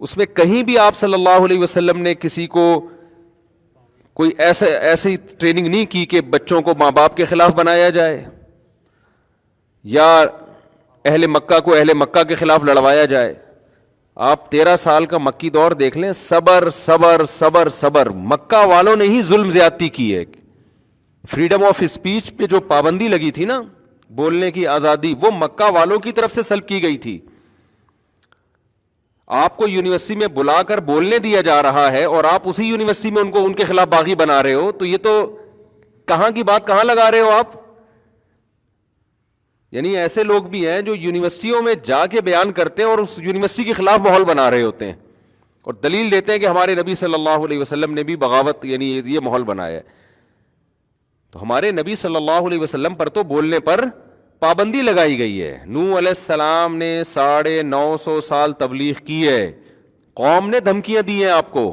اس میں کہیں بھی آپ صلی اللہ علیہ وسلم نے کسی کو کوئی ایسی ٹریننگ نہیں کی کہ بچوں کو ماں باپ کے خلاف بنایا جائے یا اہل مکہ کو اہل مکہ کے خلاف لڑوایا جائے. آپ 13 سال کا مکی دور دیکھ لیں, صبر صبر صبر صبر. مکہ والوں نے ہی ظلم زیادتی کی ہے. فریڈم آف اسپیچ پہ جو پابندی لگی تھی نا, بولنے کی آزادی, وہ مکہ والوں کی طرف سے سلب کی گئی تھی. آپ کو یونیورسٹی میں بلا کر بولنے دیا جا رہا ہے اور آپ اسی یونیورسٹی میں ان کے خلاف باغی بنا رہے ہو, تو یہ تو کہاں کی بات کہاں لگا رہے ہو آپ. یعنی ایسے لوگ بھی ہیں جو یونیورسٹیوں میں جا کے بیان کرتے ہیں اور اس یونیورسٹی کے خلاف ماحول بنا رہے ہوتے ہیں اور دلیل دیتے ہیں کہ ہمارے نبی صلی اللہ علیہ وسلم نے بھی بغاوت یعنی یہ ماحول بنایا ہے. تو ہمارے نبی صلی اللہ علیہ وسلم پر تو بولنے پر پابندی لگائی گئی ہے. نوح علیہ السلام نے 950 سال تبلیغ کی ہے, قوم نے دھمکیاں دی ہیں آپ کو.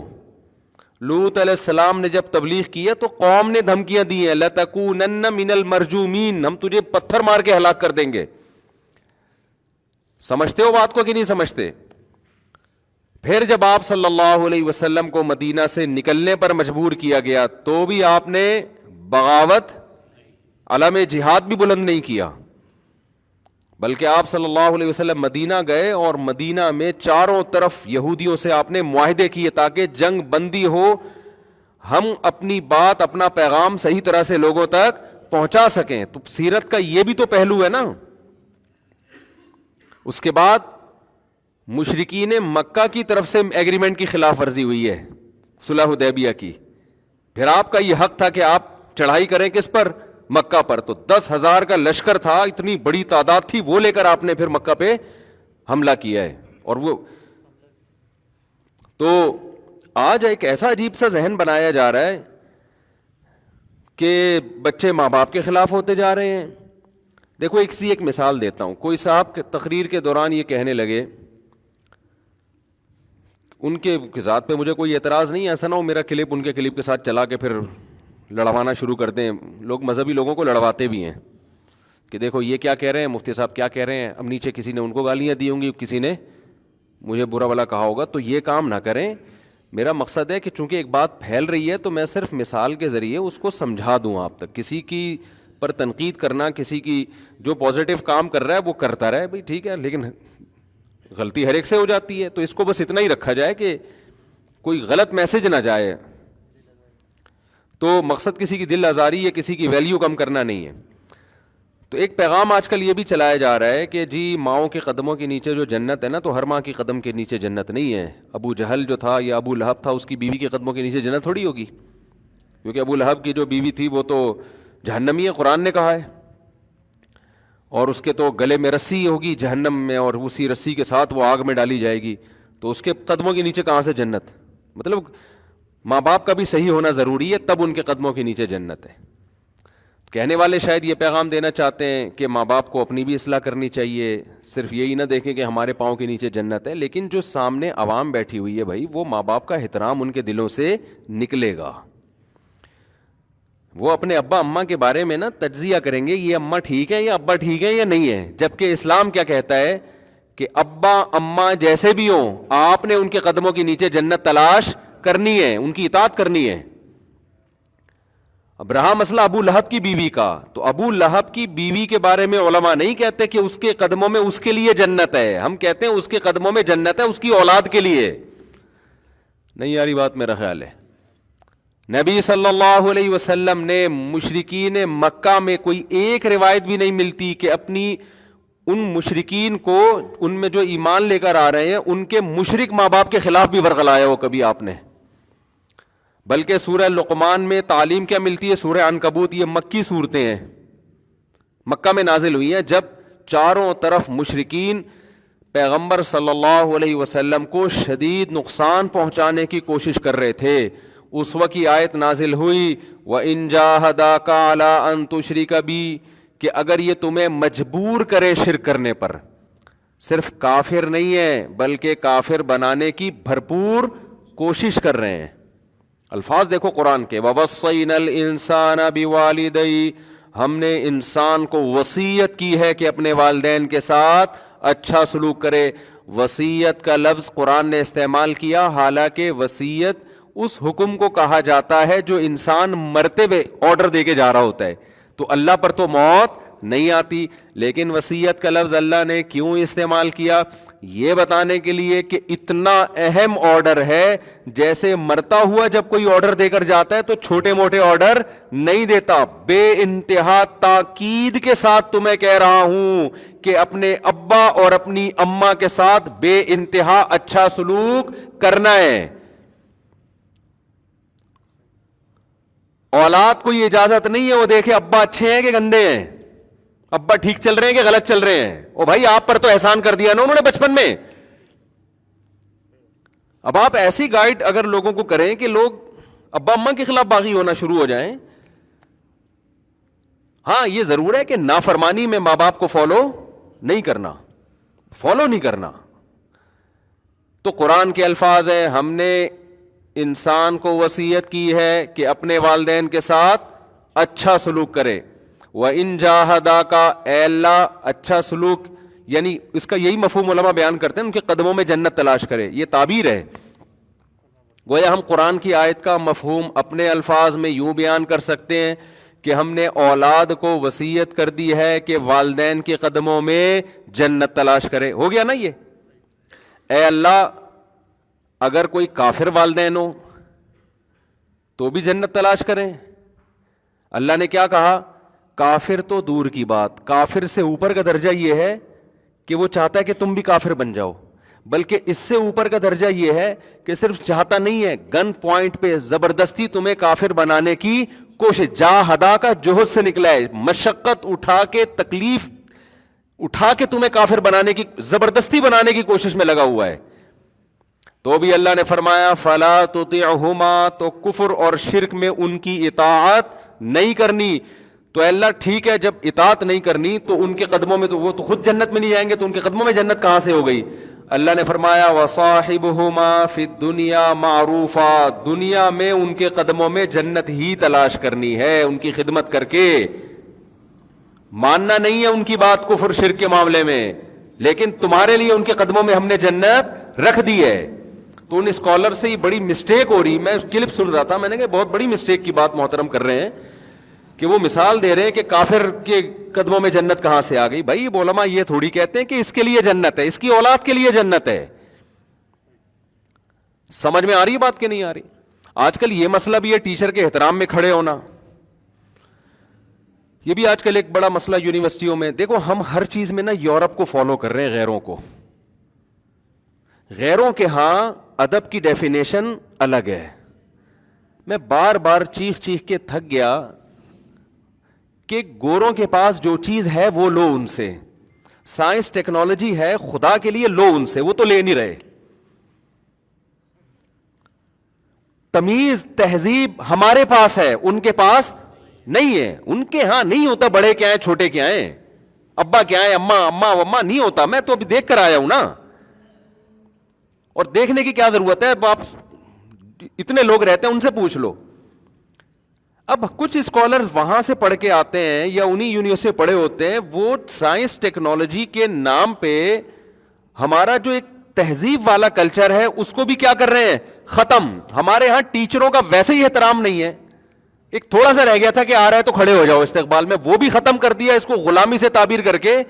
لوط علیہ السلام نے جب تبلیغ کی ہے تو قوم نے دھمکیاں دی ہیں, لَتَكُونَنَّ مِنَ الْمَرْجُومِينَ, ہم تجھے پتھر مار کے ہلاک کر دیں گے. سمجھتے ہو بات کو کہ نہیں سمجھتے؟ پھر جب آپ صلی اللہ علیہ وسلم کو مدینہ سے نکلنے پر مجبور کیا گیا تو بھی آپ نے بغاوت, علم جہاد بھی بلند نہیں کیا, بلکہ آپ صلی اللہ علیہ وسلم مدینہ گئے اور مدینہ میں چاروں طرف یہودیوں سے آپ نے معاہدے کیے تاکہ جنگ بندی ہو, ہم اپنی بات اپنا پیغام صحیح طرح سے لوگوں تک پہنچا سکیں. تو سیرت کا یہ بھی تو پہلو ہے نا. اس کے بعد مشرکین مکہ کی طرف سے ایگریمنٹ کی خلاف ورزی ہوئی ہے, صلح حدیبیہ کی. پھر آپ کا یہ حق تھا کہ آپ چڑھائی کریں کس پر؟ مکہ پر. تو 10,000 کا لشکر تھا, اتنی بڑی تعداد تھی, وہ لے کر آپ نے پھر مکہ پہ حملہ کیا ہے. اور وہ تو آج ایک ایسا عجیب سا ذہن بنایا جا رہا ہے کہ بچے ماں باپ کے خلاف ہوتے جا رہے ہیں. دیکھو ایک مثال دیتا ہوں. کوئی صاحب تقریر کے دوران یہ کہنے لگے, ان کے ذات پہ مجھے کوئی اعتراض نہیں, ایسا نہ ہو میرا کلپ ان کے کلپ کے ساتھ چلا کے پھر لڑوانا شروع کر دیں. لوگ مذہبی لوگوں کو لڑواتے بھی ہیں کہ دیکھو یہ کیا کہہ رہے ہیں, مفتی صاحب کیا کہہ رہے ہیں. اب نیچے کسی نے ان کو گالیاں دی ہوں گی, کسی نے مجھے برا بھلا کہا ہوگا. تو یہ کام نہ کریں. میرا مقصد ہے کہ چونکہ ایک بات پھیل رہی ہے تو میں صرف مثال کے ذریعے اس کو سمجھا دوں آپ تک. کسی کی پر تنقید کرنا, کسی کی جو پازیٹیو کام کر رہا ہے وہ کرتا رہے بھائی, ٹھیک ہے, لیکن غلطی ہر ایک سے ہو جاتی ہے. تو اس کو بس اتنا ہی رکھا جائے کہ کوئی غلط میسج نہ جائے. تو مقصد کسی کی دل آزاری یا کسی کی ویلیو کم کرنا نہیں ہے. تو ایک پیغام آج کل یہ بھی چلایا جا رہا ہے کہ جی ماؤں کے قدموں کے نیچے جو جنت ہے نا, تو ہر ماں کی قدم کے نیچے جنت نہیں ہے. ابو جہل جو تھا یا ابو لہب تھا, اس کی بیوی کے قدموں کے نیچے جنت تھوڑی ہوگی, کیونکہ ابو لہب کی جو بیوی تھی وہ تو جہنمی ہے, قرآن نے کہا ہے. اور اس کے تو گلے میں رسی ہوگی جہنم میں, اور اسی رسی کے ساتھ وہ آگ میں ڈالی جائے گی. تو اس کے قدموں کے نیچے کہاں سے جنت؟ مطلب ماں باپ کا بھی صحیح ہونا ضروری ہے, تب ان کے قدموں کے نیچے جنت ہے. کہنے والے شاید یہ پیغام دینا چاہتے ہیں کہ ماں باپ کو اپنی بھی اصلاح کرنی چاہیے, صرف یہی نہ دیکھیں کہ ہمارے پاؤں کے نیچے جنت ہے. لیکن جو سامنے عوام بیٹھی ہوئی ہے بھائی, وہ ماں باپ کا احترام ان کے دلوں سے نکلے گا. وہ اپنے ابا اماں کے بارے میں نا تجزیہ کریں گے, یہ اماں ٹھیک ہے یا ابا ٹھیک ہے یا نہیں ہے. جبکہ اسلام کیا کہتا ہے کہ ابا اماں جیسے بھی ہوں, آپ نے ان کے قدموں کے نیچے جنت تلاش کرنی ہے, ان کی اطاعت کرنی ہے. اب رہا مسئلہ ابو لہب کی بیوی کا, تو ابو لہب کی بیوی کے بارے میں علماء نہیں کہتے کہ اس کے قدموں میں اس کے لیے جنت ہے. ہم کہتے ہیں اس کے قدموں میں جنت ہے اس کی اولاد کے لیے. نہیں یاری بات میرا خیال ہے. نبی صلی اللہ علیہ وسلم نے مشرکین مکہ میں کوئی ایک روایت بھی نہیں ملتی کہ اپنی ان مشرکین کو, ان میں جو ایمان لے کر آ رہے ہیں, ان کے مشرک ماں باپ کے خلاف بھی ورغلایا ہو کبھی آپ نے. بلکہ سورہ لقمان میں تعلیم کیا ملتی ہے, سورہ عنکبوت, یہ مکی صورتیں ہیں, مکہ میں نازل ہوئی ہیں, جب چاروں طرف مشرکین پیغمبر صلی اللہ علیہ وسلم کو شدید نقصان پہنچانے کی کوشش کر رہے تھے. اس وقت کی آیت نازل ہوئی, وَإِن جَاهَدَاكَ عَلَىٰ أَن تُشْرِكَ بِي, کہ اگر یہ تمہیں مجبور کرے شرک کرنے پر, صرف کافر نہیں ہے بلکہ کافر بنانے کی بھرپور کوشش کر رہے ہیں. الفاظ دیکھو قرآن کے, وَوَصَّيْنَا الْإِنسَانَ بِوَالِدَيْهِ, ہم نے انسان کو وصیت کی ہے کہ اپنے والدین کے ساتھ اچھا سلوک کرے. وصیت کا لفظ قرآن نے استعمال کیا، حالانکہ وصیت اس حکم کو کہا جاتا ہے جو انسان مرتے ہوئے آرڈر دے کے جا رہا ہوتا ہے. تو اللہ پر تو موت نہیں آتی، لیکن وصیت کا لفظ اللہ نے کیوں استعمال کیا؟ یہ بتانے کے لیے کہ اتنا اہم آرڈر ہے. جیسے مرتا ہوا جب کوئی آرڈر دے کر جاتا ہے تو چھوٹے موٹے آرڈر نہیں دیتا. بے انتہا تاکید کے ساتھ تمہیں کہہ رہا ہوں کہ اپنے ابا اور اپنی اماں کے ساتھ بے انتہا اچھا سلوک کرنا ہے. اولاد کو یہ اجازت نہیں ہے وہ دیکھے ابا اچھے ہیں کہ گندے ہیں، ابا ٹھیک چل رہے ہیں کہ غلط چل رہے ہیں. او بھائی آپ پر تو احسان کر دیا نا انہوں نے بچپن میں. اب آپ ایسی گائیڈ اگر لوگوں کو کریں کہ لوگ ابا اماں کے خلاف باغی ہونا شروع ہو جائیں. ہاں یہ ضرور ہے کہ نافرمانی میں ماں باپ کو فالو نہیں کرنا. تو قرآن کے الفاظ ہیں، ہم نے انسان کو وصیت کی ہے کہ اپنے والدین کے ساتھ اچھا سلوک کرے. وَإِن جَاهَدَاكَ، اے اللہ اچھا سلوک یعنی اس کا یہی مفہوم علماء بیان کرتے ہیں، ان کے قدموں میں جنت تلاش کرے. یہ تعبیر ہے. گویا ہم قرآن کی آیت کا مفہوم اپنے الفاظ میں یوں بیان کر سکتے ہیں کہ ہم نے اولاد کو وصیت کر دی ہے کہ والدین کے قدموں میں جنت تلاش کرے. ہو گیا نا یہ؟ اے اللہ اگر کوئی کافر والدین ہو تو بھی جنت تلاش کریں. اللہ نے کیا کہا؟ کافر تو دور کی بات، کافر سے اوپر کا درجہ یہ ہے کہ وہ چاہتا ہے کہ تم بھی کافر بن جاؤ، بلکہ اس سے اوپر کا درجہ یہ ہے کہ صرف چاہتا نہیں ہے، گن پوائنٹ پہ زبردستی تمہیں کافر بنانے کی کوشش. جاہدا کا جوہد سے نکلا ہے، مشقت اٹھا کے تکلیف اٹھا کے تمہیں کافر بنانے کی، زبردستی بنانے کی کوشش میں لگا ہوا ہے. تو بھی اللہ نے فرمایا فلا تطعہما، تو کفر اور شرک میں ان کی اطاعت نہیں کرنی. تو اللہ ٹھیک ہے جب اطاعت نہیں کرنی تو ان کے قدموں میں، تو وہ تو خود جنت میں نہیں جائیں گے تو ان کے قدموں میں جنت کہاں سے ہو گئی؟ اللہ نے فرمایا وصاحبہما فی الدنیا معروفا، دنیا میں ان کے قدموں میں جنت ہی تلاش کرنی ہے، ان کی خدمت کر کے. ماننا نہیں ہے ان کی بات کفر شرک کے معاملے میں، لیکن تمہارے لیے ان کے قدموں میں ہم نے جنت رکھ دی ہے. تو ان اسکالر سے یہ بڑی مسٹیک ہو رہی، میں کلپ سن رہا تھا، میں نے کہا بہت بڑی مسٹیک کی بات محترم کر رہے ہیں کہ وہ مثال دے رہے ہیں کہ کافر کے قدموں میں جنت کہاں سے آ گئی. بھائی علماء یہ تھوڑی کہتے ہیں کہ اس کے لیے جنت ہے، اس کی اولاد کے لیے جنت ہے. سمجھ میں آ رہی بات کہ نہیں آ رہی؟ آج کل یہ مسئلہ بھی ہے ٹیچر کے احترام میں کھڑے ہونا، یہ بھی آج کل ایک بڑا مسئلہ یونیورسٹیوں میں. دیکھو ہم ہر چیز میں نا یورپ کو فالو کر رہے ہیں، غیروں کو. غیروں کے ہاں ادب کی ڈیفینیشن الگ ہے. میں بار بار چیخ چیخ کے تھک گیا کہ گوروں کے پاس جو چیز ہے وہ لو ان سے، سائنس ٹیکنالوجی ہے خدا کے لیے لو ان سے، وہ تو لے نہیں رہے. تمیز تہذیب ہمارے پاس ہے، ان کے پاس نہیں ہے. ان کے ہاں نہیں ہوتا بڑے کیا ہیں چھوٹے کیا ہیں، ابا کیا ہے اما نہیں ہوتا. میں تو ابھی دیکھ کر آیا ہوں نا، اور دیکھنے کی کیا ضرورت ہے؟ آپ اتنے لوگ رہتے ہیں ان سے پوچھ لو. اب کچھ اسکالرز وہاں سے پڑھ کے آتے ہیں یا انہی یونیورسٹی پڑھے ہوتے ہیں، وہ سائنس ٹیکنالوجی کے نام پہ ہمارا جو ایک تہذیب والا کلچر ہے اس کو بھی کیا کر رہے ہیں؟ ختم. ہمارے ہاں ٹیچروں کا ویسے ہی احترام نہیں ہے، ایک تھوڑا سا رہ گیا تھا کہ آ رہا ہے تو کھڑے ہو جاؤ استقبال میں، وہ بھی ختم کر دیا اس کو غلامی سے تعبیر کر کے.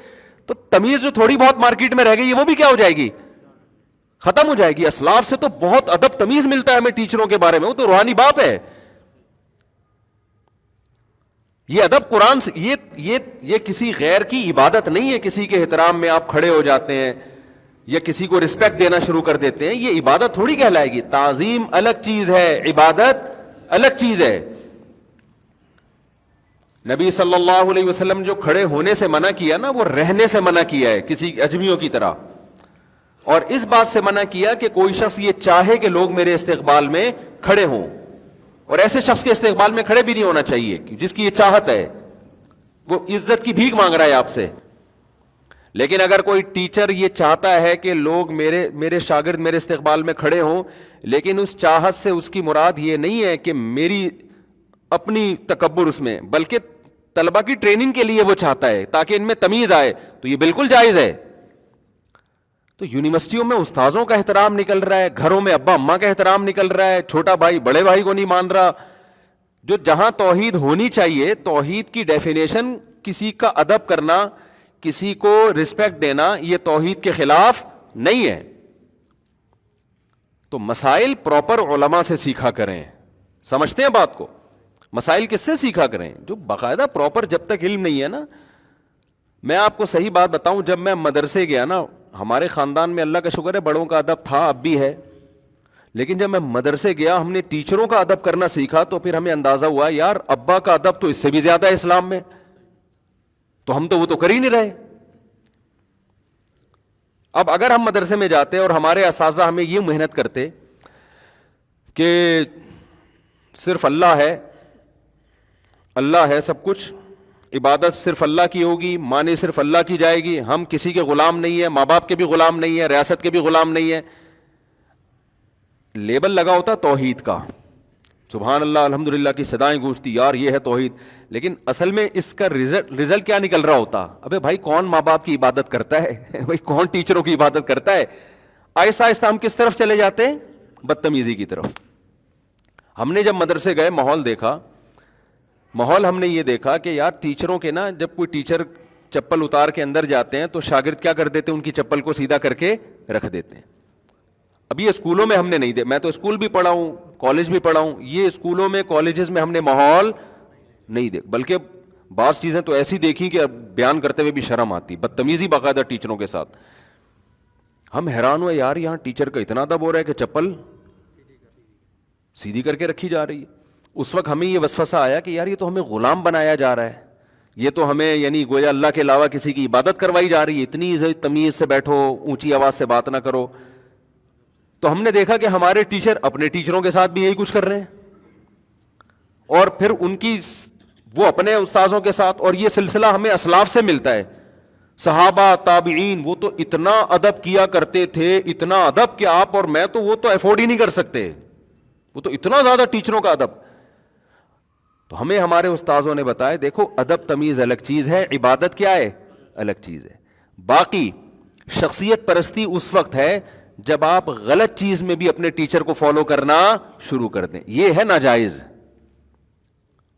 تو تمیز جو تھوڑی بہت مارکیٹ میں رہ گئی وہ بھی کیا ہو جائے گی؟ ختم ہو جائے گی. اسلاف سے تو بہت ادب تمیز ملتا ہے ہمیں ٹیچروں کے بارے میں، وہ تو روحانی باپ ہے. یہ ادب قرآن سے، یہ کسی غیر کی عبادت نہیں ہے. کسی کے احترام میں آپ کھڑے ہو جاتے ہیں یا کسی کو رسپیکٹ دینا شروع کر دیتے ہیں، یہ عبادت تھوڑی کہلائے گی. تعظیم الگ چیز ہے، عبادت الگ چیز ہے. نبی صلی اللہ علیہ وسلم جو کھڑے ہونے سے منع کیا نا، وہ رہنے سے منع کیا ہے کسی اجمیوں کی طرح، اور اس بات سے منع کیا کہ کوئی شخص یہ چاہے کہ لوگ میرے استقبال میں کھڑے ہوں، اور ایسے شخص کے استقبال میں کھڑے بھی نہیں ہونا چاہیے جس کی یہ چاہت ہے، وہ عزت کی بھیک مانگ رہا ہے آپ سے. لیکن اگر کوئی ٹیچر یہ چاہتا ہے کہ لوگ میرے شاگرد میرے استقبال میں کھڑے ہوں، لیکن اس چاہت سے اس کی مراد یہ نہیں ہے کہ میری اپنی تکبر اس میں، بلکہ طلبہ کی ٹریننگ کے لیے وہ چاہتا ہے تاکہ ان میں تمیز آئے، تو یہ بالکل جائز ہے. تو یونیورسٹیوں میں استاذوں کا احترام نکل رہا ہے, گھروں میں ابا اماں کا احترام نکل رہا ہے, چھوٹا بھائی بڑے بھائی کو نہیں مان رہا. جو جہاں توحید ہونی چاہیے, توحید کی ڈیفینیشن کسی کا ادب کرنا, کسی کو رسپیکٹ دینا, یہ توحید کے خلاف نہیں ہے. تو مسائل پراپر علماء سے سیکھا کریں. سمجھتے ہیں بات کو؟ مسائل کس سے سیکھا کریں؟ جو باقاعدہ پراپر, جب تک علم نہیں ہے نا. میں آپ کو صحیح بات بتاؤں, جب میں مدرسے گیا نا, ہمارے خاندان میں اللہ کا شکر ہے بڑوں کا ادب تھا, اب بھی ہے, لیکن جب میں مدرسے گیا ہم نے ٹیچروں کا ادب کرنا سیکھا تو پھر ہمیں اندازہ ہوا یار ابا کا ادب تو اس سے بھی زیادہ ہے اسلام میں, تو ہم تو وہ تو کر ہی نہیں رہے. اب اگر ہم مدرسے میں جاتے اور ہمارے اساتذہ ہمیں یہ محنت کرتے کہ صرف اللہ ہے, اللہ ہے سب کچھ, عبادت صرف اللہ کی ہوگی, مانی صرف اللہ کی جائے گی, ہم کسی کے غلام نہیں ہیں, ماں باپ کے بھی غلام نہیں ہیں, ریاست کے بھی غلام نہیں ہیں, لیبل لگا ہوتا توحید کا, سبحان اللہ الحمدللہ کی صدائیں گونجتی, یار یہ ہے توحید. لیکن اصل میں اس کا رزلٹ کیا نکل رہا ہوتا؟ ابے بھائی کون ماں باپ کی عبادت کرتا ہے بھائی کون ٹیچروں کی عبادت کرتا ہے؟ آہستہ آہستہ ہم کس طرف چلے جاتے ہیں؟ بدتمیزی کی طرف. ہم نے جب مدرسے گئے ماحول دیکھا, ماحول ہم نے یہ دیکھا کہ یار ٹیچروں کے نا, جب کوئی ٹیچر چپل اتار کے اندر جاتے ہیں تو شاگرد کیا کر دیتے ہیں, ان کی چپل کو سیدھا کر کے رکھ دیتے ہیں. اب یہ اسکولوں میں ہم نے نہیں میں تو اسکول بھی پڑھا ہوں, کالج بھی پڑھا ہوں, یہ اسکولوں میں کالجز میں ہم نے ماحول نہیں دیکھ, بلکہ بعض چیزیں تو ایسی دیکھی کہ بیان کرتے ہوئے بھی شرم آتی, بدتمیزی باقاعدہ ٹیچروں کے ساتھ. ہم حیران ہوئے یار یہاں ٹیچر کا اتنا ادب ہو رہا ہے کہ چپل سیدھی کر کے رکھی جا رہی ہے. اس وقت ہمیں یہ وسوسہ آیا کہ یار یہ تو ہمیں غلام بنایا جا رہا ہے, یہ تو ہمیں یعنی گویا اللہ کے علاوہ کسی کی عبادت کروائی جا رہی ہے, اتنی تمیز سے بیٹھو, اونچی آواز سے بات نہ کرو. تو ہم نے دیکھا کہ ہمارے ٹیچر اپنے ٹیچروں کے ساتھ بھی یہی کچھ کر رہے ہیں, اور پھر ان کی وہ اپنے استاذوں کے ساتھ, اور یہ سلسلہ ہمیں اسلاف سے ملتا ہے. صحابہ تابعین وہ تو اتنا ادب کیا کرتے تھے, اتنا ادب کہ آپ اور میں تو وہ تو افورڈ ہی نہیں کر سکتے, وہ تو اتنا زیادہ ٹیچروں کا ادب. تو ہمیں ہمارے استاذوں نے بتایا دیکھو ادب تمیز الگ چیز ہے, عبادت کیا ہے الگ چیز ہے. باقی شخصیت پرستی اس وقت ہے جب آپ غلط چیز میں بھی اپنے ٹیچر کو فالو کرنا شروع کر دیں, یہ ہے ناجائز.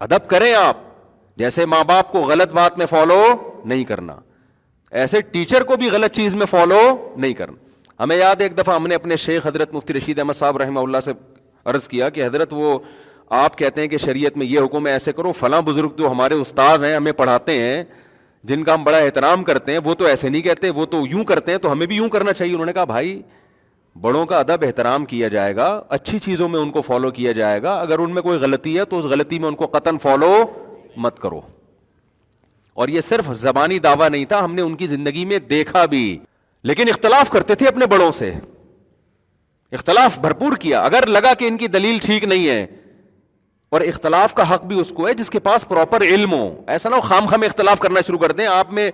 ادب کریں آپ, جیسے ماں باپ کو غلط بات میں فالو نہیں کرنا, ایسے ٹیچر کو بھی غلط چیز میں فالو نہیں کرنا. ہمیں یاد ہے ایک دفعہ ہم نے اپنے شیخ حضرت مفتی رشید احمد صاحب رحمہ اللہ سے عرض کیا کہ حضرت وہ آپ کہتے ہیں کہ شریعت میں یہ حکم ہے ایسے کرو, فلاں بزرگ جو ہمارے استاذ ہیں ہمیں پڑھاتے ہیں جن کا ہم بڑا احترام کرتے ہیں وہ تو ایسے نہیں کہتے, وہ تو یوں کرتے ہیں, تو ہمیں بھی یوں کرنا چاہیے. انہوں نے کہا بھائی بڑوں کا ادب احترام کیا جائے گا, اچھی چیزوں میں ان کو فالو کیا جائے گا, اگر ان میں کوئی غلطی ہے تو اس غلطی میں ان کو قطعاً فالو مت کرو. اور یہ صرف زبانی دعویٰ نہیں تھا, ہم نے ان کی زندگی میں دیکھا بھی. لیکن اختلاف کرتے تھے اپنے بڑوں سے, اختلاف بھرپور کیا. اگر لگا کہ ان کی دلیل ٹھیک نہیں ہے, اور اختلاف کا حق بھی اس کو ہے جس کے پاس پراپر علم ہو, ایسا نہ ہو خام خام اختلاف کرنا شروع کر دیں, آپ میں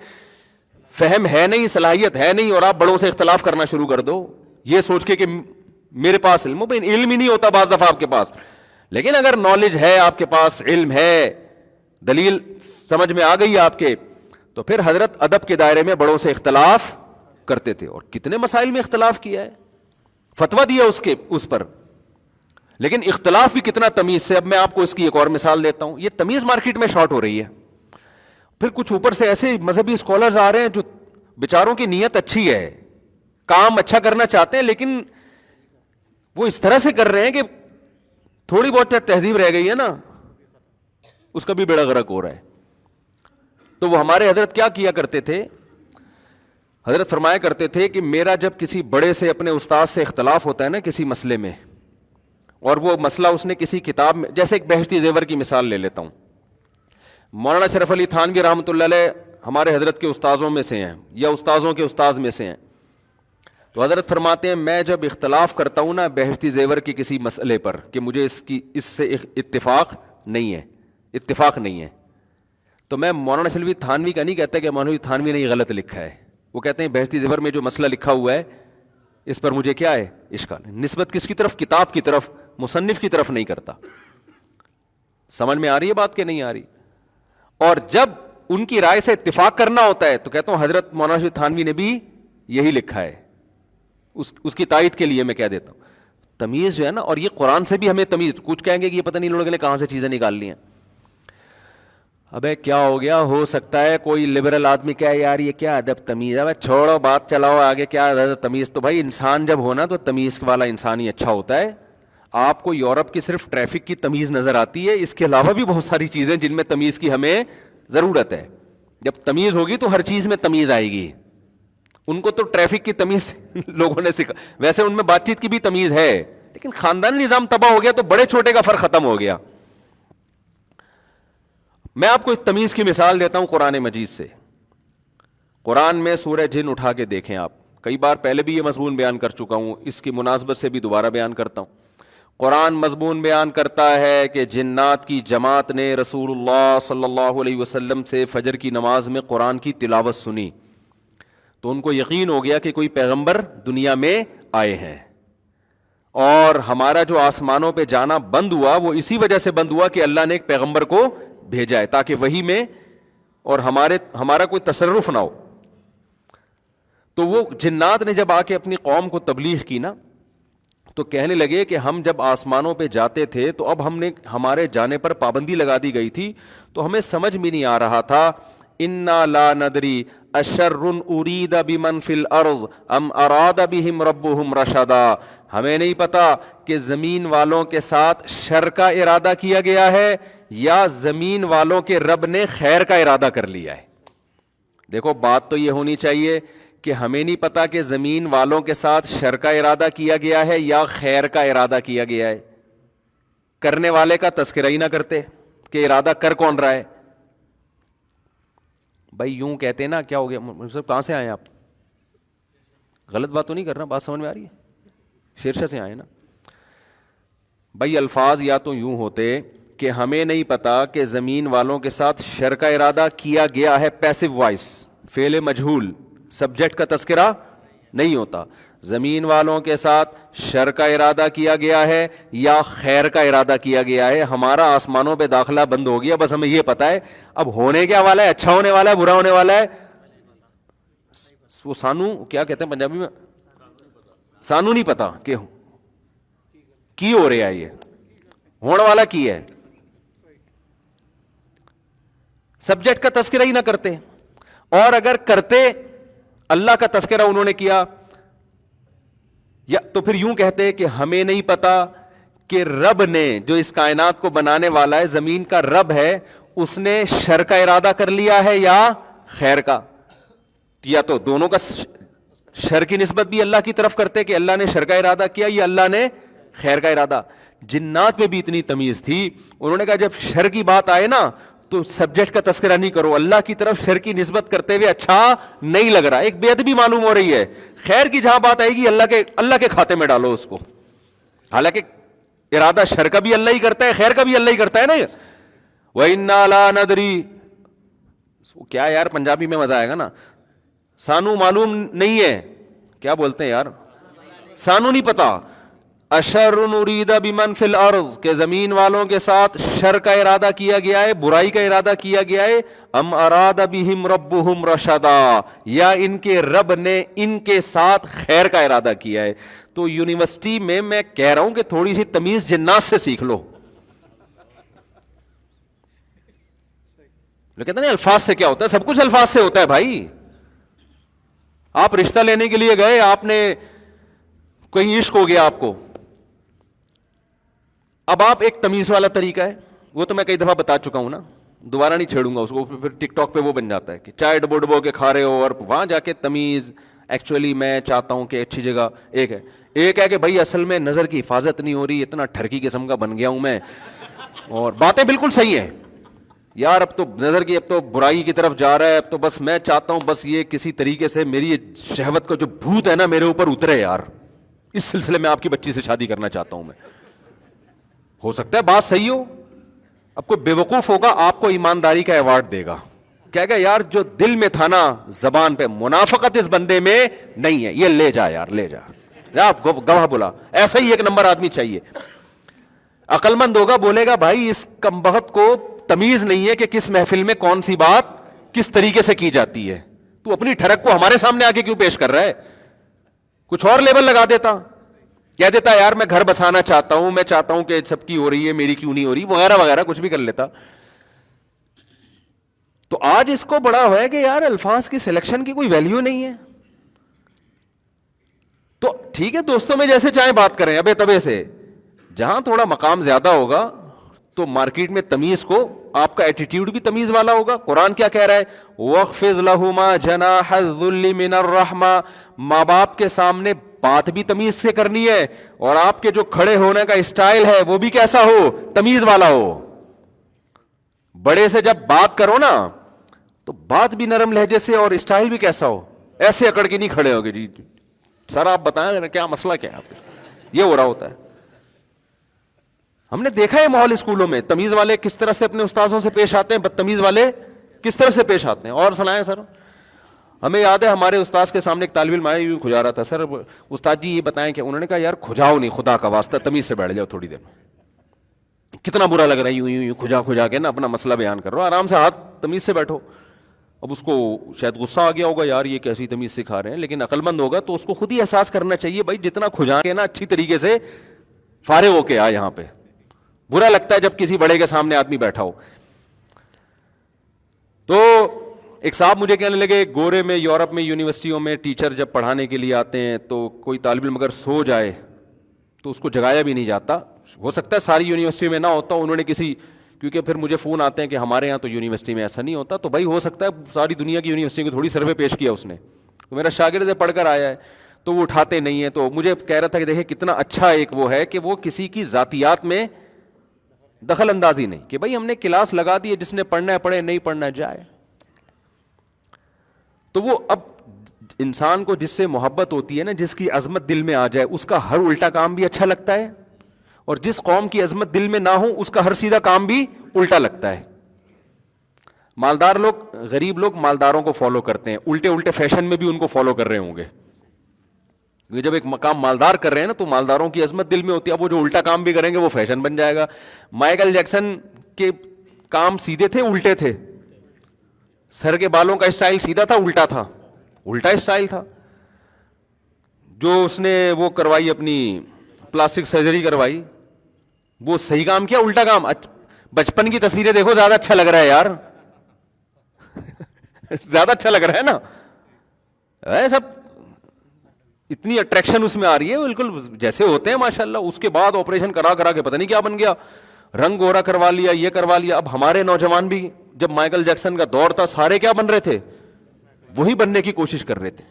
فہم ہے نہیں, صلاحیت ہے نہیں, اور آپ بڑوں سے اختلاف کرنا شروع کر دو یہ سوچ کے کہ میرے پاس علم ہو. بھائی علم ہی نہیں ہوتا بعض دفعہ آپ کے پاس, لیکن اگر نالج ہے آپ کے پاس, علم ہے, دلیل سمجھ میں آ گئی آپ کے, تو پھر حضرت ادب کے دائرے میں بڑوں سے اختلاف کرتے تھے. اور کتنے مسائل میں اختلاف کیا ہے, فتویٰ دیا اس پر, لیکن اختلاف بھی کتنا تمیز سے. اب میں آپ کو اس کی ایک اور مثال دیتا ہوں. یہ تمیز مارکیٹ میں شارٹ ہو رہی ہے. پھر کچھ اوپر سے ایسے مذہبی اسکالرز آ رہے ہیں جو بیچاروں کی نیت اچھی ہے, کام اچھا کرنا چاہتے ہیں, لیکن وہ اس طرح سے کر رہے ہیں کہ تھوڑی بہت تہذیب رہ گئی ہے نا, اس کا بھی بیڑا غرق ہو رہا ہے. تو وہ ہمارے حضرت کیا کیا کرتے تھے, حضرت فرمایا کرتے تھے کہ میرا جب کسی بڑے سے اپنے استاد سے اختلاف ہوتا ہے نا کسی مسئلے میں, اور وہ مسئلہ اس نے کسی کتاب میں, جیسے ایک بہشتی زیور کی مثال لے لیتا ہوں. مولانا شرف علی تھانوی رحمۃ اللہ علیہ ہمارے حضرت کے استاذوں میں سے ہیں, یا استاذوں کے استاذ میں سے ہیں. تو حضرت فرماتے ہیں میں جب اختلاف کرتا ہوں نا بہشتی زیور کے کسی مسئلے پر کہ مجھے اس سے اتفاق نہیں ہے, تو میں مولانا شرف تھانوی کا نہیں کہتا کہ مولانا تھانوی نے یہ غلط لکھا ہے. وہ کہتے ہیں بہشتی زیور میں جو مسئلہ لکھا ہوا ہے اس پر مجھے کیا ہے اشکال. نسبت کس کی طرف, کتاب کی طرف, مصنف کی طرف نہیں کرتا. سمجھ میں آ رہی ہے بات کہ نہیں آ رہی؟ اور جب ان کی رائے سے اتفاق کرنا ہوتا ہے تو کہتا ہوں حضرت مولانا شریف تھانوی نے بھی یہی لکھا ہے, اس کی تائید کے لیے میں کہہ دیتا ہوں تمیز جو ہے نا, اور یہ قرآن سے بھی ہمیں تمیز, کچھ کہیں گے کہ یہ پتہ نہیں لوگوں نے کہاں سے چیزیں نکال لی ہیں. ابے کیا ہو گیا, ہو سکتا ہے کوئی لبرل آدمی کہے یار یہ کیا ادب تمیز ہے, چھوڑو بات چلاؤ آگے, کیا ادب تمیز. تو بھائی انسان جب ہونا تو تمیز والا انسان ہی اچھا ہوتا ہے. آپ کو یورپ کی صرف ٹریفک کی تمیز نظر آتی ہے, اس کے علاوہ بھی بہت ساری چیزیں جن میں تمیز کی ہمیں ضرورت ہے. جب تمیز ہوگی تو ہر چیز میں تمیز آئے گی. ان کو تو ٹریفک کی تمیز لوگوں نے سکھا, ویسے ان میں بات چیت کی بھی تمیز ہے, لیکن خاندانی نظام تباہ ہو گیا تو بڑے چھوٹے کا فرق ختم ہو گیا. میں آپ کو اس تمیز کی مثال دیتا ہوں قرآن مجید سے. قرآن میں سورہ جن اٹھا کے دیکھیں آپ, کئی بار پہلے بھی یہ مضمون بیان کر چکا ہوں, اس کی مناسبت سے بھی دوبارہ بیان کرتا ہوں. قرآن مضمون بیان کرتا ہے کہ جنات کی جماعت نے رسول اللہ صلی اللہ علیہ وسلم سے فجر کی نماز میں قرآن کی تلاوت سنی, تو ان کو یقین ہو گیا کہ کوئی پیغمبر دنیا میں آئے ہیں. اور ہمارا جو آسمانوں پہ جانا بند ہوا وہ اسی وجہ سے بند ہوا کہ اللہ نے ایک پیغمبر کو بھیجا ہے تاکہ وہی میں اور ہمارا کوئی تصرف نہ ہو. تو وہ جنات نے جب آ کے اپنی قوم کو تبلیغ کی نا, تو کہنے لگے کہ ہم جب آسمانوں پہ جاتے تھے تو اب ہمارے جانے پر پابندی لگا دی گئی تھی, تو ہمیں سمجھ بھی نہیں آ رہا تھا. انا لا ندری اشر ارید بمن فی الارض ام اراد بہم ربہم رشدا, ہمیں نہیں پتا کہ زمین والوں کے ساتھ شر کا ارادہ کیا گیا ہے یا زمین والوں کے رب نے خیر کا ارادہ کر لیا ہے. دیکھو بات تو یہ ہونی چاہیے کہ ہمیں نہیں پتا کہ زمین والوں کے ساتھ شر کا ارادہ کیا گیا ہے یا خیر کا ارادہ کیا گیا ہے. کرنے والے کا تذکرہ ہی نہ کرتے کہ ارادہ کر کون رہا ہے. بھائی یوں کہتے نا, کیا ہو گیا صاحب کہاں سے آئے آپ, غلط بات تو نہیں کر رہا, بات سمجھ میں آ رہی ہے, شیرشاہ سے آئے نا. بھائی الفاظ یا تو یوں ہوتے کہ ہمیں نہیں پتا کہ زمین والوں کے ساتھ شر کا ارادہ کیا گیا ہے, پیسو وائس, فعل مجہول, سبجیکٹ کا تذکرہ نہیں ہوتا. زمین والوں کے ساتھ شر کا ارادہ کیا گیا ہے یا خیر کا ارادہ کیا گیا ہے. ہمارا آسمانوں پہ داخلہ بند ہو گیا, بس ہمیں یہ پتا ہے اب ہونے کیا والا ہے, اچھا ہونے والا ہے برا ہونے والا ہے. وہ سانو کیا کہتے ہیں پنجابی میں, سانو نہیں پتا کہ کی ہو رہا ہے, یہ ہونے والا کی ہے. سبجیکٹ کا تذکرہ ہی نہ کرتے, اور اگر کرتے اللہ کا تذکرہ انہوں نے کیا, یا تو پھر یوں کہتے کہ ہمیں نہیں پتا کہ رب نے جو اس کائنات کو بنانے والا ہے, زمین کا رب ہے, اس نے شر کا ارادہ کر لیا ہے یا خیر کا. یا تو دونوں کا, شر کی نسبت بھی اللہ کی طرف کرتے کہ اللہ نے شر کا ارادہ کیا یا اللہ نے خیر کا ارادہ. جنات میں بھی اتنی تمیز تھی, انہوں نے کہا جب شر کی بات آئے نا تو سبجیکٹ کا تذکرہ نہیں کرو, اللہ کی طرف شر کی نسبت کرتے ہوئے اچھا نہیں لگ رہا, ایک بے ادبی معلوم ہو رہی ہے. خیر کی جہاں بات آئے گی اللہ کے کھاتے میں ڈالو اس کو, حالانکہ ارادہ شر کا بھی اللہ ہی کرتا ہے, خیر کا بھی اللہ ہی کرتا ہے نا. وَإِنَّا لَا نَدْرِي, کیا یار پنجابی میں مزہ آئے گا نا, سانو معلوم نہیں ہے, کیا بولتے ہیں یار, سانو نہیں پتا. اشر ارید بمن فی الارض, کہ زمین والوں کے ساتھ شر کا ارادہ کیا گیا ہے, برائی کا ارادہ کیا گیا ہے. ام اراد بہم ربہم رشدا, یا ان کے رب نے ان کے ساتھ خیر کا ارادہ کیا ہے. تو یونیورسٹی میں کہہ رہا ہوں کہ تھوڑی سی تمیز جنات سے سیکھ لو. لیکن نہیں الفاظ سے کیا ہوتا ہے, سب کچھ الفاظ سے ہوتا ہے بھائی. آپ رشتہ لینے کے لیے گئے, آپ نے کہیں عشق ہو گیا آپ کو, اب آپ ایک تمیز والا طریقہ ہے, وہ تو میں کئی دفعہ بتا چکا ہوں نا, دوبارہ نہیں چھیڑوں گا اس کو. پھر ٹک ٹاک پہ وہ بن جاتا ہے کہ چائے ڈبو ڈبو کے کھا رہے ہو, اور وہاں جا کے تمیز. ایکچولی میں چاہتا ہوں کہ اچھی جگہ ایک ہے کہ بھائی اصل میں نظر کی حفاظت نہیں ہو رہی, اتنا ٹھرکی قسم کا بن گیا ہوں میں, اور باتیں بالکل صحیح ہیں یار, اب تو نظر کی اب تو برائی کی طرف جا رہا ہے, اب تو بس میں چاہتا ہوں بس یہ کسی طریقے سے میری یہ شہوت کا جو بھوت ہے نا میرے اوپر اترے یار, اس سلسلے میں آپ کی بچی سے شادی کرنا چاہتا ہوں میں. ہو سکتا ہے بات صحیح ہو, اب کوئی بیوقوف ہوگا آپ کو ایمانداری کا ایوارڈ دے گا, کہے گا یار جو دل میں تھا نا زبان پہ, منافقت اس بندے میں نہیں ہے, یہ لے جا یار, لے جا, آپ گواہ بلا. ایسا ہی ایک نمبر آدمی چاہیے, عقل مند ہوگا, بولے گا بھائی اس کمبخت کو تمیز نہیں ہے کہ کس محفل میں کون سی بات کس طریقے سے کی جاتی ہے, تو اپنی ٹھڑک کو ہمارے سامنے آ کے کیوں پیش کر رہا ہے, کچھ اور لیبل لگا دیتا, کہہ دیتا یار میں گھر بسانا چاہتا ہوں, میں چاہتا ہوں کہ سب کی ہو رہی ہے, میری کیوں نہیں ہو رہی, وغیرہ وغیرہ کچھ بھی کر لیتا. تو آج اس کو بڑا ہوا ہے کہ یار الفاظ کی سلیکشن کی کوئی ویلیو نہیں ہے. تو ٹھیک ہے دوستوں میں جیسے چاہیں بات کریں ابے تبے سے, جہاں تھوڑا مقام زیادہ ہوگا تو مارکیٹ میں تمیز کو, آپ کا ایٹیٹیوڈ بھی تمیز والا ہوگا. قرآن کیا کہہ رہا ہے, وَاخْفِضْ لَهُمَا جَنَاحَ الذُّلِّ مِنَ الرَّحْمَةِ, ماں باپ کے سامنے بات بھی تمیز سے کرنی ہے, اور آپ کے جو کھڑے ہونے کا اسٹائل ہے وہ بھی کیسا ہو, تمیز والا ہو. بڑے سے جب بات کرو نا تو بات بھی نرم لہجے سے اور اسٹائل بھی کیسا ہو, ایسے اکڑ کے نہیں کھڑے ہوگے جی سر آپ بتائیں کیا مسئلہ کیا ہے آپ, یہ ہو رہا ہوتا ہے. ہم نے دیکھا ہے ماحول اسکولوں میں, تمیز والے کس طرح سے اپنے استاذوں سے پیش آتے ہیں, بدتمیز والے کس طرح سے پیش آتے ہیں. اور سنائیں سر, ہمیں یاد ہے ہمارے استاذ کے سامنے ایک طالب علم آیا, یوں کھجا رہا تھا, سر استاد جی یہ بتائیں کہ, انہوں نے کہا یار کھجاؤ نہیں, خدا کا واسطہ تمیز سے بیٹھ جاؤ تھوڑی دیر میں, کتنا برا لگ رہا ہے یوں یوں یوں کھجا کھجا کے نا اپنا مسئلہ بیان کر رہا ہو, آرام سے ہاتھ تمیز سے بیٹھو. اب اس کو شاید غصہ آ گیا ہوگا, یار یہ کیسی تمیز سکھا رہے ہیں, لیکن عقل مند ہوگا تو اس کو خود ہی احساس کرنا چاہیے بھائی جتنا کھجا کے نا اچھی طریقے سے فارغ ہو کے آ یہاں پہ. برا لگتا ہے جب کسی بڑے کے سامنے آدمی بیٹھا ہو. تو ایک صاحب مجھے کہنے لگے, گورے میں یورپ میں یونیورسٹیوں میں ٹیچر جب پڑھانے کے لیے آتے ہیں تو کوئی طالب علم اگر سو جائے تو اس کو جگایا بھی نہیں جاتا. ہو سکتا ہے ساری یونیورسٹی میں نہ ہوتا, انہوں نے کسی, کیونکہ پھر مجھے فون آتے ہیں کہ ہمارے یہاں تو یونیورسٹی میں ایسا نہیں ہوتا, تو بھائی ہو سکتا ہے ساری دنیا کی یونیورسٹی کو تھوڑی سروے پیش کیا اس نے, تو میرا شاگرد ہے پڑھ کر آیا ہے تو وہ اٹھاتے نہیں ہیں. تو مجھے کہہ رہا تھا کہ دیکھیں کتنا اچھا ایک وہ ہے کہ وہ کسی کی ذاتیات میں دخل اندازی نہیں, کہ بھائی ہم نے کلاس لگا دی ہے, جس نے پڑھنا ہے پڑھے, نہیں پڑھنا جائے. تو وہ اب انسان کو جس سے محبت ہوتی ہے نا, جس کی عظمت دل میں آ جائے, اس کا ہر الٹا کام بھی اچھا لگتا ہے, اور جس قوم کی عظمت دل میں نہ ہو اس کا ہر سیدھا کام بھی الٹا لگتا ہے. مالدار لوگ, غریب لوگ مالداروں کو فالو کرتے ہیں, الٹے الٹے فیشن میں بھی ان کو فالو کر رہے ہوں گے. جب ایک مقام مالدار کر رہے ہیں نا تو مالداروں کی عظمت دل میں ہوتی ہے, اب وہ جو الٹا کام بھی کریں گے وہ فیشن بن جائے گا. مائیکل جیکسن کے کام سیدھے تھے الٹے تھے, سر کے بالوں کا اسٹائل سیدھا تھا الٹا تھا, الٹا اسٹائل تھا. جو اس نے وہ کروائی اپنی پلاسٹک سرجری کروائی, وہ صحیح کام کیا الٹا کام. بچپن کی تصویریں دیکھو, زیادہ اچھا لگ رہا ہے یار زیادہ اچھا لگ رہا ہے نا, سب اتنی اٹریکشن اس میں آ رہی ہے, بالکل جیسے ہوتے ہیں ماشاءاللہ. اس کے بعد آپریشن کرا کرا کے پتہ نہیں کیا بن گیا, رنگ گورا کروا لیا, یہ کروا لیا. اب ہمارے نوجوان بھی, جب مائیکل جیکسن کا دور تھا, سارے کیا بن رہے تھے, وہی بننے کی کوشش کر رہے تھے.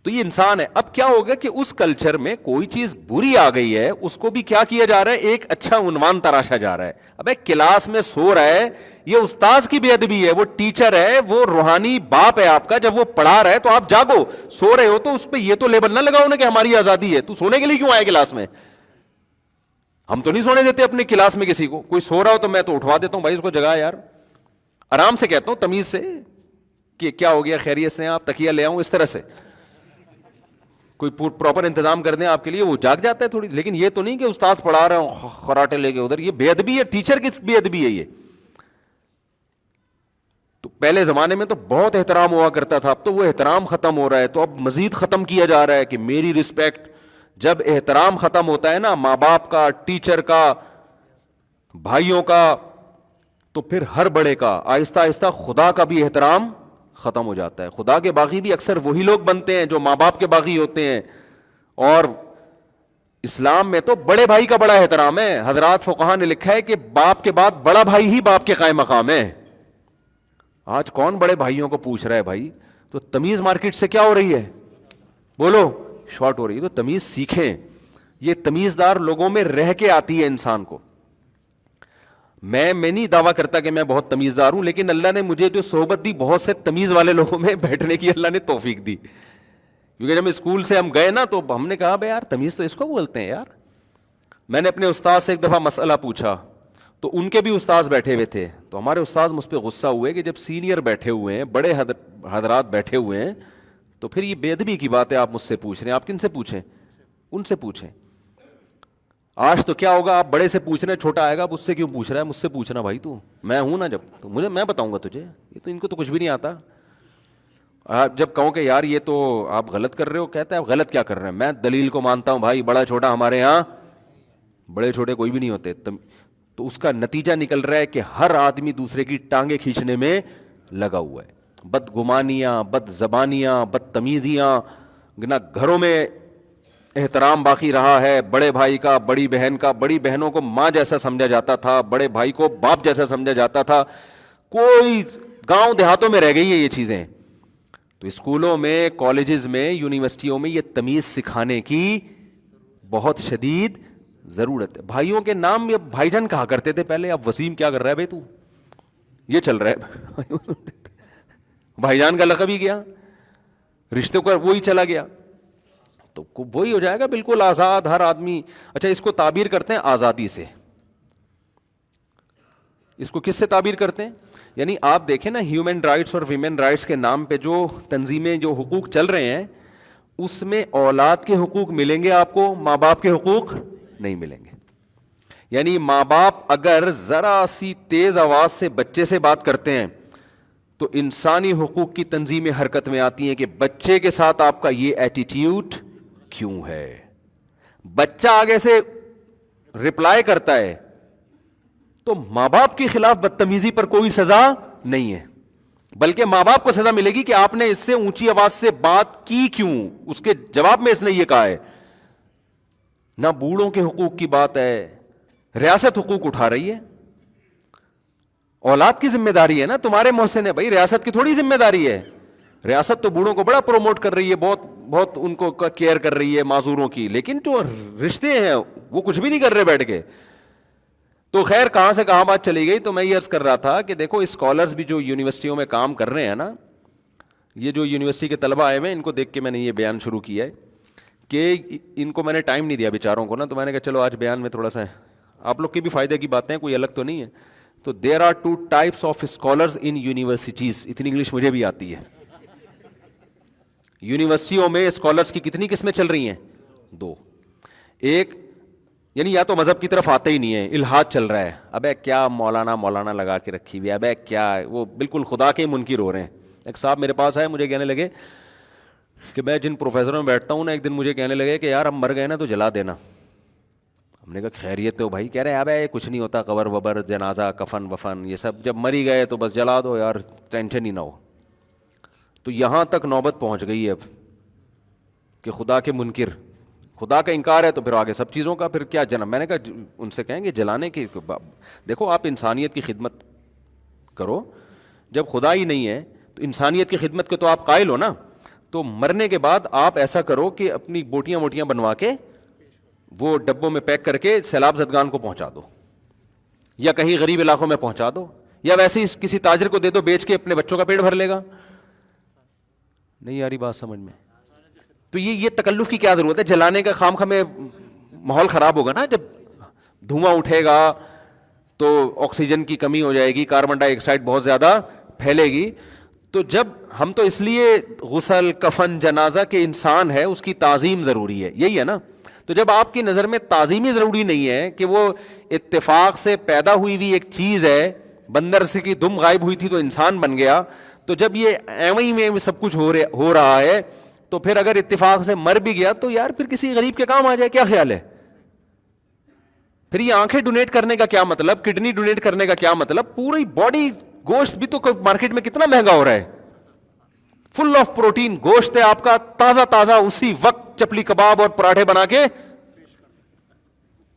تو یہ انسان ہے. اب کیا ہو گیا کہ اس کلچر میں کوئی چیز بری آ گئی ہے, اس کو بھی کیا کیا جا رہا ہے, ایک اچھا عنوان تراشا جا رہا ہے. اب ایک کلاس میں سو رہا ہے, یہ استاذ کی بے ادبی ہے, وہ ٹیچر ہے, وہ روحانی باپ ہے آپ کا, جب وہ پڑھا رہا ہے تو آپ جاگو. سو رہے ہو تو اس پہ یہ تو لیبل نہ لگاؤ نا کہ ہماری آزادی ہے, تو سونے کے لیے کیوں آئے کلاس میں. ہم تو نہیں سونے دیتے اپنی کلاس میں کسی کو, کوئی سو رہا ہو تو میں تو اٹھوا دیتا ہوں, بھائی اس کو جگا یار, آرام سے کہتا ہوں تمیز سے کہ کیا ہو گیا, خیریت سے ہیں آپ, تکیہ لے آؤں, اس طرح سے کوئی پراپر انتظام کر دیں آپ کے لیے, وہ جاگ جاتا ہے تھوڑی. لیکن یہ تو نہیں کہ استاذ پڑھا رہے ہوں خراٹے لے کے ادھر, یہ بے ادبی ہے, ٹیچر کی بے ادبی ہے یہ. تو پہلے زمانے میں تو بہت احترام ہوا کرتا تھا, اب تو وہ احترام ختم ہو رہا ہے, تو اب مزید ختم کیا جا رہا ہے کہ میری رسپیکٹ. جب احترام ختم ہوتا ہے نا, ماں باپ کا, ٹیچر کا, بھائیوں کا, تو پھر ہر بڑے کا آہستہ آہستہ خدا کا بھی احترام ختم ہو جاتا ہے. خدا کے باغی بھی اکثر وہی لوگ بنتے ہیں جو ماں باپ کے باغی ہوتے ہیں. اور اسلام میں تو بڑے بھائی کا بڑا احترام ہے. حضرات فقہا نے لکھا ہے کہ باپ کے بعد بڑا بھائی ہی باپ کے قائم مقام ہے. آج کون بڑے بھائیوں کو پوچھ رہا ہے بھائی. تو تمیز مارکیٹ سے کیا ہو رہی ہے, بولو, شارٹ ہو رہی ہے. تو تمیز سیکھیں, یہ تمیزدار لوگوں میں رہ کے آتی ہے انسان کو. میں نہیں دعویٰ کرتا کہ میں بہت تمیزدار ہوں, لیکن اللہ نے مجھے جو صحبت دی, بہت سے تمیز والے لوگوں میں بیٹھنے کی اللہ نے توفیق دی. کیونکہ جب اسکول سے ہم گئے نا تو ہم نے کہا بھائی یار تمیز تو اس کو بولتے ہیں یار. میں نے اپنے استاد سے ایک دفعہ مسئلہ پوچھا, تو ان کے بھی استاذ بیٹھے ہوئے تھے, تو ہمارے استاذ مجھ پہ غصہ ہوئے کہ جب سینئر بیٹھے ہوئے ہیں, بڑے حضرات بیٹھے ہوئے ہیں, تو پھر یہ بے ادبی کی بات ہے آپ مجھ سے پوچھ رہے ہیں. آپ کن سے پوچھیں, ان سے پوچھیں. آج تو کیا ہوگا, آپ بڑے سے پوچھ رہے ہیں, چھوٹا آئے گا, اب اس سے کیوں پوچھ رہا ہے, مجھ سے پوچھنا بھائی, تو میں ہوں نا جب, تو مجھے, میں بتاؤں گا تجھے, یہ تو ان کو تو کچھ بھی نہیں آتا. آپ جب کہو کہ یار یہ تو آپ غلط کر رہے ہو، کہتا ہے آپ غلط کیا کر رہے ہیں، میں دلیل کو مانتا ہوں بھائی، بڑا چھوٹا ہمارے ہاں بڑے چھوٹے کوئی بھی نہیں ہوتے. تو اس کا نتیجہ نکل رہا ہے کہ ہر آدمی دوسرے کی ٹانگیں کھینچنے میں لگا ہوا ہے. بدگمانیاں، بد زبانیاں، بدتمیزیاں، نہ گھروں میں احترام باقی رہا ہے، بڑے بھائی کا، بڑی بہن کا. بڑی بہنوں کو ماں جیسا سمجھا جاتا تھا، بڑے بھائی کو باپ جیسا سمجھا جاتا تھا. کوئی گاؤں دیہاتوں میں رہ گئی ہیں یہ چیزیں. تو اسکولوں میں، کالجز میں، یونیورسٹیوں میں یہ تمیز سکھانے کی بہت شدید ضرورت ہے. بھائیوں کے نام یہ بھائی جان کہا کرتے تھے پہلے، اب وسیم کیا کر رہا ہے بھائی تو، یہ چل رہا ہے. بھائی جان کا لقب ہی گیا، رشتے کو وہی چلا گیا. تو وہی ہو جائے گا بالکل آزاد ہر آدمی. اچھا اس کو تعبیر کرتے ہیں آزادی سے. اس کو کس سے تعبیر کرتے ہیں؟ یعنی آپ دیکھیں نا، ہیومن رائٹس اور ویمن رائٹس کے نام پہ جو تنظیمیں، جو حقوق چل رہے ہیں، اس میں اولاد کے حقوق ملیں گے آپ کو، ماں باپ کے حقوق نہیں ملیں گے. یعنی ماں باپ اگر ذرا سی تیز آواز سے بچے سے بات کرتے ہیں تو انسانی حقوق کی تنظیمیں حرکت میں آتی ہیں کہ بچے کے ساتھ آپ کا یہ ایٹیٹیوڈ کیوں ہے. بچہ آگے سے رپلائی کرتا ہے تو ماں باپ کے خلاف بدتمیزی پر کوئی سزا نہیں ہے، بلکہ ماں باپ کو سزا ملے گی کہ آپ نے اس سے اونچی آواز سے بات کی کیوں. اس کے جواب میں اس نے یہ کہا ہے. نہ بوڑھوں کے حقوق کی بات ہے، ریاست حقوق اٹھا رہی ہے. اولاد کی ذمہ داری ہے نا، تمہارے محسن ہے بھائی، ریاست کی تھوڑی ذمہ داری ہے. ریاست تو بوڑھوں کو بڑا پروموٹ کر رہی ہے، بہت بہت ان کو کیئر کر رہی ہے معذوروں کی، لیکن جو رشتے ہیں وہ کچھ بھی نہیں کر رہے بیٹھ کے. تو خیر کہاں سے کہاں بات چلی گئی. تو میں یہ عرض کر رہا تھا کہ دیکھو اسکالرز بھی جو یونیورسٹیوں میں کام کر رہے ہیں نا، یہ جو یونیورسٹی کے طلبہ آئے ہوئے ہیں، ان کو دیکھ کے میں نے یہ بیان شروع کیا ہے کہ ان کو میں نے ٹائم نہیں دیا بیچاروں کو نا، تو میں نے کہا چلو آج بیان میں تھوڑا سا آپ لوگ کے بھی فائدے کی باتیں، کوئی الگ تو نہیں ہے. تو there are 2 types of scholars in universities. اتنی انگلش مجھے بھی آتی ہے. یونیورسٹیوں میں اسکالرز کی کتنی قسمیں چل رہی ہیں؟ 2. ایک یعنی یا تو مذہب کی طرف آتے ہی نہیں ہے، الحاد چل رہا ہے، ابے کیا مولانا لگا کے رکھی ہوئی ہے، ابے کیا وہ بالکل خدا کے منکر ہو رہے ہیں. ایک صاحب میرے پاس آئے، مجھے کہنے لگے کہ میں جن پروفیسروں میں بیٹھتا ہوں نا، ایک دن مجھے کہنے لگے کہ یار ہم مر گئے نا تو جلا دینا. ہم نے کہا خیریت ہو بھائی؟ کہہ رہے ہیں ابے کچھ نہیں ہوتا، قبر وبر، جنازہ، کفن وفن، یہ سب جب مری گئے تو بس جلا دو یار، ٹینشن ہی نہ ہو. تو یہاں تک نوبت پہنچ گئی ہے اب کہ خدا کے منکر، خدا کا انکار ہے تو پھر آگے سب چیزوں کا پھر کیا جنم. میں نے کہا ان سے کہیں گے جلانے کی، دیکھو آپ انسانیت کی خدمت کرو، جب خدا ہی نہیں ہے تو انسانیت کی خدمت کے تو آپ قائل ہو نا. تو مرنے کے بعد آپ ایسا کرو کہ اپنی بوٹیاں بنوا کے وہ ڈبوں میں پیک کر کے سیلاب زدگان کو پہنچا دو، یا کہیں غریب علاقوں میں پہنچا دو، یا ویسے ہی کسی تاجر کو دے دو، بیچ کے اپنے بچوں کا پیٹ بھر لے گا. نہیں یاری بات سمجھ میں؟ تو یہ تکلف کی کیا ضرورت ہے؟ جلانے کا خام خواہ میں ماحول خراب ہوگا نا. جب دھواں اٹھے گا تو آکسیجن کی کمی ہو جائے گی، کاربن ڈائی آکسائڈ بہت زیادہ پھیلے گی. تو جب ہم تو اس لیے غسل، کفن، جنازہ کے انسان ہے اس کی تعظیم ضروری ہے، یہی ہے نا. تو جب آپ کی نظر میں تعظیم ہی ضروری نہیں ہے کہ وہ اتفاق سے پیدا ہوئی ہوئی ایک چیز ہے، بندر سے کی دم غائب ہوئی تھی تو انسان بن گیا، تو جب یہ ایویں میں سب کچھ ہو رہا ہے تو پھر اگر اتفاق سے مر بھی گیا تو یار پھر کسی غریب کے کام آ جائے، کیا خیال ہے؟ پھر یہ آنکھیں ڈونیٹ کرنے کا کیا مطلب، کڈنی ڈونیٹ کرنے کا کیا مطلب؟ پوری باڈی گوشت بھی تو مارکیٹ میں کتنا مہنگا ہو رہا ہے، فل آف پروٹین گوشت ہے آپ کا، تازہ اسی وقت چپلی کباب اور پراٹھے بنا کے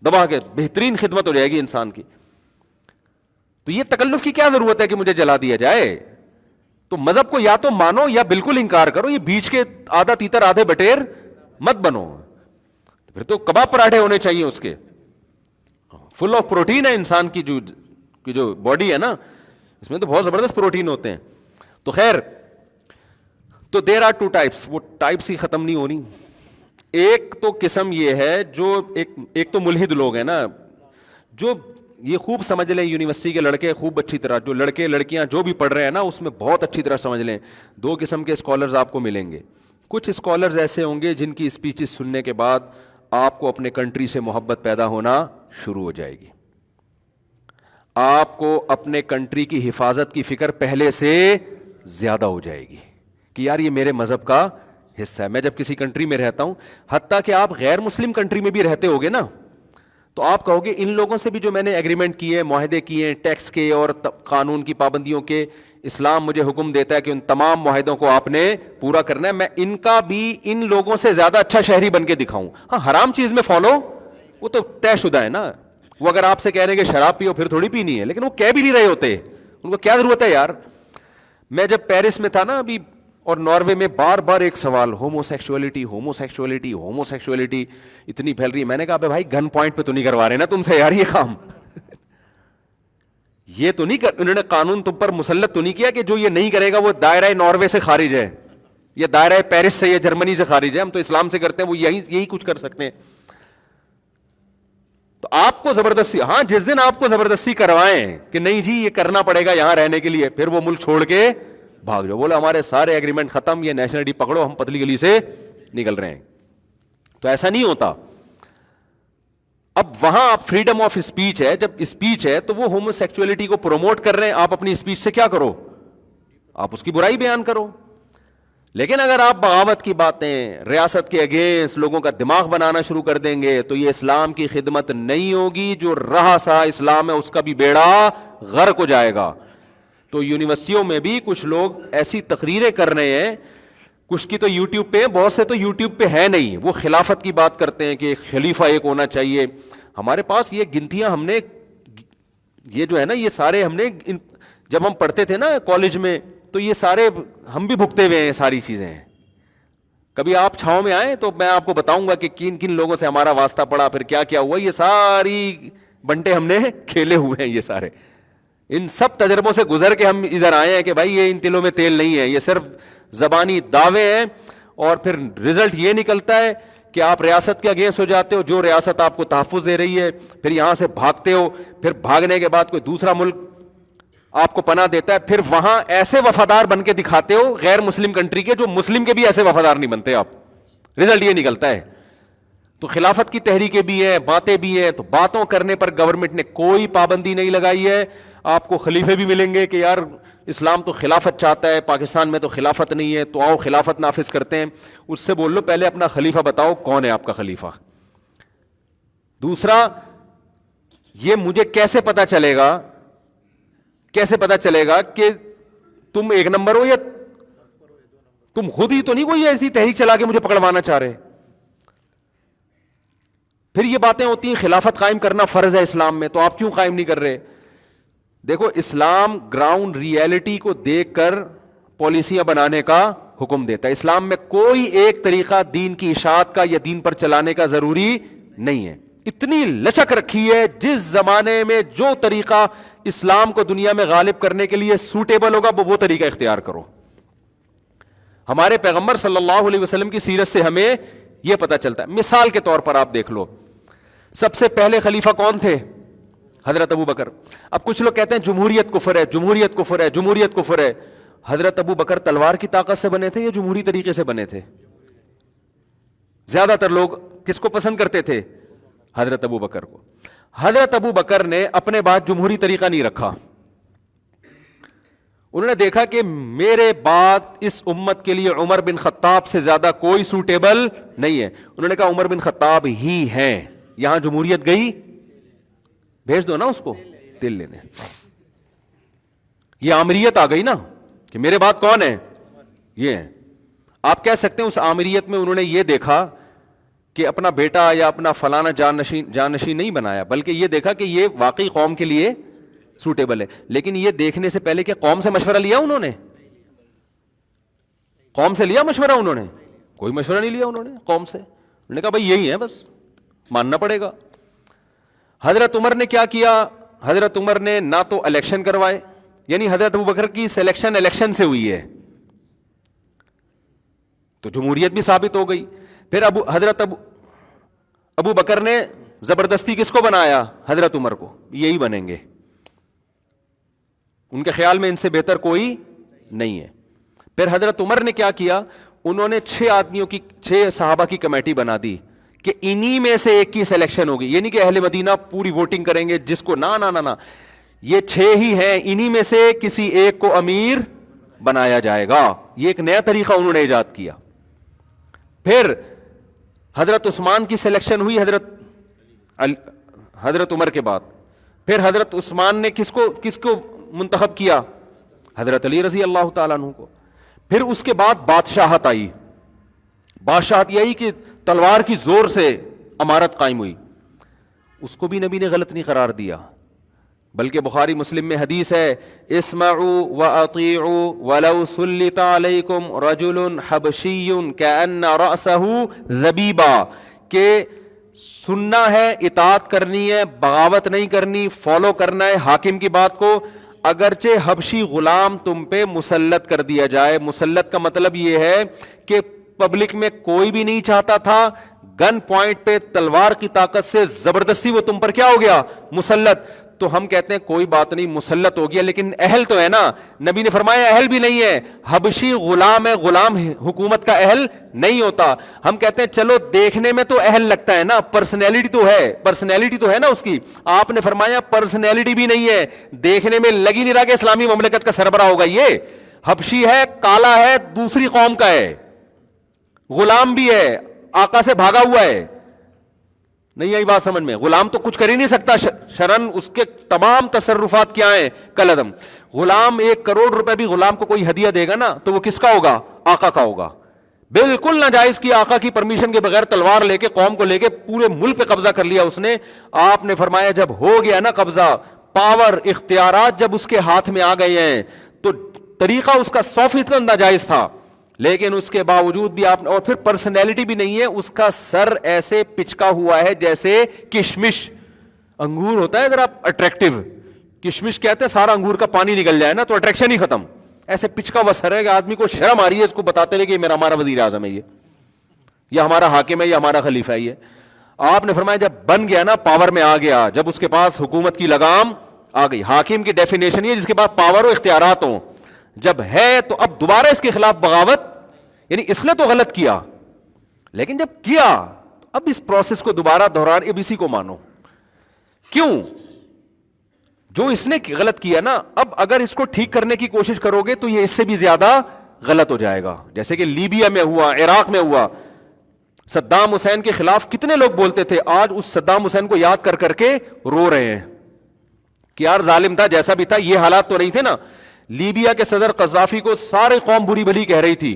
دبا کے بہترین خدمت ہو جائے گی انسان کی. تو یہ تکلف کی کیا ضرورت ہے کہ مجھے جلا دیا جائے؟ تو مذہب کو یا تو مانو یا بالکل انکار کرو، یہ بیچ کے آدھا تیتر آدھے بٹیر مت بنو. پھر تو کباب پراٹھے ہونے چاہیے اس کے، فل آف پروٹین ہے انسان کی جو باڈی ہے نا، اس میں تو بہت زبردست پروٹین ہوتے ہیں. تو خیر، تو دیر آر 2 types، وہ ٹائپس ہی ختم نہیں ہونی. ایک تو قسم یہ ہے جو ایک تو ملحد لوگ ہیں نا، جو یہ خوب سمجھ لیں، یونیورسٹی کے لڑکے خوب اچھی طرح، جو لڑکے لڑکیاں جو بھی پڑھ رہے ہیں نا اس میں بہت اچھی طرح سمجھ لیں. 2 قسم کے اسکالرز آپ کو ملیں گے. کچھ اسکالرز ایسے ہوں گے جن کی اسپیچز سننے کے بعد آپ کو اپنے کنٹری سے محبت پیدا ہونا شروع ہو جائے گی، آپ کو اپنے کنٹری کی حفاظت کی فکر پہلے سے زیادہ ہو جائے گی کہ یار یہ میرے مذہب کا حصہ ہے. میں جب کسی کنٹری میں رہتا ہوں, حتیٰ کہ آپ غیر مسلم کنٹری میں بھی رہتے ہوگے نا, تو آپ کہو گے ان لوگوں سے بھی جو میں نے ایگریمنٹ کیے ہیں, معاہدے کیے ہیں ٹیکس کے اور قانون کی پابندیوں کے, اسلام مجھے حکم دیتا ہے کہ ان تمام معاہدوں کو آپ نے پورا کرنا ہے, میں ان کا بھی ان لوگوں سے زیادہ اچھا شہری بن کے دکھاؤں. ہاں حرام چیز میں فالو, وہ تو طے شدہ ہے نا. وہ اگر آپ سے کہہ رہے ہیں کہ شراب پیو پھر تھوڑی پینی ہے, لیکن وہ کہہ بھی نہیں رہے ہوتے, ان کو کیا ضرورت ہے یار. میں جب پیرس میں تھا نا ابھی اور ناروے میں, بار بار ایک سوال, homo sexuality homo sexuality homo sexuality اتنی پھیل رہی ہے. میں نے کہا بھائی گن پوائنٹ پہ تو نہیں کروا رہے نا تم سے یار یہ کام, یہ تو نہیں انہوں نے قانون تم پر مسلط تو نہیں کیا کہ جو یہ نہیں کرے گا وہ دائرہ ناروے سے خارج ہے, یہ دائرہ پیرس سے یا جرمنی سے خارج ہے, ہم تو اسلام سے کرتے ہیں, وہ یہی کچھ کر سکتے ہیں. تو آپ کو زبردستی, ہاں جس دن آپ کو زبردستی کروائیں کہ نہیں جی یہ کرنا پڑے گا یہاں رہنے کے لیے, پھر وہ ملک چھوڑ کے بھاگ جاؤ, بولے ہمارے سارے ایگریمنٹ ختم, یہ نیشنلٹی پکڑو, ہم پتلی گلی سے نکل رہے ہیں. تو ایسا نہیں ہوتا. اب وہاں آپ فریڈم آف اسپیچ ہے, جب اسپیچ ہے تو وہ ہومو سیکچولیٹی کو پروموٹ کر رہے ہیں, آپ اپنی اسپیچ سے کیا کرو, آپ اس کی برائی بیان کرو. لیکن اگر آپ بغاوت کی باتیں, ریاست کے اگینسٹ لوگوں کا دماغ بنانا شروع کر دیں گے تو یہ اسلام کی خدمت نہیں ہوگی. جو رہا سا اسلام ہے اس کا بھی بیڑا غرق ہو جائے گا. تو یونیورسٹیوں میں بھی کچھ لوگ ایسی تقریریں کر رہے ہیں, کچھ کی تو یوٹیوب پہ, بہت سے تو یوٹیوب پہ ہے نہیں, وہ خلافت کی بات کرتے ہیں کہ خلیفہ ایک ہونا چاہیے. ہمارے پاس یہ گنتیاں ہم نے, یہ جو ہے نا یہ سارے ہم نے جب ہم پڑھتے تھے نا کالج میں, تو یہ سارے ہم بھی بھگتے ہوئے ہیں ساری چیزیں. کبھی آپ چھاؤں میں آئیں تو میں آپ کو بتاؤں گا کہ کن کن لوگوں سے ہمارا واسطہ پڑا, پھر کیا کیا ہوا. یہ ساری بنٹے ہم نے کھیلے ہوئے ہیں, یہ سارے ان سب تجربوں سے گزر کے ہم ادھر آئے ہیں کہ بھائی یہ ان تلوں میں تیل نہیں ہے, یہ صرف زبانی دعوے ہیں. اور پھر رزلٹ یہ نکلتا ہے کہ آپ ریاست کے اگینسٹ ہو جاتے ہو, جو ریاست آپ کو تحفظ دے رہی ہے, پھر یہاں سے بھاگتے ہو, پھر بھاگنے کے بعد کوئی دوسرا ملک آپ کو پناہ دیتا ہے, پھر وہاں ایسے وفادار بن کے دکھاتے ہو غیر مسلم کنٹری کے, جو مسلم کے بھی ایسے وفادار نہیں بنتے آپ. رزلٹ یہ نکلتا ہے. تو خلافت کی تحریکیں بھی ہیں, باتیں بھی ہیں, تو باتوں کرنے پر گورنمنٹ نے کوئی پابندی نہیں لگائی ہے. آپ کو خلیفے بھی ملیں گے کہ یار اسلام تو خلافت چاہتا ہے, پاکستان میں تو خلافت نہیں ہے, تو آؤ خلافت نافذ کرتے ہیں. اس سے بول لو پہلے اپنا خلیفہ بتاؤ کون ہے آپ کا خلیفہ. دوسرا, یہ مجھے کیسے پتا چلے گا کہ تم ایک نمبر ہو, یا تم خود ہی تو نہیں کوئی ایسی تحریک چلا کے مجھے پکڑوانا چاہ رہے. پھر یہ باتیں ہوتی ہیں خلافت قائم کرنا فرض ہے اسلام میں, تو آپ کیوں قائم نہیں کر رہے. دیکھو اسلام گراؤنڈ ریئلٹی کو دیکھ کر پالیسیاں بنانے کا حکم دیتا ہے. اسلام میں کوئی ایک طریقہ دین کی اشاعت کا یا دین پر چلانے کا ضروری نہیں ہے. اتنی لچک رکھی ہے, جس زمانے میں جو طریقہ اسلام کو دنیا میں غالب کرنے کے لیے سوٹیبل ہوگا وہ طریقہ اختیار کرو. ہمارے پیغمبر صلی اللہ علیہ وسلم کی سیرت سے ہمیں یہ پتہ چلتا ہے. مثال کے طور پر آپ دیکھ لو, سب سے پہلے خلیفہ کون تھے؟ حضرت ابو بکر. اب کچھ لوگ کہتے ہیں جمہوریت کفر ہے, جمہوریت کفر ہے, جمہوریت کفر ہے. حضرت ابو بکر تلوار کی طاقت سے بنے تھے یا جمہوری طریقے سے بنے تھے؟ زیادہ تر لوگ کس کو پسند کرتے تھے؟ حضرت ابو بکر کو. حضرت ابو بکر نے اپنے بعد جمہوری طریقہ نہیں رکھا. انہوں نے دیکھا کہ میرے بعد اس امت کے لیے عمر بن خطاب سے زیادہ کوئی سوٹیبل نہیں ہے. انہوں نے کہا عمر بن خطاب ہی ہیں. یہاں جمہوریت گئی, بھیج دو نا اس کو تیل لینے. یہ آمریت آ گئی نا کہ میرے بعد کون ہے, یہ ہے. آپ کہہ سکتے ہیں اس آمریت میں انہوں نے یہ دیکھا کہ اپنا بیٹا یا اپنا فلانا جانشین نہیں بنایا, بلکہ یہ دیکھا کہ یہ واقعی قوم کے لیے سوٹیبل ہے. لیکن یہ دیکھنے سے پہلے کہ قوم سے مشورہ لیا انہوں نے, قوم سے لیا مشورہ انہوں نے؟ کوئی مشورہ نہیں لیا انہوں نے قوم سے. انہوں نے کہا بھائی یہی ہے, بس ماننا پڑے گا. حضرت عمر نے کیا کیا؟ حضرت عمر نے نہ تو الیکشن کروائے, یعنی حضرت ابو بکر کی سلیکشن الیکشن سے ہوئی ہے, تو جمہوریت بھی ثابت ہو گئی. پھر حضرت ابو بکر نے زبردستی کس کو بنایا؟ حضرت عمر کو, یہی بنیں گے. ان کے خیال میں ان سے بہتر کوئی نہیں ہے. پھر حضرت عمر نے کیا کیا؟ انہوں نے 6 صحابہ کی کمیٹی بنا دی کہ انہی میں سے ایک کی سلیکشن ہوگی. یہ نہیں کہ اہل مدینہ پوری ووٹنگ کریں گے جس کو, نہ, یہ 6 ہی ہیں, انہی میں سے کسی ایک کو امیر بنایا جائے گا. یہ ایک نیا طریقہ انہوں نے ایجاد کیا. پھر حضرت عثمان کی سلیکشن ہوئی حضرت عمر کے بعد. پھر حضرت عثمان نے کس کو منتخب کیا؟ حضرت علی رضی اللہ تعالیٰ عنہ کو. پھر اس کے بعد بادشاہت آئی. بادشاہت یہ آئی کہ تلوار کی زور سے امارت قائم ہوئی. اس کو بھی نبی نے غلط نہیں قرار دیا, بلکہ بخاری مسلم میں حدیث ہے اسمعوا واطیعوا ولو سلط علیکم رجل حبشی کأن رأسہ ذبیبا, کہ سننا ہے, اطاعت کرنی ہے, بغاوت نہیں کرنی, فالو کرنا ہے حاکم کی بات کو, اگرچہ حبشی غلام تم پہ مسلط کر دیا جائے. مسلط کا مطلب یہ ہے کہ پبلک میں کوئی بھی نہیں چاہتا تھا, گن پوائنٹ پہ تلوار کی طاقت سے زبردستی وہ تم پر کیا ہو گیا؟ مسلط. تو ہم کہتے ہیں کوئی بات نہیں, مسلط ہو گیا, لیکن اہل تو ہے نا. نبی نے فرمایا اہل بھی نہیں ہے, حبشی غلام ہے, غلام حکومت کا اہل نہیں ہوتا. ہم کہتے ہیں چلو دیکھنے میں تو اہل لگتا ہے نا, پرسنالٹی تو ہے نا اس کی. آپ نے فرمایا پرسنالٹی بھی نہیں ہے, دیکھنے میں لگ ہی نہیں رہا کہ اسلامی مملکت کا سربراہ ہوگا. یہ حبشی ہے, کالا ہے, دوسری قوم کا ہے, غلام بھی ہے, آقا سے بھاگا ہوا ہے. نہیں آئی بات سمجھ میں؟ غلام تو کچھ کر ہی نہیں سکتا شرن, اس کے تمام تصرفات کیا ہیں؟ کالعدم. غلام 1 کروڑ روپے بھی غلام کو کوئی ہدیہ دے گا نا تو وہ کس کا ہوگا؟ آقا کا ہوگا. بالکل ناجائز کی, آقا کی پرمیشن کے بغیر تلوار لے کے قوم کو لے کے پورے ملک پہ قبضہ کر لیا اس نے. آپ نے فرمایا جب ہو گیا نا قبضہ, پاور, اختیارات جب اس کے ہاتھ میں آ گئے ہیں, تو طریقہ اس کا 100% ناجائز تھا, لیکن اس کے باوجود بھی آپ, اور پھر پرسنالٹی بھی نہیں ہے, اس کا سر ایسے پچکا ہوا ہے جیسے کشمش. انگور ہوتا ہے ذرا اٹریکٹیو, کشمش کہتے ہیں سارا انگور کا پانی نکل جائے نا تو اٹریکشن ہی ختم. ایسے پچکا ہوا سر ہے کہ آدمی کو شرم آ رہی ہے اس کو بتاتے ہوئے کہ میرا ہمارا وزیر اعظم ہے یہ, یا ہمارا حاکم ہے, یا ہمارا خلیفہ ہے یہ. آپ نے فرمایا جب بن گیا نا, پاور میں آ گیا, جب اس کے پاس حکومت کی لگام آ گئی. حاکم کی ڈیفینیشن یہ جس کے پاس پاور و اختیارات ہوں, جب ہے تو اب دوبارہ اس کے خلاف بغاوت, یعنی اس نے تو غلط کیا, لیکن جب کیا اب اس پروسیس کو دوبارہ دہران, اب اسی کو مانو. کیوں؟ جو اس نے غلط کیا نا, اب اگر اس کو ٹھیک کرنے کی کوشش کرو گے تو یہ اس سے بھی زیادہ غلط ہو جائے گا. جیسے کہ لیبیا میں ہوا, عراق میں ہوا, صدام حسین کے خلاف کتنے لوگ بولتے تھے, آج اس صدام حسین کو یاد کر کے رو رہے ہیں کہ یار ظالم تھا, جیسا بھی تھا, یہ حالات تو نہیں تھے نا. لیبیا کے صدر قذافی کو سارے قوم بری بھلی کہہ رہی تھی,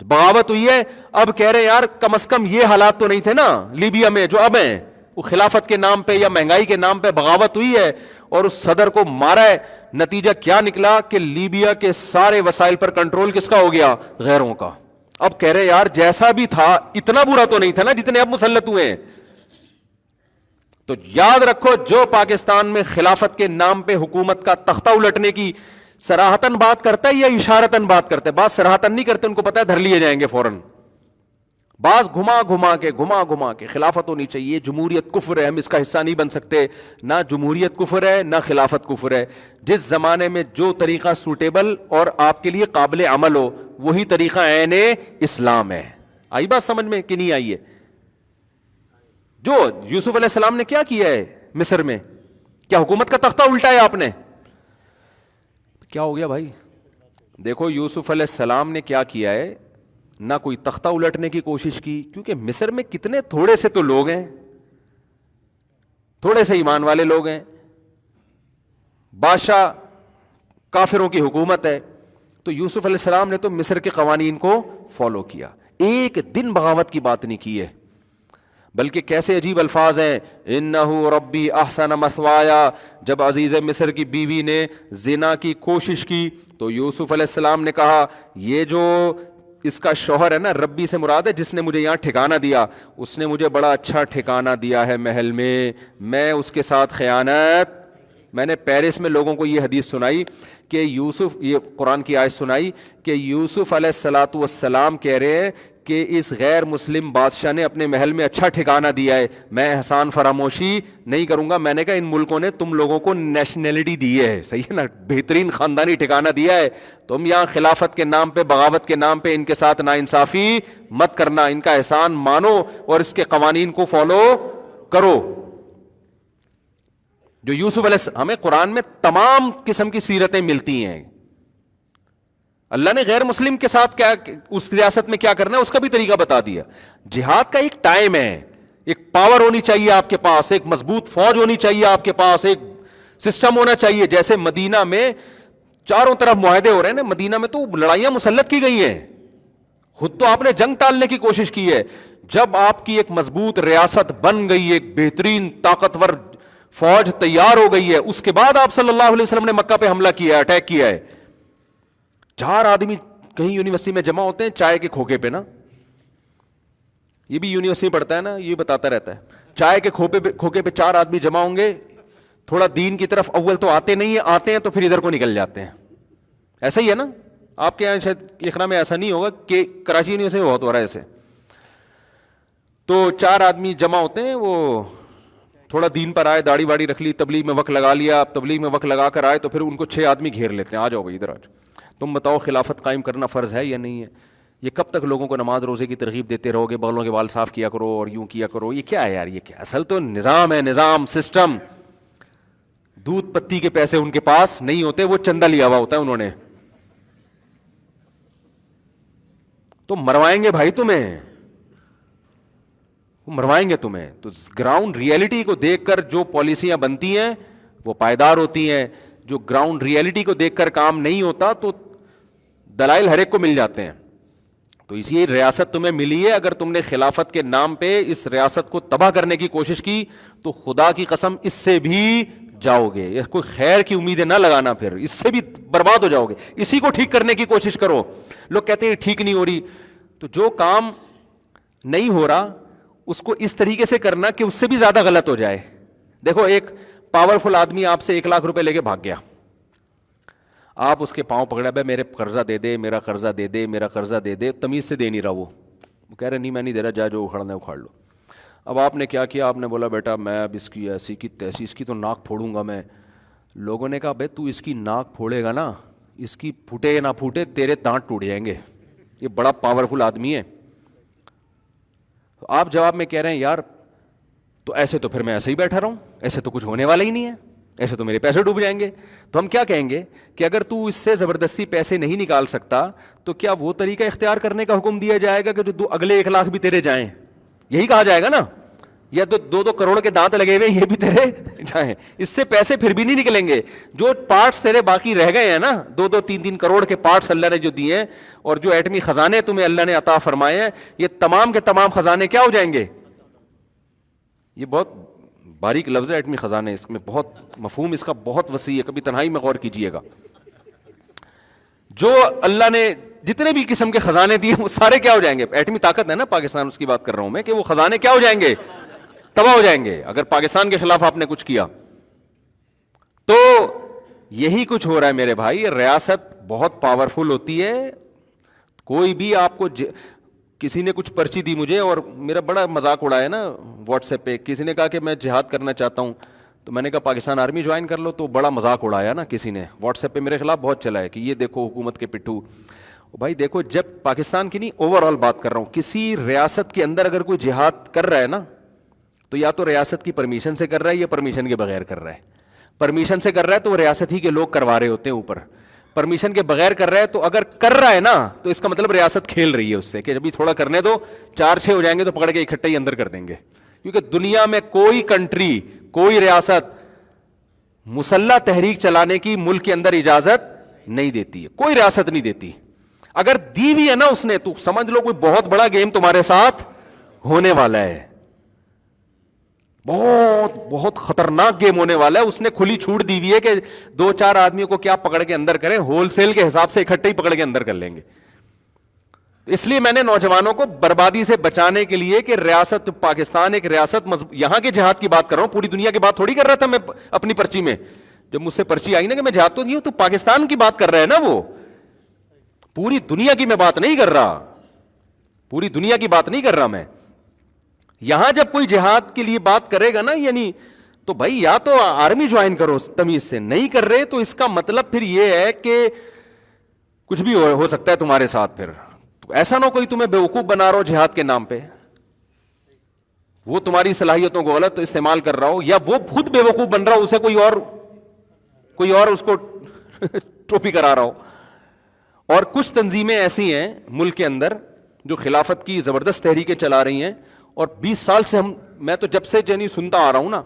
بغاوت ہوئی ہے, اب کہہ رہے یار کم از کم یہ حالات تو نہیں تھے نا لیبیا میں جو اب ہیں. وہ خلافت کے نام پہ یا مہنگائی کے نام پہ بغاوت ہوئی ہے اور اس صدر کو مارا ہے. نتیجہ کیا نکلا کہ لیبیا کے سارے وسائل پر کنٹرول کس کا ہو گیا؟ غیروں کا. اب کہہ رہے یار جیسا بھی تھا اتنا برا تو نہیں تھا نا جتنے اب مسلط ہوئے ہیں. تو یاد رکھو, جو پاکستان میں خلافت کے نام پہ حکومت کا تختہ الٹنے کی صراحتاً بات کرتا ہے یا اشارتاً بات کرتا ہے, بات صراحتاً نہیں کرتے, ان کو پتا ہے دھر لیے جائیں گے فوراً. بعض گھما گھما کے خلافت ہونی چاہیے, جمہوریت کفر ہے, ہم اس کا حصہ نہیں بن سکتے. نہ جمہوریت کفر ہے نہ خلافت کفر ہے. جس زمانے میں جو طریقہ سوٹیبل اور آپ کے لیے قابل عمل ہو وہی طریقہ عین اسلام ہے. آئی بات سمجھ میں کہ نہیں آئی ہے؟ جو یوسف علیہ السلام نے کیا کیا ہے مصر میں, کیا حکومت کا تختہ الٹایا آپ نے؟ کیا ہو گیا بھائی؟ دیکھو یوسف علیہ السلام نے کیا کیا ہے, نہ کوئی تختہ الٹنے کی کوشش کی, کیونکہ مصر میں کتنے تھوڑے سے تو لوگ ہیں, تھوڑے سے ایمان والے لوگ ہیں, بادشاہ کافروں کی حکومت ہے. تو یوسف علیہ السلام نے تو مصر کے قوانین کو فالو کیا, ایک دن بغاوت کی بات نہیں کی ہے. بلکہ کیسے عجیب الفاظ ہیں, انہو ربی احسن مثوایا. جب عزیز مصر کی بیوی نے زنا کی کوشش کی تو یوسف علیہ السلام نے کہا یہ جو اس کا شوہر ہے نا, ربی سے مراد ہے جس نے مجھے یہاں ٹھکانہ دیا, اس نے مجھے بڑا اچھا ٹھکانہ دیا ہے محل میں اس کے ساتھ خیانت. میں نے پیرس میں لوگوں کو یہ حدیث سنائی کہ یوسف, یہ قرآن کی آیت سنائی کہ یوسف علیہ الصلاۃ والسلام کہہ رہے ہیں کہ اس غیر مسلم بادشاہ نے اپنے محل میں اچھا ٹھکانہ دیا ہے, میں احسان فراموشی نہیں کروں گا. میں نے کہا ان ملکوں نے تم لوگوں کو نیشنلٹی دی ہے, صحیح ہے نا, بہترین خاندانی ٹھکانہ دیا ہے. تم یہاں خلافت کے نام پہ, بغاوت کے نام پہ ان کے ساتھ ناانصافی مت کرنا, ان کا احسان مانو اور اس کے قوانین کو فالو کرو. جو یوسف علیہ السلام, ہمیں قرآن میں تمام قسم کی سیرتیں ملتی ہیں, اللہ نے غیر مسلم کے ساتھ کیا اس ریاست میں کیا کرنا ہے اس کا بھی طریقہ بتا دیا. جہاد کا ایک ٹائم ہے, ایک پاور ہونی چاہیے آپ کے پاس, ایک مضبوط فوج ہونی چاہیے آپ کے پاس, ایک سسٹم ہونا چاہیے. جیسے مدینہ میں چاروں طرف معاہدے ہو رہے ہیں نا, مدینہ میں تو لڑائیاں مسلط کی گئی ہیں, خود تو آپ نے جنگ ٹالنے کی کوشش کی ہے. جب آپ کی ایک مضبوط ریاست بن گئی, ایک بہترین طاقتور فوج تیار ہو گئی ہے, اس کے بعد آپ صلی اللہ علیہ وسلم نے مکہ پہ حملہ کیا ہے, اٹیک کیا ہے. 4 آدمی کہیں یونیورسٹی میں جمع ہوتے ہیں چائے کے کھوکے پہ نا, یہ بھی یونیورسٹی پڑھتا ہے نا, یہ بتاتا رہتا ہے, چائے کے کھوکے پہ 4 آدمی جمع ہوں گے, تھوڑا دین کی طرف اول تو آتے نہیں ہیں, آتے ہیں تو پھر ادھر کو نکل جاتے ہیں. ایسا ہی ہے نا, آپ کے یہاں شاید اقرا میں ایسا نہیں ہوگا, کہ کراچی یونیورسٹی میں بہت ہو رہا ہے ایسے. تو 4 آدمی جمع ہوتے ہیں, وہ تھوڑا دین پر آئے, داڑھی واڑی رکھ لی, تبلیغ میں وقت لگا لیا, تبلیغ میں وقت لگا کر آئے, تو پھر ان کو 6 آدمی گھیر لیتے ہیں, آ جاؤ بھائی ادھر آ جاؤ, تم بتاؤ خلافت قائم کرنا فرض ہے یا نہیں ہے؟ یہ کب تک لوگوں کو نماز روزے کی ترغیب دیتے رہو گے, بالوں کے بال صاف کیا کرو اور یوں کیا کرو؟ یہ کیا ہے یار, یہ کیا؟ اصل تو نظام ہے, نظام, سسٹم. دودھ پتی کے پیسے ان کے پاس نہیں ہوتے, وہ چندہ لیا ہوا ہوتا ہے انہوں نے. تو مروائیں گے بھائی تمہیں, مروائیں گے تمہیں. تو گراؤنڈ ریئلٹی کو دیکھ کر جو پالیسیاں بنتی ہیں وہ پائیدار ہوتی ہیں. جو گراؤنڈ ریئلٹی کو دیکھ کر کام نہیں ہوتا تو دلائل ہر ایک کو مل جاتے ہیں. تو اسی ریاست تمہیں ملی ہے, اگر تم نے خلافت کے نام پہ اس ریاست کو تباہ کرنے کی کوشش کی تو خدا کی قسم اس سے بھی جاؤ گے. یہ کوئی خیر کی امیدیں نہ لگانا, پھر اس سے بھی برباد ہو جاؤ گے. اسی کو ٹھیک کرنے کی کوشش کرو. لوگ کہتے ہیں ٹھیک نہیں ہو رہی, تو جو کام نہیں ہو رہا اس کو اس طریقے سے کرنا کہ اس سے بھی زیادہ غلط ہو جائے. دیکھو ایک پاورفل آدمی آپ سے 1 لاکھ روپے لے کے بھاگ گیا, آپ اس کے پاؤں پکڑا, بھائی میرے قرضہ دے دے, میرا قرضہ دے دے, میرا قرضہ دے دے. تمیز سے دے نہیں رہا, وہ کہہ رہے نہیں میں نہیں دے رہا, جا جو اکھاڑنا ہے اکھاڑ لو. اب آپ نے کیا کیا, آپ نے بولا بیٹا میں اب اس کی ایسی کی تیسی, اس کی تو ناک پھوڑوں گا میں. لوگوں نے کہا بھائی تو اس کی ناک پھوڑے گا نا, اس کی پھوٹے یا نہ پھوٹے تیرے دانت ٹوٹ جائیں گے, یہ بڑا پاورفل آدمی ہے. تو آپ جواب میں کہہ رہے ہیں یار تو ایسے تو پھر میں ایسے ہی بیٹھا رہا ہوں, ایسے تو کچھ ہونے والا ہی نہیں ہے, ایسے تو میرے پیسے ڈوب جائیں گے. تو ہم کیا کہیں گے کہ اگر تو اس سے زبردستی پیسے نہیں نکال سکتا تو کیا وہ طریقہ اختیار کرنے کا حکم دیا جائے گا کہ جو اگلے 1 لاکھ بھی تیرے جائیں؟ یہی کہا جائے گا نا, یا تو 2 کروڑ کے دانت لگے ہوئے یہ بھی تیرے جائیں, اس سے پیسے پھر بھی نہیں نکلیں گے. جو پارٹس تیرے باقی رہ گئے ہیں نا, 2-3 کروڑ کے پارٹس اللہ نے جو دیے ہیں, اور جو ایٹمی خزانے تمہیں اللہ نے عطا فرمائے ہیں, یہ تمام کے تمام خزانے کیا ہو جائیں گے؟ یہ بہت باریک لفظ ہے ایٹمی خزانے, اس میں بہت مفہوم اس کا بہت وسیع ہے, کبھی تنہائی میں غور کیجئے گا. جو اللہ نے جتنے بھی قسم کے خزانے دیے وہ سارے کیا ہو جائیں گے؟ ایٹمی طاقت ہے نا پاکستان, اس کی بات کر رہا ہوں میں, کہ وہ خزانے کیا ہو جائیں گے؟ تباہ ہو جائیں گے اگر پاکستان کے خلاف آپ نے کچھ کیا. تو یہی کچھ ہو رہا ہے میرے بھائی. ریاست بہت پاورفل ہوتی ہے. کوئی بھی آپ کو کسی نے کچھ پرچی دی مجھے, اور میرا بڑا مذاق اڑایا نا واٹس ایپ پہ, کسی نے کہا کہ میں جہاد کرنا چاہتا ہوں, تو میں نے کہا پاکستان آرمی جوائن کر لو, تو بڑا مذاق اڑایا نا کسی نے واٹس ایپ پہ میرے خلاف بہت چلا ہے کہ یہ دیکھو حکومت کے پٹھو. بھائی دیکھو, جب پاکستان کی نہیں اوور آل بات کر رہا ہوں, کسی ریاست کے اندر اگر کوئی جہاد کر رہا ہے نا, تو یا تو ریاست کی پرمیشن سے کر رہا ہے یا پرمیشن کے بغیر کر رہا ہے. پرمیشن سے کر رہا ہے تو وہ ریاست ہی کے لوگ کروا رہے ہوتے ہیں اوپر. پرمیشن کے بغیر کر رہا ہے تو اگر کر رہا ہے نا تو اس کا مطلب ریاست کھیل رہی ہے اس سے, کہ جب تھوڑا کرنے دو 4-6 ہو جائیں گے تو پکڑ کے اکٹھے ہی اندر کر دیں گے. کیونکہ دنیا میں کوئی کنٹری, کوئی ریاست مسلح تحریک چلانے کی ملک کے اندر اجازت نہیں دیتی ہے, کوئی ریاست نہیں دیتی. اگر دی بھی ہے نا اس نے, تو سمجھ لو کوئی بہت بڑا گیم تمہارے ساتھ ہونے والا ہے, بہت بہت خطرناک گیم ہونے والا ہے. اس نے کھلی چھوٹ دی ہوئی ہے کہ 2-4 آدمیوں کو کیا پکڑ کے اندر کریں, ہول سیل کے حساب سے اکٹھے ہی پکڑ کے اندر کر لیں گے. اس لیے میں نے نوجوانوں کو بربادی سے بچانے کے لیے, کہ ریاست پاکستان ایک ریاست یہاں کے جہاد کی بات کر رہا ہوں, پوری دنیا کی بات تھوڑی کر رہا تھا میں اپنی پرچی میں. جب مجھ سے پرچی آئی نا کہ میں جہاد تو نہیں ہوں, تو پاکستان کی بات کر رہا ہے نا, وہ پوری دنیا کی میں بات نہیں کر رہا, پوری دنیا کی بات نہیں کر رہا میں. یہاں جب کوئی جہاد کے لیے بات کرے گا نا, یعنی تو بھائی یا تو آرمی جوائن کرو تمیز سے, نہیں کر رہے تو اس کا مطلب پھر یہ ہے کہ کچھ بھی ہو سکتا ہے تمہارے ساتھ. پھر تو ایسا نہ کوئی تمہیں بیوقوف بنا رہا ہو جہاد کے نام پہ, وہ تمہاری صلاحیتوں کو غلط استعمال کر رہا ہو, یا وہ خود بیوقوف بن رہا ہو, اسے کوئی اور اس کو ٹوپی کرا رہا ہو. اور کچھ تنظیمیں ایسی ہیں ملک کے اندر جو خلافت کی زبردست تحریکیں چلا رہی ہیں, اور 20 سال سے میں تو جب سے یعنی سنتا آ رہا ہوں نا,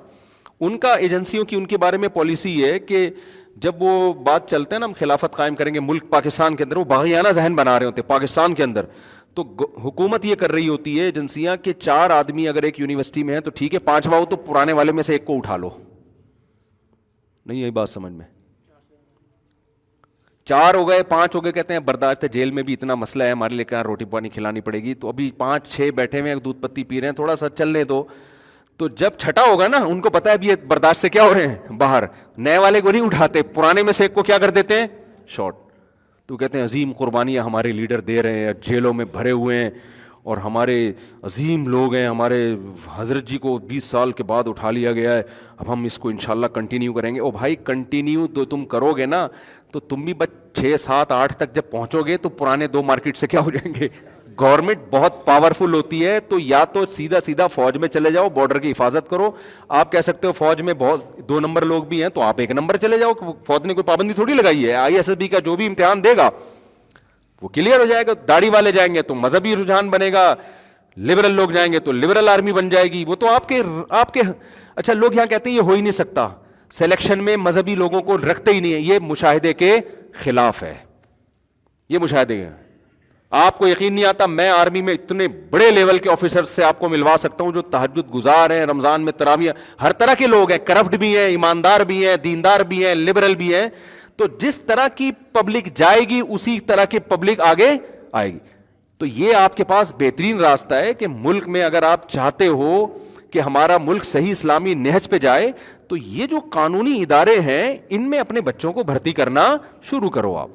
ان کا ایجنسیوں کی ان کے بارے میں پالیسی یہ ہے کہ جب وہ بات چلتے ہیں نا ہم خلافت قائم کریں گے ملک پاکستان کے اندر, وہ باغیانہ ذہن بنا رہے ہوتے ہیں پاکستان کے اندر, تو حکومت یہ کر رہی ہوتی ہے ایجنسیاں کہ 4 آدمی اگر ایک یونیورسٹی میں ہیں تو ٹھیک ہے, 5واں ہو تو پرانے والے میں سے ایک کو اٹھا لو. نہیں یہی بات سمجھ میں, 4 ہو گئے 5 ہو گئے, کہتے ہیں برداشت ہے, جیل میں بھی اتنا مسئلہ ہے ہمارے لیے, کہاں روٹی پانی کھلانی پڑے گی, تو ابھی 5-6 بیٹھے ہوئے ہیں دودھ پتی پی رہے ہیں, تھوڑا سا چلنے دو. تو جب چھٹا ہوگا نا ان کو پتا ہے ابھی یہ برداشت سے کیا ہو رہے ہیں باہر, نئے والے کو نہیں اٹھاتے, پرانے میں سے ایک کو کیا کر دیتے ہیں شارٹ. تو کہتے ہیں عظیم قربانیاں ہمارے لیڈر دے رہے ہیں, جیلوں میں بھرے ہوئے ہیں, اور ہمارے عظیم لوگ ہیں, ہمارے حضرت جی کو 20 سال کے بعد اٹھا لیا گیا ہے, اب ہم اس کو انشاءاللہ کنٹینیو کریں گے. او بھائی کنٹینیو تو تم کرو گے نا, تو تم بھی 6, 7, 8 تک جب پہنچو گے تو پرانے 2 مارکیٹ سے کیا ہو جائیں گے. گورنمنٹ بہت پاورفل ہوتی ہے, تو یا تو سیدھا فوج میں چلے جاؤ, بارڈر کی حفاظت کرو. آپ کہہ سکتے ہو فوج میں بہت 2 نمبر لوگ بھی ہیں, تو آپ 1 نمبر چلے جاؤ, فوج نے کوئی پابندی تھوڑی لگائی ہے. ISSB کا جو بھی امتحان دے گا وہ کلیئر ہو جائے گا. داڑھی والے جائیں گے تو مذہبی رجحان بنے گا, لبرل لوگ جائیں گے تو لبرل آرمی بن جائے گی. وہ تو آپ کے اچھا لوگ یہاں کہتے ہیں یہ ہو ہی نہیں سکتا, سلیکشن میں مذہبی لوگوں کو رکھتے ہی نہیں ہے. یہ مشاہدے کے خلاف ہے, یہ مشاہدے ہیں. آپ کو یقین نہیں آتا, میں آرمی میں اتنے بڑے لیول کے آفیسر سے آپ کو ملوا سکتا ہوں جو تہجد گزار ہیں, رمضان میں تراویح, ہر طرح کے لوگ ہیں, کرپٹ بھی ہیں, ایماندار بھی ہیں, دیندار بھی ہیں, لبرل بھی ہیں. تو جس طرح کی پبلک جائے گی اسی طرح کی پبلک آگے آئے گی. تو یہ آپ کے پاس بہترین راستہ ہے کہ ملک میں اگر آپ چاہتے ہو کہ ہمارا ملک صحیح اسلامی نہج پہ جائے, تو یہ جو قانونی ادارے ہیں ان میں اپنے بچوں کو بھرتی کرنا شروع کرو آپ,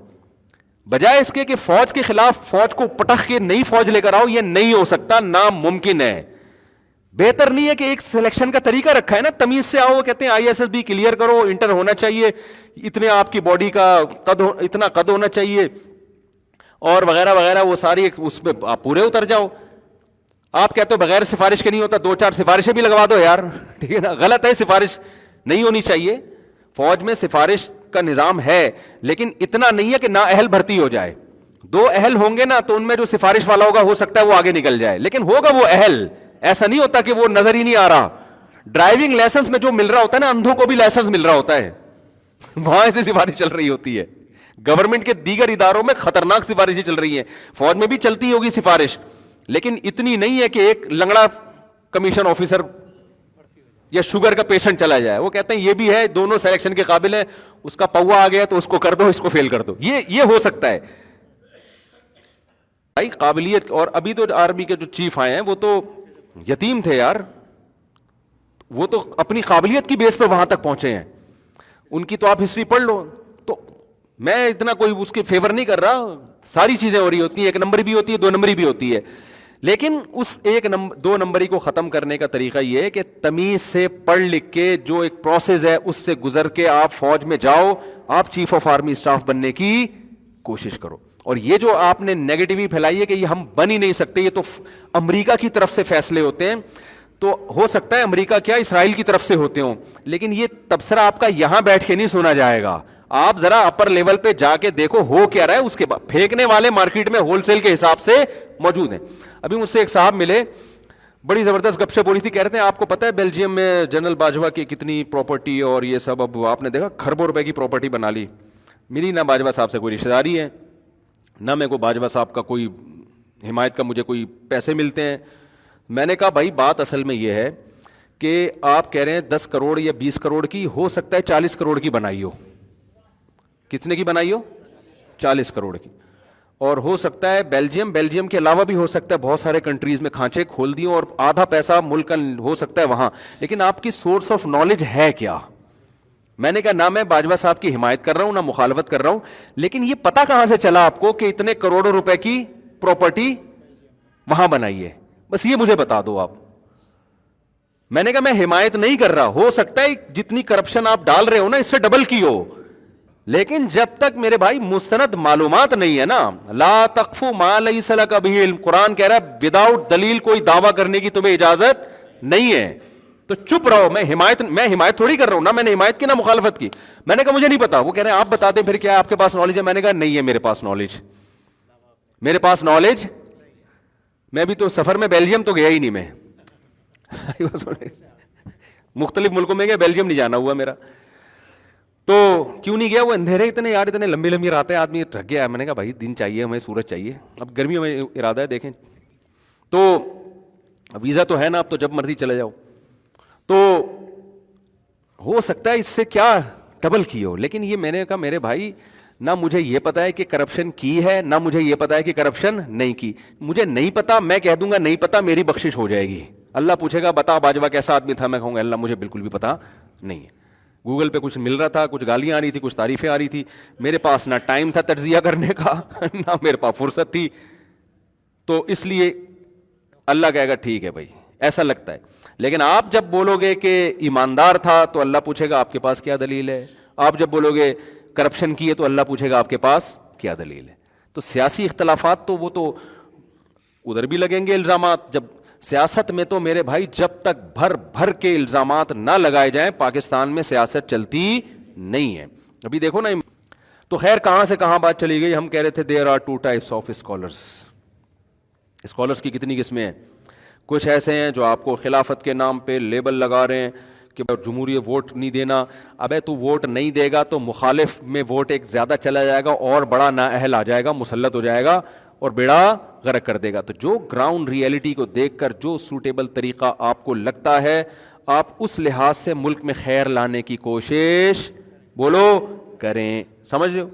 بجائے اس کے کہ فوج کے خلاف فوج کو پٹخ کے نئی فوج لے کر آؤ. یہ نہیں ہو سکتا, ناممکن ہے. بہتر نہیں ہے کہ ایک سلیکشن کا طریقہ رکھا ہے نا, تمیز سے آؤ, کہتے ہیں ISSB کلیئر کرو, انٹر ہونا چاہیے, اتنے آپ کی باڈی کا اتنا قد ہونا چاہیے, اور وغیرہ وغیرہ, وہ ساری اس پہ آپ پورے اتر جاؤ. آپ کہتے ہو بغیر سفارش کے نہیں ہوتا, 2-4 سفارشیں بھی لگوا دو یار, ٹھیک ہے نا. غلط ہے, سفارش نہیں ہونی چاہیے. فوج میں سفارش کا نظام ہے, لیکن اتنا نہیں ہے کہ نا اہل بھرتی ہو جائے. 2 اہل ہوں گے نا تو ان میں جو سفارش والا ہوگا ہو سکتا ہے وہ آگے نکل جائے, لیکن ہوگا وہ اہل. ایسا نہیں ہوتا کہ وہ نظر ہی نہیں آ رہا. ڈرائیونگ لائسنس میں جو مل رہا ہوتا ہے نا, اندھوں کو بھی لائسنس مل رہا ہوتا ہے, وہاں ایسی سفارش چل رہی ہوتی ہے. گورنمنٹ کے دیگر اداروں میں خطرناک سفارشیں چل رہی ہیں, فوج میں بھی چلتی ہوگی سفارش, لیکن اتنی نہیں ہے کہ ایک لنگڑا کمیشن آفیسر یا شوگر کا پیشنٹ چلا جائے. وہ کہتے ہیں یہ بھی ہے, دونوں سلیکشن کے قابل ہیں, اس کا پوا آ گیا تو اس کو کر دو, اس کو فیل کر دو. یہ ہو سکتا ہے بھائی قابلیت. اور ابھی تو آرمی کے جو چیف آئے ہیں وہ تو یتیم تھے یار, وہ تو اپنی قابلیت کی بیس پہ وہاں تک پہنچے ہیں. ان کی تو آپ ہسٹری پڑھ لو. تو میں اتنا کوئی اس کے فیور نہیں کر رہا, ساری چیزیں ہو رہی ہوتی ہیں, 1 نمبری بھی ہوتی ہے, 2 نمبری بھی ہوتی ہے, لیکن اس 2 نمبری کو ختم کرنے کا طریقہ یہ ہے کہ تمیز سے پڑھ لکھ کے جو ایک پروسیس ہے اس سے گزر کے آپ فوج میں جاؤ, آپ چیف آف آرمی اسٹاف بننے کی کوشش کرو. اور یہ جو آپ نے نیگیٹیوی پھیلائی ہے کہ یہ ہم بن ہی نہیں سکتے, یہ تو امریکہ کی طرف سے فیصلے ہوتے ہیں, تو ہو سکتا ہے امریکہ کیا اسرائیل کی طرف سے ہوتے ہوں, لیکن یہ تبصرہ آپ کا یہاں بیٹھ کے نہیں سنا جائے گا. آپ ذرا اپر لیول پہ جا کے دیکھو ہو کیا رہا ہے. اس کے بعد پھینکنے والے مارکیٹ میں ہول سیل کے حساب سے موجود ہیں. ابھی مجھ سے ایک صاحب ملے, بڑی زبردست گپ شپ ہو رہی تھی, کہہ رہے ہیں آپ کو پتا ہے بیلجیم میں جنرل باجوہ کی کتنی پراپرٹی اور یہ سب, اب آپ نے دیکھا کھربوں روپے کی پراپرٹی بنا لی. میری نہ باجوہ صاحب سے کوئی رشتہ داری ہے, نہ میرے کو باجوہ صاحب کا کوئی حمایت کا مجھے کوئی پیسے ملتے ہیں. میں نے کہا بھائی بات اصل میں یہ ہے کہ آپ کہہ رہے ہیں 10 کروڑ یا 20 کروڑ کی, ہو سکتا ہے 40 کروڑ کی بنائی ہو. کتنے کی بنائی ہو؟ 40 کروڑ کی. اور ہو سکتا ہے بیلجیم کے علاوہ بھی ہو سکتا ہے بہت سارے کنٹریز میں کھانچے کھول دیوں اور آدھا پیسہ ملک کا ہو سکتا ہے وہاں, لیکن آپ کی سورس آف نالج ہے کیا؟ میں نے کہا نہ میں باجوہ صاحب کی حمایت کر رہا ہوں نہ مخالفت کر رہا ہوں, لیکن یہ پتہ کہاں سے چلا آپ کو کہ اتنے کروڑوں روپے کی پراپرٹی وہاں بنائی ہے؟ بس یہ مجھے بتا دو آپ. میں نے کہا میں حمایت نہیں کر رہا, ہو سکتا ہے جتنی کرپشن آپ ڈال رہے ہو نا اس سے ڈبل کی ہو, لیکن جب تک میرے بھائی مستند معلومات نہیں ہے نا, لا تقف ما لیس لک بہ علم, قرآن کہہ رہا ہے وداؤٹ دلیل کوئی دعویٰ کرنے کی تمہیں اجازت نہیں ہے. تو چپ رہو. میں حمایت تھوڑی کر رہا ہوں نا, میں نے حمایت کی نہ مخالفت کی. میں نے کہا مجھے نہیں پتا. وہ کہہ رہے ہیں آپ بتا دیں پھر کیا آپ کے پاس نالج ہے. میں نے کہا نہیں ہے میرے پاس نالج. میں بھی تو سفر میں بیلجیم تو گیا ہی نہیں. میں مختلف ملکوں میں گیا, بیلجیم نہیں جانا ہوا میرا. تو کیوں نہیں گیا, وہ اندھیرے اتنے یار, اتنے لمبی لمبی راتیں, آدمی تھک گیا. میں نے کہا بھائی دن چاہیے ہمیں, سورج چاہیے. اب گرمیوں میں ارادہ ہے دیکھیں. تو ویزا تو ہے نا, اب تو جب مرضی چلے جاؤ. تو ہو سکتا ہے اس سے کیا ڈبل کی ہو, لیکن یہ میں نے کہا میرے بھائی نہ مجھے یہ پتا ہے کہ کرپشن کی ہے, نہ مجھے یہ پتا ہے کہ کرپشن نہیں کی. مجھے نہیں پتا, میں کہہ دوں گا نہیں پتا, میری بخشش ہو جائے گی. اللہ پوچھے گا بتا باجوہ کیسا آدمی تھا, میں کہوں گا اللہ مجھے بالکل بھی پتا نہیں ہے. گوگل پہ کچھ مل رہا تھا, کچھ گالیاں آ رہی تھی, کچھ تعریفیں آ رہی تھی, میرے پاس نہ ٹائم تھا تجزیہ کرنے کا, نہ میرے پاس فرصت تھی. تو اس لیے اللہ کہے گا ٹھیک ہے بھائی, ایسا لگتا ہے. لیکن آپ جب بولو گے کہ ایماندار تھا تو اللہ پوچھے گا آپ کے پاس کیا دلیل ہے. آپ جب بولو گے کرپشن کی ہے تو اللہ پوچھے گا آپ کے پاس کیا دلیل ہے. تو سیاسی اختلافات تو وہ تو ادھر بھی لگیں گے الزامات. جب سیاست میں تو میرے بھائی جب تک بھر بھر کے الزامات نہ لگائے جائیں پاکستان میں سیاست چلتی نہیں ہے. ابھی دیکھو نا. تو خیر کہاں سے کہاں بات چلی گئی. ہم کہہ رہے تھے there are 2 types of scholars کی کتنی قسمیں ہیں. کچھ ایسے ہیں جو آپ کو خلافت کے نام پہ لیبل لگا رہے ہیں کہ جمہوری ووٹ نہیں دینا. ابے تو ووٹ نہیں دے گا تو مخالف میں ووٹ ایک زیادہ چلا جائے گا اور بڑا نااہل آ جائے گا, مسلط ہو جائے گا اور بیڑا غرق کر دے گا. تو جو گراؤنڈ ریئلٹی کو دیکھ کر جو سوٹیبل طریقہ آپ کو لگتا ہے آپ اس لحاظ سے ملک میں خیر لانے کی کوشش بولو کریں. سمجھ لو,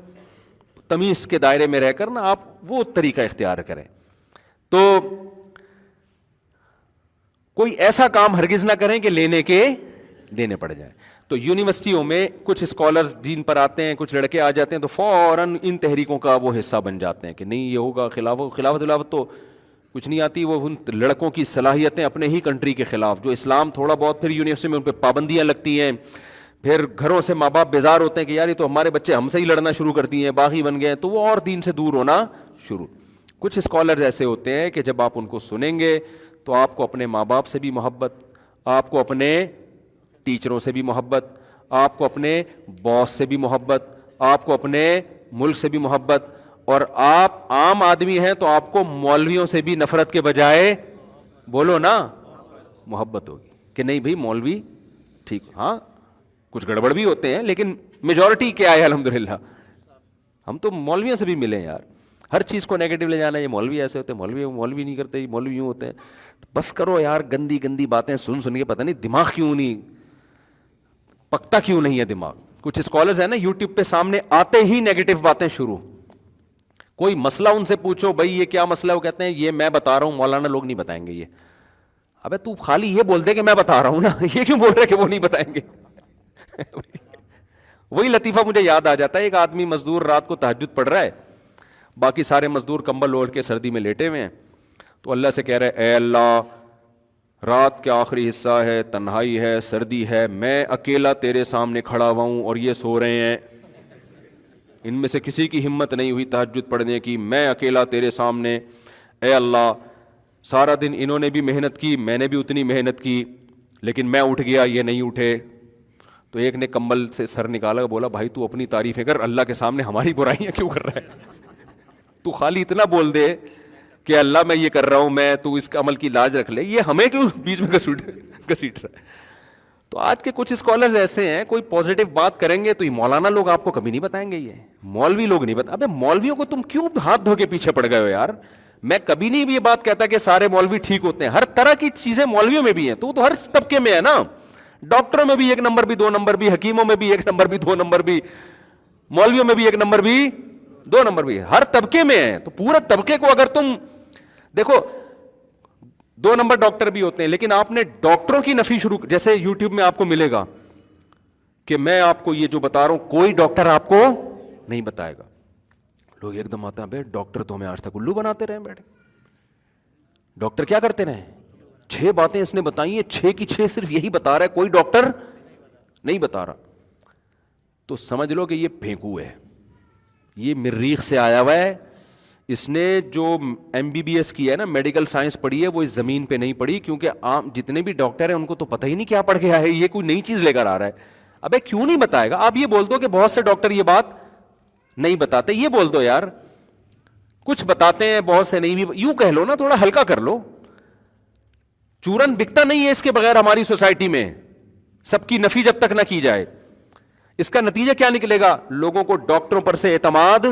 تمیز کے دائرے میں رہ کر نا آپ وہ طریقہ اختیار کریں. تو کوئی ایسا کام ہرگز نہ کریں کہ لینے کے دینے پڑ جائیں. تو یونیورسٹیوں میں کچھ اسکالرز دین پر آتے ہیں, کچھ لڑکے آ جاتے ہیں تو فوراً ان تحریکوں کا وہ حصہ بن جاتے ہیں کہ نہیں یہ ہوگا. خلافت تو کچھ نہیں آتی. وہ ان لڑکوں کی صلاحیتیں اپنے ہی کنٹری کے خلاف, جو اسلام تھوڑا بہت, پھر یونیورسٹی میں ان پہ پابندیاں لگتی ہیں, پھر گھروں سے ماں باپ بیزار ہوتے ہیں کہ یار یہ تو ہمارے بچے ہم سے ہی لڑنا شروع کر دیے ہیں, باغی بن گئے, تو وہ اور دین سے دور ہونا شروع. کچھ اسکالرز ایسے ہوتے ہیں کہ جب آپ ان کو سنیں گے تو آپ کو اپنے ماں باپ سے بھی محبت, آپ کو اپنے ٹیچروں سے بھی محبت, آپ کو اپنے باس سے بھی محبت, آپ کو اپنے ملک سے بھی محبت, اور آپ عام آدمی ہیں تو آپ کو مولویوں سے بھی نفرت کے بجائے بولو نا محبت ہوگی کہ نہیں بھائی مولوی ٹھیک. ہاں کچھ گڑبڑ بھی ہوتے ہیں لیکن میجورٹی کیا ہے الحمدللہ. ہم تو مولویوں سے بھی ملے ہیں یار. ہر چیز کو نیگیٹو لے جانا, یہ مولوی ایسے ہوتے ہیں, مولوی نہیں کرتے, یہ مولوی یوں ہوتے ہیں. بس کرو یار, گندی گندی باتیں سن کے پتہ نہیں دماغ کیوں نہیں پکتا, کیوں نہیں ہے دماغ. کچھ اسکالرز ہیں نا یوٹیوب پہ سامنے آتے ہی نیگیٹو باتیں شروع. کوئی مسئلہ ان سے پوچھو بھائی یہ کیا مسئلہ ہے, وہ کہتے ہیں یہ میں بتا رہا ہوں, مولانا لوگ نہیں بتائیں گے یہ. ابے تو خالی یہ بول دے کہ میں بتا رہا ہوں نا, یہ کیوں بول رہے کہ وہ نہیں بتائیں گے. وہی لطیفہ مجھے یاد آ جاتا ہے. ایک آدمی مزدور رات کو تہجد پڑھ رہا ہے, باقی سارے مزدور کمبل اوڑھ کے سردی میں لیٹے ہوئے ہیں, تو اللہ سے کہہ رہے اے اللہ رات کے آخری حصہ ہے, تنہائی ہے, سردی ہے, میں اکیلا تیرے سامنے کھڑا ہوا ہوں اور یہ سو رہے ہیں, ان میں سے کسی کی ہمت نہیں ہوئی تہجد پڑھنے کی, میں اکیلا تیرے سامنے. اے اللہ سارا دن انہوں نے بھی محنت کی, میں نے بھی اتنی محنت کی, لیکن میں اٹھ گیا یہ نہیں اٹھے. تو ایک نے کمبل سے سر نکالا, بولا بھائی تو اپنی تعریفیں کر, اللہ کے سامنے ہماری برائیاں کیوں کر رہا ہے. تو خالی اتنا بول دے کہ اللہ میں یہ کر رہا ہوں, میں تو اس عمل کی لاج رکھ لے, یہ ہمیں کیوں بیچ میں گھسیٹ رہا ہے. تو آج کے کچھ اسکالرز ایسے ہیں, کوئی پازیٹیو بات کریں گے تو یہ مولانا لوگ آپ کو کبھی نہیں بتائیں گے, یہ مولوی لوگ نہیں بتائیں. ابے مولویوں کو تم کیوں ہاتھ دھو کے پیچھے پڑ گئے ہو یار. میں کبھی نہیں بھی یہ بات کہتا کہ سارے مولوی ٹھیک ہوتے ہیں, ہر طرح کی چیزیں مولویوں میں بھی ہیں, تو ہر طبقے میں ہے نا. ڈاکٹروں میں بھی 1 نمبر بھی 2 نمبر بھی, حکیموں میں بھی 1 نمبر بھی 2 نمبر بھی, مولویوں میں بھی 1 نمبر بھی 2 نمبر بھی, ہر طبقے میں ہے. تو پورے طبقے کو اگر تم دیکھو 2 نمبر ڈاکٹر بھی ہوتے ہیں, لیکن آپ نے ڈاکٹروں کی نفی شروع, جیسے یوٹیوب میں آپ کو ملے گا کہ میں آپ کو یہ جو بتا رہا ہوں کوئی ڈاکٹر آپ کو نہیں بتائے گا. لوگ ایک دم آتے ہیں بھائی ڈاکٹر تو ہمیں آج تک الو بناتے رہے بیٹھے. ڈاکٹر کیا کرتے رہے, 6 باتیں اس نے بتائی ہیں, 6 کی 6 صرف یہی بتا رہا ہے, کوئی ڈاکٹر نہیں بتا رہا. تو سمجھ لو کہ یہ پھینکو ہے, یہ مریخ سے آیا ہوا ہے, اس نے جو MBBS کی ہے نا, میڈیکل سائنس پڑھی ہے, وہ اس زمین پہ نہیں پڑھی, کیونکہ عام جتنے بھی ڈاکٹر ہیں ان کو تو پتہ ہی نہیں کیا پڑھ کے آیا ہے, یہ کوئی نئی چیز لے کر آ رہا ہے. ابے کیوں نہیں بتائے گا؟ آپ یہ بول دو کہ بہت سے ڈاکٹر یہ بات نہیں بتاتے, یہ بول دو یار کچھ بتاتے ہیں بہت سے نہیں بھی, یوں کہہ لو نا, تھوڑا ہلکا کر لو. چورن بکتا نہیں ہے اس کے بغیر ہماری سوسائٹی میں, سب کی نفی جب تک نہ کی جائے. اس کا نتیجہ کیا نکلے گا؟ لوگوں کو ڈاکٹروں پر سے اعتماد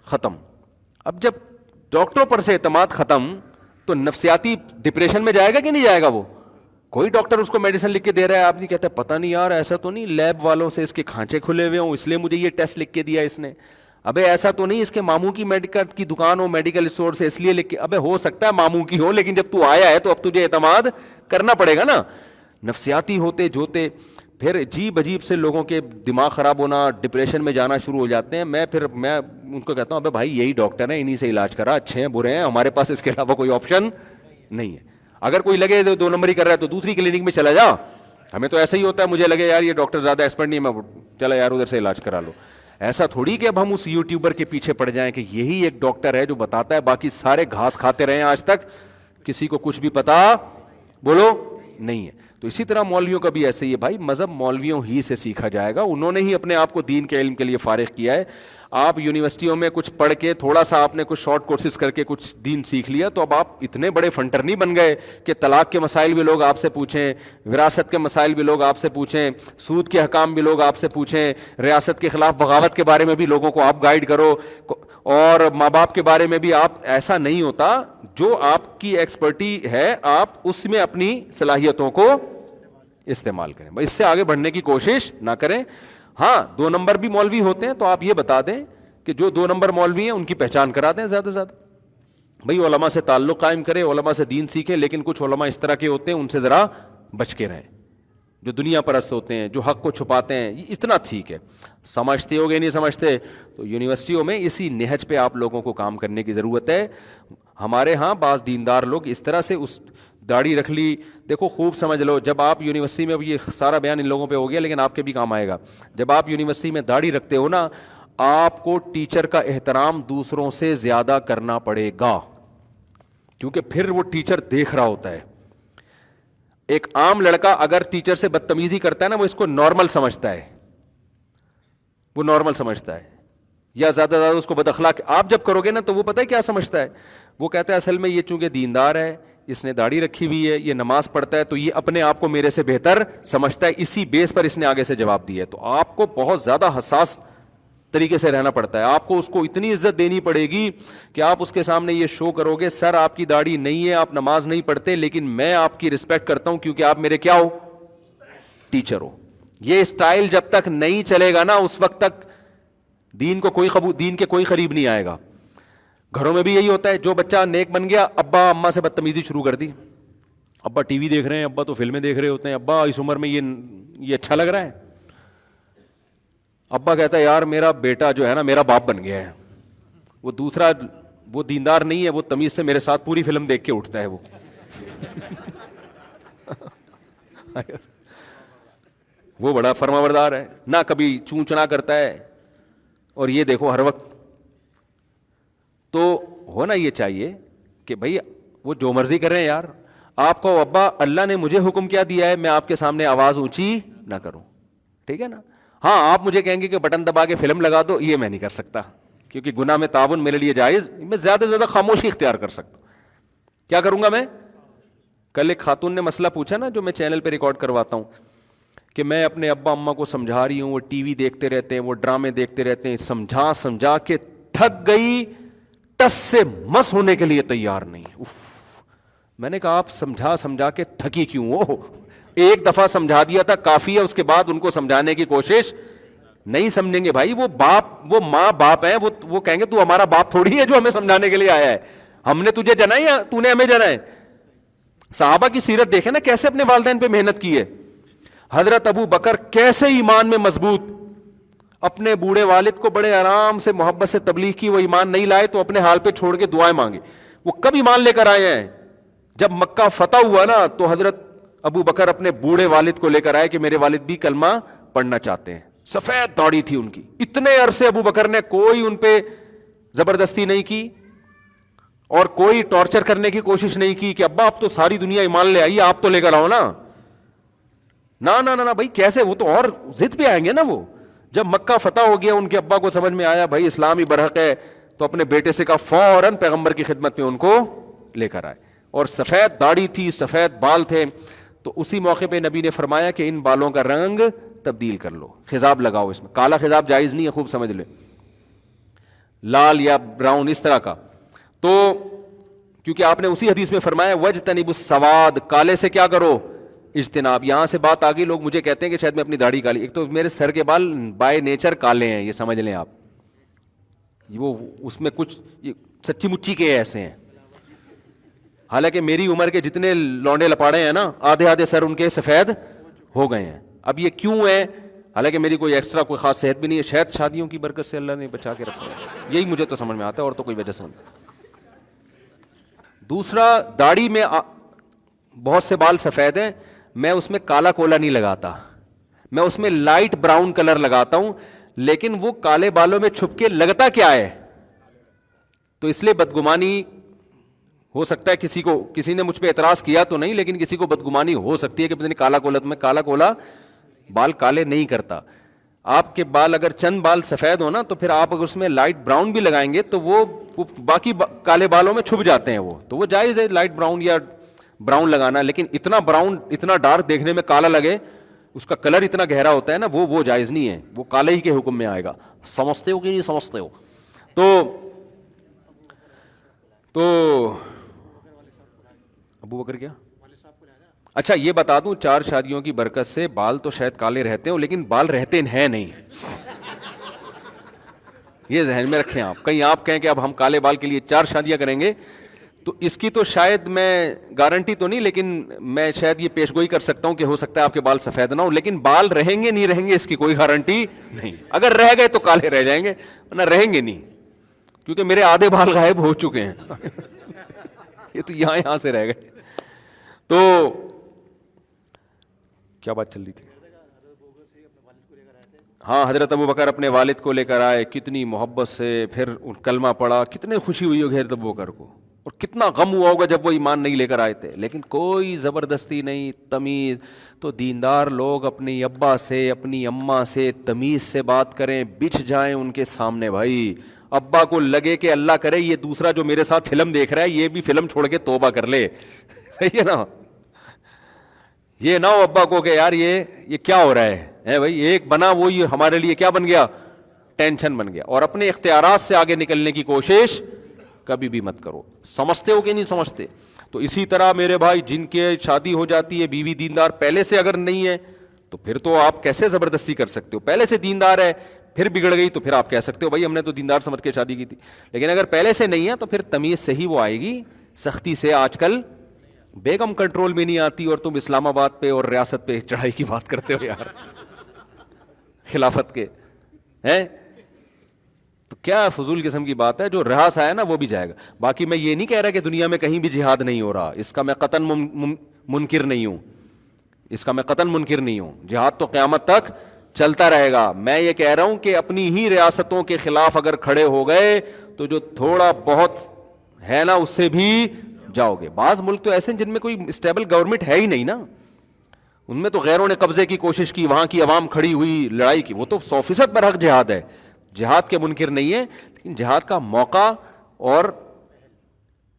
ختم. اب جب ڈاکٹروں پر سے اعتماد ختم تو نفسیاتی ڈپریشن میں جائے گا کہ نہیں جائے گا؟ وہ کوئی ڈاکٹر اس کو میڈیسن لکھ کے دے رہا ہے, آپ نہیں کہتے پتہ نہیں یار ایسا تو نہیں لیب والوں سے اس کے کھانچے کھلے ہوئے ہوں اس لیے مجھے یہ ٹیسٹ لکھ کے دیا اس نے, ابے ایسا تو نہیں اس کے ماموں کی میڈیکل کی دکان ہو میڈیکل اسٹور سے اس لیے لکھ کے, ابے ہو سکتا ہے ماموں کی ہو, لیکن جب تو آیا ہے تو اب تجھے اعتماد کرنا پڑے گا نا. نفسیاتی ہوتے جوتے پھر عجیب عجیب سے لوگوں کے دماغ خراب ہونا, ڈپریشن میں جانا شروع ہو جاتے ہیں. میں ان کو کہتا ہوں ابے بھائی یہی ڈاکٹر ہیں, انہی سے علاج کرا, اچھے ہیں برے ہیں, ہمارے پاس اس کے علاوہ کوئی آپشن نہیں ہے. اگر کوئی لگے 2 نمبری کر رہا ہے تو دوسری کلینک میں چلا جا. ہمیں تو ایسا ہی ہوتا ہے, مجھے لگے یار یہ ڈاکٹر زیادہ ایکسپرٹ نہیں ہے, میں چلا یار ادھر سے علاج کرا لو. ایسا تھوڑی کہ اب ہم اس یوٹیوبر کے پیچھے پڑ جائیں کہ یہی ایک ڈاکٹر ہے جو بتاتا ہے, باقی سارے گھاس کھاتے رہے ہیں آج تک, کسی کو کچھ بھی پتا بولو نہیں ہے. تو اسی طرح مولویوں کا بھی ایسے ہی ہے بھائی, مذہب مولویوں ہی سے سیکھا جائے گا, انہوں نے ہی اپنے آپ کو دین کے علم کے لیے فارغ کیا ہے. آپ یونیورسٹیوں میں کچھ پڑھ کے تھوڑا سا آپ نے کچھ شارٹ کورسز کر کے کچھ دین سیکھ لیا تو اب آپ اتنے بڑے فنٹر نہیں بن گئے کہ طلاق کے مسائل بھی لوگ آپ سے پوچھیں, وراثت کے مسائل بھی لوگ آپ سے پوچھیں, سود کے حکام بھی لوگ آپ سے پوچھیں, ریاست کے خلاف بغاوت کے بارے میں بھی لوگوں کو آپ گائیڈ کرو, اور ماں باپ کے بارے میں بھی آپ. ایسا نہیں ہوتا, جو آپ کی ایکسپرٹی ہے آپ اس میں اپنی صلاحیتوں کو استعمال کریں. اس سے آگے بڑھنے کی کوشش نہ کریں. ہاں 2 نمبر بھی مولوی ہوتے ہیں تو آپ یہ بتا دیں کہ جو 2 نمبر مولوی ہیں ان کی پہچان کرا دیں زیادہ سے زیادہ. بھئی علماء سے تعلق قائم کرے, علماء سے دین سیکھیں, لیکن کچھ علماء اس طرح کے ہوتے ہیں ان سے ذرا بچ کے رہیں, جو دنیا پرست ہوتے ہیں, جو حق کو چھپاتے ہیں. اتنا ٹھیک ہے, سمجھتے ہو گے نہیں سمجھتے تو یونیورسٹیوں میں اسی نہج پہ آپ لوگوں کو کام کرنے کی ضرورت ہے. ہمارے ہاں بعض دیندار لوگ اس طرح سے اس داڑھی رکھ لی, دیکھو خوب سمجھ لو, جب آپ یونیورسٹی میں, اب یہ سارا بیان ان لوگوں پہ ہو گیا لیکن آپ کے بھی کام آئے گا, جب آپ یونیورسٹی میں داڑھی رکھتے ہو نا, آپ کو ٹیچر کا احترام دوسروں سے زیادہ کرنا پڑے گا, کیونکہ پھر وہ ٹیچر دیکھ رہا ہوتا ہے. ایک عام لڑکا اگر ٹیچر سے بدتمیزی کرتا ہے نا, وہ اس کو نارمل سمجھتا ہے, وہ نارمل سمجھتا ہے, یا زیادہ زیادہ اس کو بد اخلاق. آپ جب کرو گے نا تو وہ پتہ ہے کیا سمجھتا ہے, وہ کہتا ہے اصل میں یہ چونکہ دیندار ہے, اس نے داڑھی رکھی ہوئی ہے, یہ نماز پڑھتا ہے, تو یہ اپنے آپ کو میرے سے بہتر سمجھتا ہے, اسی بیس پر اس نے آگے سے جواب دیا ہے. تو آپ کو بہت زیادہ حساس طریقے سے رہنا پڑتا ہے. آپ کو اس کو اتنی عزت دینی پڑے گی کہ آپ اس کے سامنے یہ شو کرو گے, سر آپ کی داڑھی نہیں ہے, آپ نماز نہیں پڑھتے, لیکن میں آپ کی رسپیکٹ کرتا ہوں کیونکہ آپ میرے کیا ہو, ٹیچر ہو. یہ اسٹائل جب تک نہیں چلے گا نا اس وقت تک دین کے کوئی قریب نہیں آئے گا. گھروں میں بھی یہی ہوتا ہے, جو بچہ نیک بن گیا, ابا اماں سے بدتمیزی شروع کر دی. ابا ٹی وی دیکھ رہے ہیں, ابا تو فلمیں دیکھ رہے ہوتے ہیں, ابا اس عمر میں یہ اچھا لگ رہا ہے. ابا کہتا ہے یار میرا بیٹا جو ہے نا میرا باپ بن گیا ہے. وہ دوسرا وہ دیندار نہیں ہے, وہ تمیز سے میرے ساتھ پوری فلم دیکھ کے اٹھتا ہے. وہ بڑا فرمانبردار ہے, نہ کبھی چون چنا کرتا ہے, اور یہ دیکھو ہر وقت. تو ہونا یہ چاہیے کہ بھئی وہ جو مرضی کر رہے ہیں یار, آپ کو ابا اللہ نے مجھے حکم کیا دیا ہے, میں آپ کے سامنے آواز اونچی نہ کروں, ٹھیک ہے نا. ہاں آپ مجھے کہیں گے کہ بٹن دبا کے فلم لگا دو, یہ میں نہیں کر سکتا کیونکہ گناہ میں تعاون میرے لیے جائز, میں زیادہ سے زیادہ خاموشی اختیار کر سکتا ہوں. کیا کروں گا میں؟ کل ایک خاتون نے مسئلہ پوچھا نا, جو میں چینل پہ ریکارڈ کرواتا ہوں, کہ میں اپنے ابا اماں کو سمجھا رہی ہوں, وہ ٹی وی دیکھتے رہتے ہیں, وہ ڈرامے دیکھتے رہتے ہیں, سمجھا کے تھک گئی, ٹس سے مس ہونے کے لیے تیار نہیں. میں نے کہا آپ سمجھا کے تھکی کیوں ہو؟ ایک دفعہ سمجھا دیا تھا کافی ہے, اس کے بعد ان کو سمجھانے کی کوشش نہیں سمجھیں گے. بھائی وہ ماں باپ ہیں, وہ کہیں گے تو ہمارا باپ تھوڑی ہے جو ہمیں سمجھانے کے لیے آیا ہے, ہم نے تجھے جنا ہے یا تو نے ہمیں جنا ہے. صحابہ کی سیرت دیکھیں نا, کیسے اپنے والدین پہ محنت کی ہے. حضرت ابو بکر کیسے ایمان میں مضبوط, اپنے بوڑھے والد کو بڑے آرام سے محبت سے تبلیغ کی, وہ ایمان نہیں لائے تو اپنے حال پہ چھوڑ کے دعائیں مانگے. وہ کب ایمان لے کر آئے ہیں؟ جب مکہ فتح ہوا نا, تو حضرت ابو بکر اپنے بوڑھے والد کو لے کر آئے کہ میرے والد بھی کلمہ پڑھنا چاہتے ہیں. سفید داڑھی تھی ان کی, اتنے عرصے ابو بکر نے کوئی ان پہ زبردستی نہیں کی, اور کوئی ٹارچر کرنے کی کوشش نہیں کی کہ ابا آپ تو ساری دنیا ایمان لے آئیے, آپ تو لے کر آؤ نا. نہ بھائی کیسے, وہ تو اور ضد پہ آئیں گے نا. وہ جب مکہ فتح ہو گیا, ان کے ابا کو سمجھ میں آیا بھائی اسلام ہی برحق ہے, تو اپنے بیٹے سے کہا فوراً پیغمبر کی خدمت میں ان کو لے کر آئے. اور سفید داڑھی تھی, سفید بال تھے, تو اسی موقع پہ نبی نے فرمایا کہ ان بالوں کا رنگ تبدیل کر لو, خضاب لگاؤ اس میں. کالا خضاب جائز نہیں ہے, خوب سمجھ لے, لال یا براؤن اس طرح کا. تو کیونکہ آپ نے اسی حدیث میں فرمایا وجتنبوا السواد, کالے سے کیا کرو, اجتناب. یہاں سے بات آگئی, لوگ مجھے کہتے ہیں کہ شاید میں اپنی داڑھی کالی, ایک تو میرے سر کے بال بائی نیچر کالے ہیں, یہ سمجھ لیں آپ, وہ اس میں کچھ سچی مچی کے ایسے ہیں. حالانکہ میری عمر کے جتنے لونڈے لپاڑے ہیں نا, آدھے سر ان کے سفید ہو گئے ہیں. اب یہ کیوں ہے؟ حالانکہ میری کوئی ایکسٹرا کوئی خاص صحت بھی نہیں ہے, شاید شادیوں کی برکت سے اللہ نے بچا کے رکھا ہے, یہی مجھے تو سمجھ میں آتا ہے, اور تو کوئی وجہ سمجھ. دوسرا, داڑھی میں بہت سے بال سفید ہیں, میں اس میں کالا کولا نہیں لگاتا, میں اس میں لائٹ براؤن کلر لگاتا ہوں. لیکن وہ کالے بالوں میں چھپ کے لگتا کیا ہے, تو اس لیے بدگمانی ہو سکتا ہے کسی کو, کسی نے مجھ پہ اعتراض کیا تو نہیں, لیکن کسی کو بدگمانی ہو سکتی ہے کہ پتہ نہیں کالا کولا, تو میں کالا کولا بال کالے نہیں کرتا. آپ کے بال اگر چند بال سفید ہو نا, تو پھر آپ اگر اس میں لائٹ براؤن بھی لگائیں گے تو وہ باقی کالے بالوں میں چھپ جاتے ہیں, وہ تو وہ جائز ہے لائٹ براؤن یا براؤن لگانا. لیکن اتنا براؤن, اتنا ڈارک دیکھنے میں کالا لگے, اس کا کلر اتنا گہرا ہوتا ہے نا, وہ جائز نہیں ہے, وہ کالے ہی کے حکم میں آئے گا. سمجھتے ہو کہ نہیں سمجھتے ہو؟ تو ابو بکر کیا, اچھا یہ بتا دوں, 4 شادیوں کی برکت سے بال تو شاید کالے رہتے ہوں, لیکن بال رہتے ہیں نہیں. یہ ذہن میں رکھیں آپ, کہیں آپ کہیں کہ اب ہم کالے بال کے لیے 4 شادیاں کریں گے, تو اس کی تو شاید میں گارنٹی تو نہیں, لیکن میں شاید یہ پیش گوئی کر سکتا ہوں کہ ہو سکتا ہے آپ کے بال سفید نہ ہو, لیکن بال رہیں گے نہیں رہیں گے اس کی کوئی گارنٹی نہیں. اگر رہ گئے تو کالے رہ جائیں گے, ورنہ رہیں گے نہیں, کیونکہ میرے آدھے بال غائب ہو چکے ہیں. یہ تو یہاں سے رہ گئے. تو کیا بات چل رہی تھی؟ ہاں, حضرت ابو بکر اپنے والد کو لے کر آئے, کتنی محبت سے, پھر کلمہ پڑھا, کتنے خوشی ہوئی ہوگی حضرت ابو بکر کو, اور کتنا غم ہوا ہوگا جب وہ ایمان نہیں لے کر آئے تھے. لیکن کوئی زبردستی نہیں, تمیز. تو دیندار لوگ اپنی ابا سے, اپنی اماں سے تمیز سے بات کریں, بچھ جائیں ان کے سامنے. بھائی ابا کو لگے کہ اللہ کرے یہ دوسرا جو میرے ساتھ فلم دیکھ رہا ہے یہ بھی فلم چھوڑ کے توبہ کر لے. صحیح ہے نا؟ یہ نہ ہو ابا کو کہ یار یہ کیا ہو رہا ہے بھائی, ایک بنا وہ یہ ہمارے لیے کیا بن گیا, ٹینشن بن گیا. اور اپنے اختیارات سے آگے نکلنے کی کوشش کبھی بھی مت کرو. سمجھتے ہو کہ نہیں سمجھتے؟ تو اسی طرح میرے بھائی, جن کے شادی ہو جاتی ہے, بیوی دیندار پہلے سے اگر نہیں ہے, تو پھر تو آپ کیسے زبردستی کر سکتے ہو؟ پہلے سے دیندار ہے, پھر بگڑ گئی, تو پھر آپ کہہ سکتے ہو بھائی ہم نے تو دیندار سمجھ کے شادی کی تھی. لیکن اگر پہلے سے نہیں ہے تو پھر تمیز سے ہی وہ آئے گی, سختی سے. آج کل بیگم کنٹرول میں نہیں آتی, اور تم اسلام آباد پہ اور ریاست پہ چڑھائی کی بات کرتے ہو یار, خلافت کے ہیں. تو کیا فضول قسم کی بات ہے, جو رہا سا ہے نا وہ بھی جائے گا. باقی میں یہ نہیں کہہ رہا کہ دنیا میں کہیں بھی جہاد نہیں ہو رہا, اس کا میں قطعاً منکر نہیں ہوں, اس کا میں قطعاً منکر نہیں ہوں. جہاد تو قیامت تک چلتا رہے گا. میں یہ کہہ رہا ہوں کہ اپنی ہی ریاستوں کے خلاف اگر کھڑے ہو گئے تو جو تھوڑا بہت ہے نا اس سے بھی جاؤ گے. بعض ملک تو ایسے ہیں جن میں کوئی اسٹیبل گورنمنٹ ہے ہی نہیں نا, ان میں تو غیروں نے قبضے کی کوشش کی, وہاں کی عوام کھڑی ہوئی لڑائی کی, وہ تو 100% برحق جہاد ہے, جہاد کے منکر نہیں ہے. لیکن جہاد کا موقع اور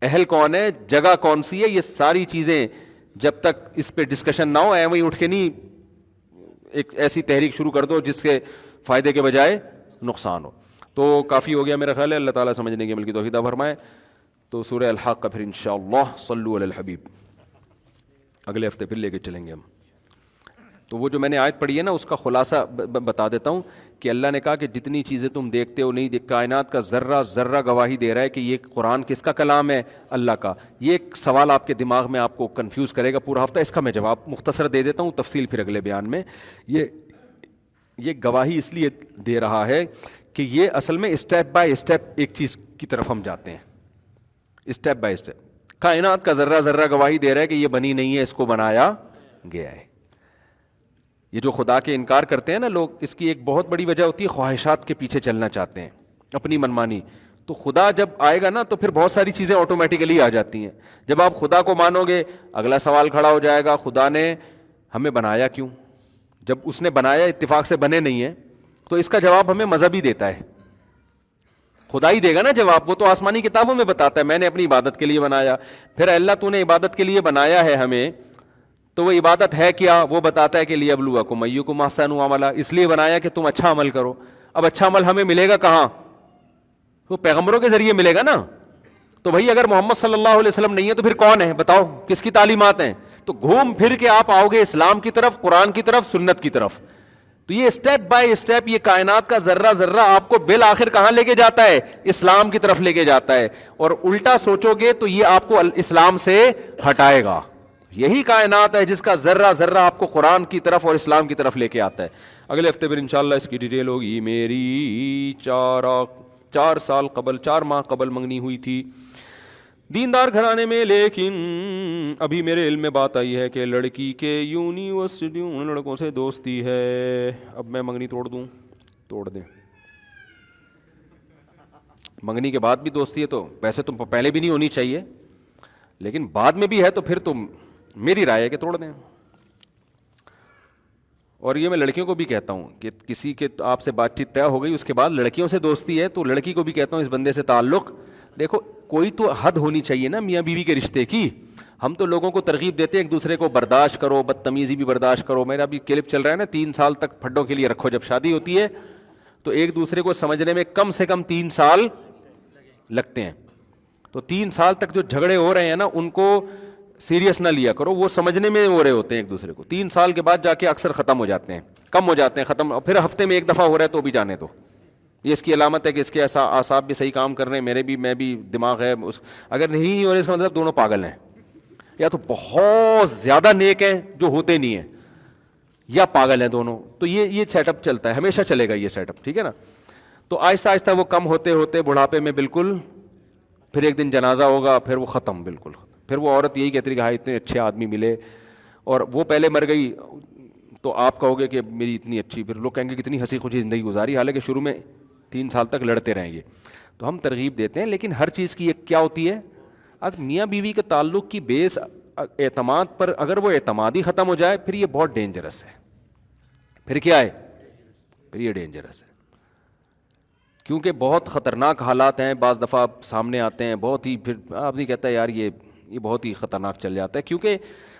اہل کون ہے, جگہ کون سی ہے, یہ ساری چیزیں جب تک اس پہ ڈسکشن نہ ہو, وہیں اٹھ کے نہیں ایک ایسی تحریک شروع کر دو جس کے فائدے کے بجائے نقصان ہو. تو کافی ہو گیا میرا خیال ہے. اللہ تعالیٰ سمجھنے کی عمل کی توفیق عطا فرمائے. تو سورہ الحق کا پھر انشاءاللہ صلو علی الحبیب اگلے ہفتے پھر لے کے چلیں گے ہم. تو وہ جو میں نے آیت پڑھی ہے نا, اس کا خلاصہ بتا دیتا ہوں کہ اللہ نے کہا کہ جتنی چیزیں تم دیکھتے ہو نہیں, کائنات کا ذرہ ذرہ گواہی دے رہا ہے کہ یہ قرآن کس کا کلام ہے, اللہ کا. یہ ایک سوال آپ کے دماغ میں آپ کو کنفیوز کرے گا پورا ہفتہ, اس کا میں جواب مختصر دے دیتا ہوں, تفصیل پھر اگلے بیان میں. یہ گواہی اس لیے دے رہا ہے کہ یہ اصل میں اسٹیپ بائی اسٹیپ ایک چیز کی طرف ہم جاتے ہیں, اسٹیپ بائی اسٹیپ. کائنات کا ذرہ ذرہ گواہی دے رہا ہے کہ یہ بنی نہیں ہے, اس کو بنایا گیا ہے. یہ جو خدا کے انکار کرتے ہیں نا لوگ, اس کی ایک بہت بڑی وجہ ہوتی ہے خواہشات کے پیچھے چلنا چاہتے ہیں, اپنی منمانی. تو خدا جب آئے گا نا تو پھر بہت ساری چیزیں آٹومیٹیکلی آ جاتی ہیں. جب آپ خدا کو مانو گے, اگلا سوال کھڑا ہو جائے گا, خدا نے ہمیں بنایا کیوں؟ جب اس نے بنایا اتفاق سے بنے نہیں ہیں, تو اس کا جواب ہمیں مذہب ہی دیتا ہے, خدا ہی دے گا نا جواب. وہ تو آسمانی کتابوں میں بتاتا ہے میں نے اپنی عبادت کے لیے بنایا. پھر اللہ تو نے عبادت کے لیے بنایا ہے ہمیں, تو وہ عبادت ہے کیا؟ وہ بتاتا ہے کہ لیبلوکم ایکم احسن عملا, اس لیے بنایا کہ تم اچھا عمل کرو. اب اچھا عمل ہمیں ملے گا کہاں؟ وہ پیغمبروں کے ذریعے ملے گا نا. تو بھائی اگر محمد صلی اللہ علیہ وسلم نہیں ہے تو پھر کون ہے بتاؤ؟ کس کی تعلیمات ہیں؟ تو گھوم پھر کے آپ آؤ گے اسلام کی طرف, قرآن کی طرف, سنت کی طرف. تو یہ اسٹیپ بائی اسٹیپ یہ کائنات کا ذرہ ذرہ آپ کو بالآخر کہاں لے کے جاتا ہے؟ اسلام کی طرف لے کے جاتا ہے. اور الٹا سوچو گے تو یہ آپ کو اسلام سے ہٹائے گا. یہی کائنات ہے جس کا ذرہ ذرہ آپ کو قرآن کی طرف اور اسلام کی طرف لے کے آتا ہے. اگلے ہفتے پھر انشاءاللہ اس کی ڈیٹیل ہوگی. میری 4 سال قبل 4 ماہ قبل منگنی ہوئی تھی دیندار گھرانے میں, لیکن ابھی میرے علم میں بات آئی ہے کہ لڑکی کے یونیورسٹی لڑکوں سے دوستی ہے. اب میں منگنی توڑ دوں؟ توڑ دیں. منگنی کے بعد بھی دوستی ہے تو ویسے تو پہلے بھی نہیں ہونی چاہیے, لیکن بعد میں بھی ہے تو پھر تو میری رائے ہے کہ توڑ دیں. اور یہ میں لڑکیوں کو بھی کہتا ہوں کہ کسی کے آپ سے بات چیت طے ہو گئی, اس کے بعد لڑکیوں سے دوستی ہے, تو لڑکی کو بھی کہتا ہوں اس بندے سے تعلق, دیکھو کوئی تو حد ہونی چاہیے نا میاں بیوی کے رشتے کی. ہم تو لوگوں کو ترغیب دیتے ہیں ایک دوسرے کو برداشت کرو, بدتمیزی بھی برداشت کرو. میرا بھی کلپ چل رہا ہے نا, 3 سال تک پھڈوں کے لیے رکھو. جب شادی ہوتی ہے تو ایک دوسرے کو سمجھنے میں کم سے کم 3 سال لگتے ہیں. تو 3 سال تک جو جھگڑے ہو رہے ہیں نا ان کو سیریس نہ لیا کرو, وہ سمجھنے میں ہو رہے ہوتے ہیں ایک دوسرے کو. 3 سال کے بعد جا کے اکثر ختم ہو جاتے ہیں, کم ہو جاتے ہیں, ختم. اور پھر ہفتے میں 1 دفعہ ہو رہا ہے تو بھی جانے دو. یہ اس کی علامت ہے کہ اس کے اعصاب بھی صحیح کام کر رہے ہیں, میں بھی دماغ ہے. اگر نہیں ہو رہے اس کا مطلب دونوں پاگل ہیں, یا تو بہت زیادہ نیک ہیں جو ہوتے نہیں ہیں, یا پاگل ہیں دونوں. تو یہ سیٹ اپ چلتا ہے, ہمیشہ چلے گا یہ سیٹ اپ, ٹھیک ہے نا. تو آہستہ آہستہ وہ کم ہوتے ہوتے بڑھاپے میں بالکل, پھر ایک دن جنازہ ہوگا, پھر وہ ختم بالکل. پھر وہ عورت یہی کہتی ہے کہ ہاں اتنے اچھے آدمی ملے, اور وہ پہلے مر گئی تو آپ کہو گے کہ میری اتنی اچھی, پھر لوگ کہیں گے کتنی ہنسی خوشی زندگی گزاری, حالانکہ شروع میں 3 سال تک لڑتے رہیں گے. تو ہم ترغیب دیتے ہیں, لیکن ہر چیز کی ایک کیا ہوتی ہے, اگر میاں بیوی کے تعلق کی بیس اعتماد پر, اگر وہ اعتماد ہی ختم ہو جائے پھر یہ بہت ڈینجرس ہے. پھر کیا ہے؟ پھر یہ ڈینجرس ہے, کیونکہ بہت خطرناک حالات ہیں بعض دفعہ سامنے آتے ہیں. بہت ہی, پھر آپ نہیں کہتا یار یہ بہت ہی خطرناک چل جاتا ہے, کیونکہ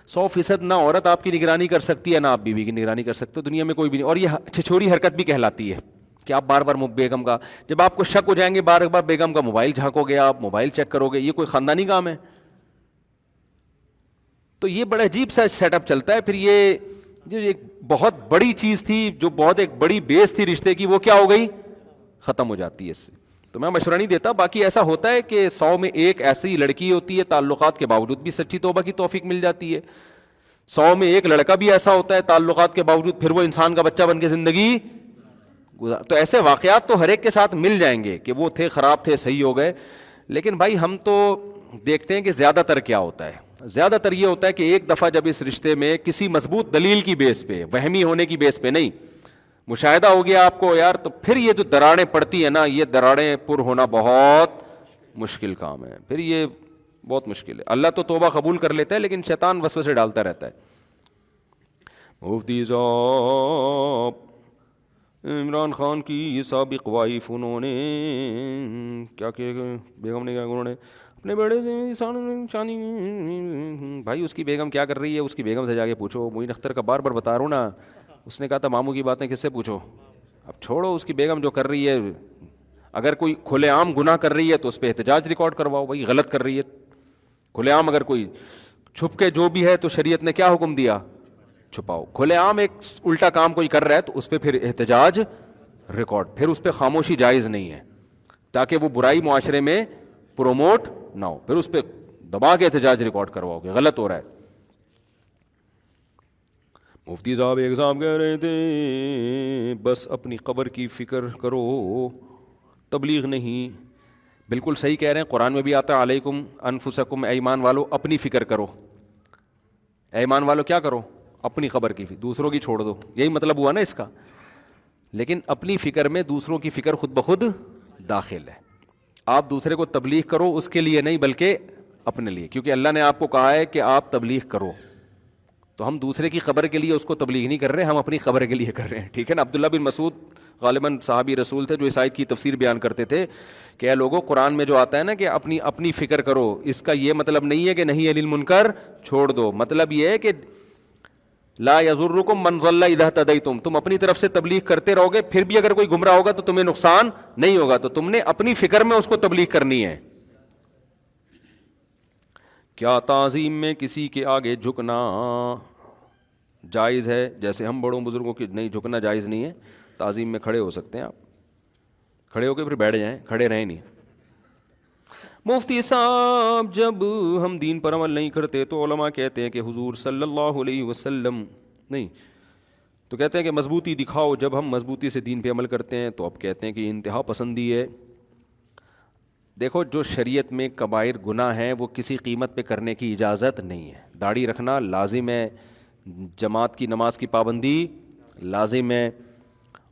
100% نہ عورت آپ کی نگرانی کر سکتی ہے, نہ آپ بیوی کی نگرانی کر سکتے, دنیا میں کوئی بھی نہیں. اور یہ چھچوری حرکت بھی کہلاتی ہے کہ آپ بار بار بیگم کا, جب آپ کو شک ہو جائیں گے بار بار بیگم کا موبائل جھانکو گے, آپ موبائل چیک کرو گے, یہ کوئی خاندانی کام ہے؟ تو یہ بڑا عجیب سا سیٹ اپ چلتا ہے. پھر یہ جو ایک بہت بڑی چیز تھی, جو بہت ایک بڑی بیس تھی رشتے کی, وہ کیا ہو گئی؟ ختم ہو جاتی ہے اس سے. تو میں مشورہ نہیں دیتا. باقی ایسا ہوتا ہے کہ 100 میں 1 ایسی لڑکی ہوتی ہے تعلقات کے باوجود بھی سچی توبہ کی توفیق مل جاتی ہے. 100 میں 1 لڑکا بھی ایسا ہوتا ہے تعلقات کے باوجود پھر وہ انسان کا بچہ بن کے زندگی گزار. تو ایسے واقعات تو ہر ایک کے ساتھ مل جائیں گے کہ وہ تھے خراب تھے صحیح ہو گئے. لیکن بھائی ہم تو دیکھتے ہیں کہ زیادہ تر کیا ہوتا ہے, زیادہ تر یہ ہوتا ہے کہ ایک دفعہ جب اس رشتے میں کسی مضبوط دلیل کی بیس پہ, وہمی ہونے کی بیس پہ نہیں, مشاہدہ ہو گیا آپ کو یار, تو پھر یہ جو دراڑیں پڑتی ہیں نا, یہ دراڑیں پر ہونا بہت مشکل کام ہے. پھر یہ بہت مشکل ہے. اللہ تو توبہ قبول کر لیتا ہے, لیکن شیطان وسوسے ڈالتا رہتا ہے. مفتی صاحب عمران خان کی سابق وائف, انہوں نے کیا کہ بیگم نے کیا, انہوں نے اپنے بیٹے سے شانی, بھائی اس کی بیگم کیا کر رہی ہے, اس کی بیگم سے جا کے پوچھو. معین اختر کا بار بار بتا رہا ہوں نا, اس نے کہا تھا ماموں کی باتیں کس سے پوچھو. اب چھوڑو اس کی بیگم جو کر رہی ہے. اگر کوئی کھلے عام گناہ کر رہی ہے تو اس پہ احتجاج ریکارڈ کرواؤ, بھائی غلط کر رہی ہے کھلے عام. اگر کوئی چھپ کے جو بھی ہے تو شریعت نے کیا حکم دیا, چھپاؤ. کھلے عام ایک الٹا کام کوئی کر رہا ہے تو اس پہ پھر احتجاج ریکارڈ, پھر اس پہ خاموشی جائز نہیں ہے, تاکہ وہ برائی معاشرے میں پروموٹ نہ ہو. پھر اس پہ دبا کے احتجاج ریکارڈ کرواؤ کہ غلط ہو رہا ہے. مفتی صاحب ایک صاحب کہہ رہے تھے بس اپنی قبر کی فکر کرو, تبلیغ نہیں. بالکل صحیح کہہ رہے ہیں, قرآن میں بھی آتا ہے علیکم انفسکم, اے ایمان والو اپنی فکر کرو. اے ایمان والو کیا کرو؟ اپنی قبر کی, دوسروں کی چھوڑ دو. یہی مطلب ہوا نا اس کا. لیکن اپنی فکر میں دوسروں کی فکر خود بخود داخل ہے. آپ دوسرے کو تبلیغ کرو اس کے لیے نہیں بلکہ اپنے لیے, کیونکہ اللہ نے آپ کو کہا ہے کہ آپ تبلیغ کرو. تو ہم دوسرے کی خبر کے لیے اس کو تبلیغ نہیں کر رہے, ہم اپنی خبر کے لیے کر رہے ہیں. ٹھیک ہے نا. عبداللہ بن مسعود غالباً صحابی رسول تھے جو اس آیت کی تفسیر بیان کرتے تھے کہ اے لوگوں, قرآن میں جو آتا ہے نا کہ اپنی فکر کرو, اس کا یہ مطلب نہیں ہے کہ نہیں عن المنکر چھوڑ دو. مطلب یہ ہے کہ لا یضرکم من ضل اذا اهتدیتم, تم اپنی طرف سے تبلیغ کرتے رہو گے, پھر بھی اگر کوئی گمراہ ہوگا تو تمہیں نقصان نہیں ہوگا. تو تم نے اپنی فکر میں اس کو تبلیغ کرنی ہے. کیا تعظیم میں کسی کے آگے جھکنا جائز ہے؟ جیسے ہم بڑوں بزرگوں کی نہیں, جھکنا جائز نہیں ہے. تعظیم میں کھڑے ہو سکتے ہیں آپ, کھڑے ہو کے پھر بیٹھ جائیں, کھڑے رہیں نہیں. مفتی صاحب, جب ہم دین پر عمل نہیں کرتے تو علماء کہتے ہیں کہ حضور صلی اللہ علیہ وسلم نہیں, تو کہتے ہیں کہ مضبوطی دکھاؤ. جب ہم مضبوطی سے دین پہ عمل کرتے ہیں تو اب کہتے ہیں کہ انتہا پسندی ہے. دیکھو, جو شریعت میں کبائر گناہ ہیں وہ کسی قیمت پہ کرنے کی اجازت نہیں ہے. داڑھی رکھنا لازم ہے, جماعت کی نماز کی پابندی لازم ہے,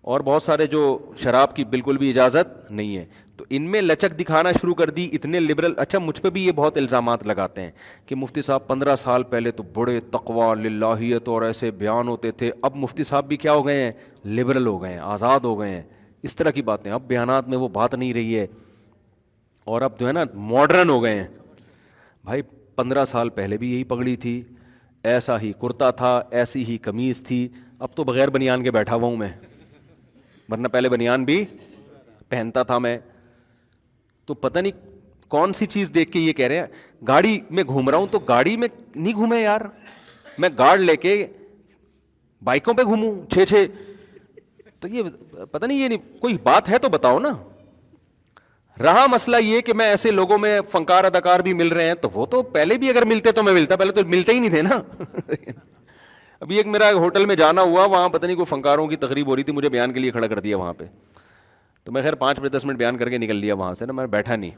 اور بہت سارے جو شراب کی بالکل بھی اجازت نہیں ہے. تو ان میں لچک دکھانا شروع کر دی, اتنے لبرل. اچھا, مجھ پہ بھی یہ بہت الزامات لگاتے ہیں کہ مفتی صاحب 15 سال پہلے تو بڑے تقویٰ للہیت اور ایسے بیان ہوتے تھے, اب مفتی صاحب بھی کیا ہو گئے ہیں, لبرل ہو گئے ہیں, آزاد ہو گئے ہیں. اس طرح کی باتیں, اب بیانات میں وہ بات نہیں رہی ہے, اور اب جو ہے نا ماڈرن ہو گئے ہیں. بھائی 15 سال پہلے بھی یہی پگڑی تھی, ایسا ہی کرتا تھا, ایسی ہی قمیض تھی. اب تو بغیر بنیان کے بیٹھا ہوا ہوں میں, ورنہ پہلے بنیان بھی پہنتا تھا میں. تو پتہ نہیں کون سی چیز دیکھ کے یہ کہہ رہے ہیں. گاڑی میں گھوم رہا ہوں تو گاڑی میں نہیں گھومے یار, میں گارڈ لے کے بائکوں پہ گھوموں 6 تو یہ پتہ نہیں, یہ نہیں کوئی بات ہے تو بتاؤ نا. رہا مسئلہ یہ کہ میں ایسے لوگوں میں فنکار اداکار بھی مل رہے ہیں, تو وہ تو پہلے بھی اگر ملتے تو میں ملتا, پہلے تو ملتے ہی نہیں تھے نا. ابھی ایک میرا ہوٹل میں جانا ہوا, وہاں پتہ نہیں کوئی فنکاروں کی تقریب ہو رہی تھی, مجھے بیان کے لیے کھڑا کر دیا وہاں پہ. تو میں خیر 5-10 منٹ بیان کر کے نکل لیا وہاں سے نا, میں بیٹھا نہیں,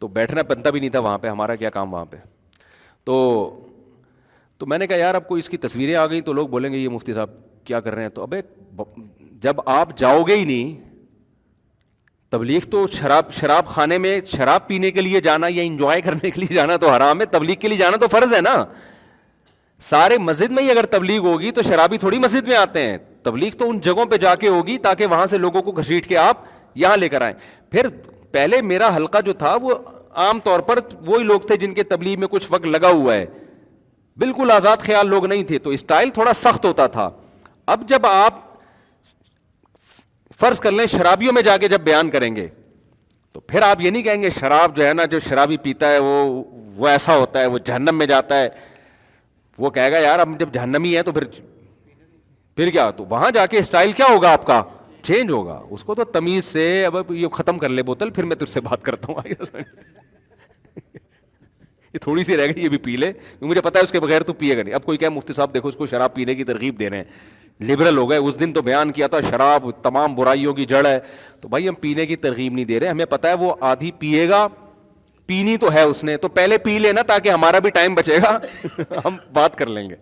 تو بیٹھنا بنتا بھی نہیں تھا وہاں پہ, ہمارا کیا کام وہاں پہ. تو میں نے کہا یار اب کوئی اس کی تصویریں آ گئیں تو لوگ بولیں گے یہ مفتی صاحب کیا کر رہے ہیں. تو ابے جب آپ جاؤ گے ہی نہیں, تبلیغ تو شراب خانے میں شراب پینے کے لیے جانا یا انجوائے کرنے کے لیے جانا تو حرام ہے, تبلیغ کے لیے جانا تو فرض ہے نا. سارے مسجد میں ہی اگر تبلیغ ہوگی تو شرابی تھوڑی مسجد میں آتے ہیں. تبلیغ تو ان جگہوں پہ جا کے ہوگی تاکہ وہاں سے لوگوں کو گھسیٹ کے آپ یہاں لے کر آئیں. پھر پہلے میرا حلقہ جو تھا وہ عام طور پر وہی لوگ تھے جن کے تبلیغ میں کچھ وقت لگا ہوا ہے, بالکل آزاد خیال لوگ نہیں تھے, تو اسٹائل تھوڑا سخت ہوتا تھا. اب جب آپ فرض کر لیں شرابیوں میں جا کے جب بیان کریں گے تو پھر آپ یہ نہیں کہیں گے شراب جو ہے نا, جو شرابی پیتا ہے وہ ایسا ہوتا ہے, وہ جہنم میں جاتا ہے. وہ کہے گا یار اب جب جہنمی ہے تو پھر کیا, تو وہاں جا کے اسٹائل کیا ہوگا آپ کا, چینج ہوگا. اس کو تو تمیز سے اب یہ ختم کر لے بوتل, پھر میں تجھ سے بات کرتا ہوں. یہ تھوڑی سی رہ گئی, یہ بھی پی لے, مجھے پتا ہے اس کے بغیر تو پیے گا نہیں. اب کوئی کہے مفتی صاحب دیکھو اس کو شراب پینے کی ترغیب دے رہے ہیں, لبرل ہو گئے. اس دن تو بیان کیا تھا شراب تمام برائیوں کی جڑ ہے. تو بھائی ہم پینے کی ترغیب نہیں دے رہے, ہمیں پتا ہے وہ آدھی پیے گا, پینی تو ہے اس نے, تو پہلے پی لینا تاکہ ہمارا بھی ٹائم بچے گا, ہم بات کر لیں گے.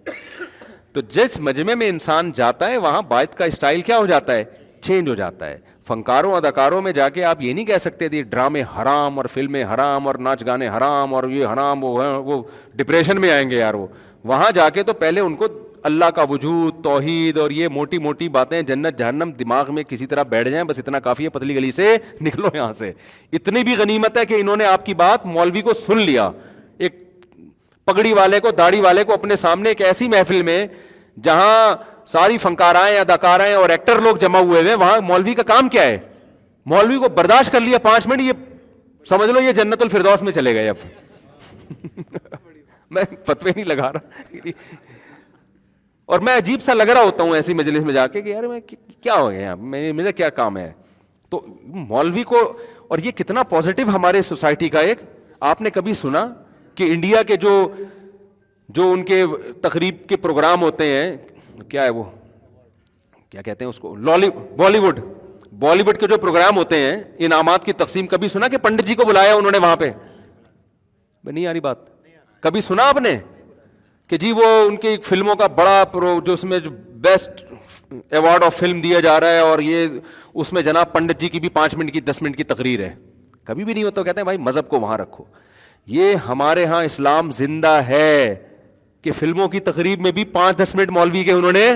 تو جس مجمع میں انسان جاتا ہے وہاں بات کا اسٹائل کیا ہو جاتا ہے, چینج ہو جاتا ہے. فنکاروں اداکاروں میں جا کے آپ یہ نہیں کہہ سکتے تھے ڈرامے حرام اور فلمیں حرام اور ناچ گانے حرام اور یہ حرام, وہ ڈپریشن میں آئیں گے یار. وہ وہاں جا کے تو پہلے ان کو اللہ کا وجود, توحید اور یہ موٹی موٹی باتیں, جنت جہنم دماغ میں کسی طرح بیٹھ جائیں, بس اتنا کافی ہے, پتلی گلی سے نکلو یہاں سے. اتنی بھی غنیمت ہے کہ انہوں نے آپ کی بات مولوی کو سن لیا, ایک پگڑی والے کو, داڑھی والے کو اپنے سامنے ایک ایسی محفل میں جہاں ساری فنکارائیں, اداکارائیں اور ایکٹر لوگ جمع ہوئے ہوئے, وہاں مولوی کا کام کیا ہے؟ مولوی کو برداشت کر لیا 5 منٹ, یہ سمجھ لو یہ جنت الفردوس میں چلے گئے. اب میں فتوے نہیں لگا رہا, اور میں عجیب سا لگ رہا ہوتا ہوں ایسی مجلس میں جا کے کہ یار میں کیا ہو گیا, میرا کیا کام ہے. تو مولوی کو, اور یہ کتنا پازیٹیو ہمارے سوسائٹی کا ایک, آپ نے کبھی سنا کہ انڈیا کے جو ان کے تقریب کے پروگرام ہوتے ہیں, کیا ہے وہ, کیا کہتے ہیں اس کو, بالی ووڈ کے جو پروگرام ہوتے ہیں انعامات کی تقسیم, کبھی سنا کہ پنڈت جی کو بلایا انہوں نے وہاں پہ؟ نہیں آ رہی بات. کبھی سنا آپ نے کہ جی وہ ان کی فلموں کا بڑا جو اس میں بیسٹ ایوارڈ آف فلم دیا جا رہا ہے, اور یہ اس میں جناب پنڈت جی کی بھی 5 منٹ کی 10 منٹ کی تقریر ہے؟ کبھی بھی نہیں ہوتا. کہتے ہیں بھائی مذہب کو وہاں رکھو. یہ ہمارے ہاں اسلام زندہ ہے کہ فلموں کی تقریب میں بھی 5-10 منٹ مولوی کے انہوں نے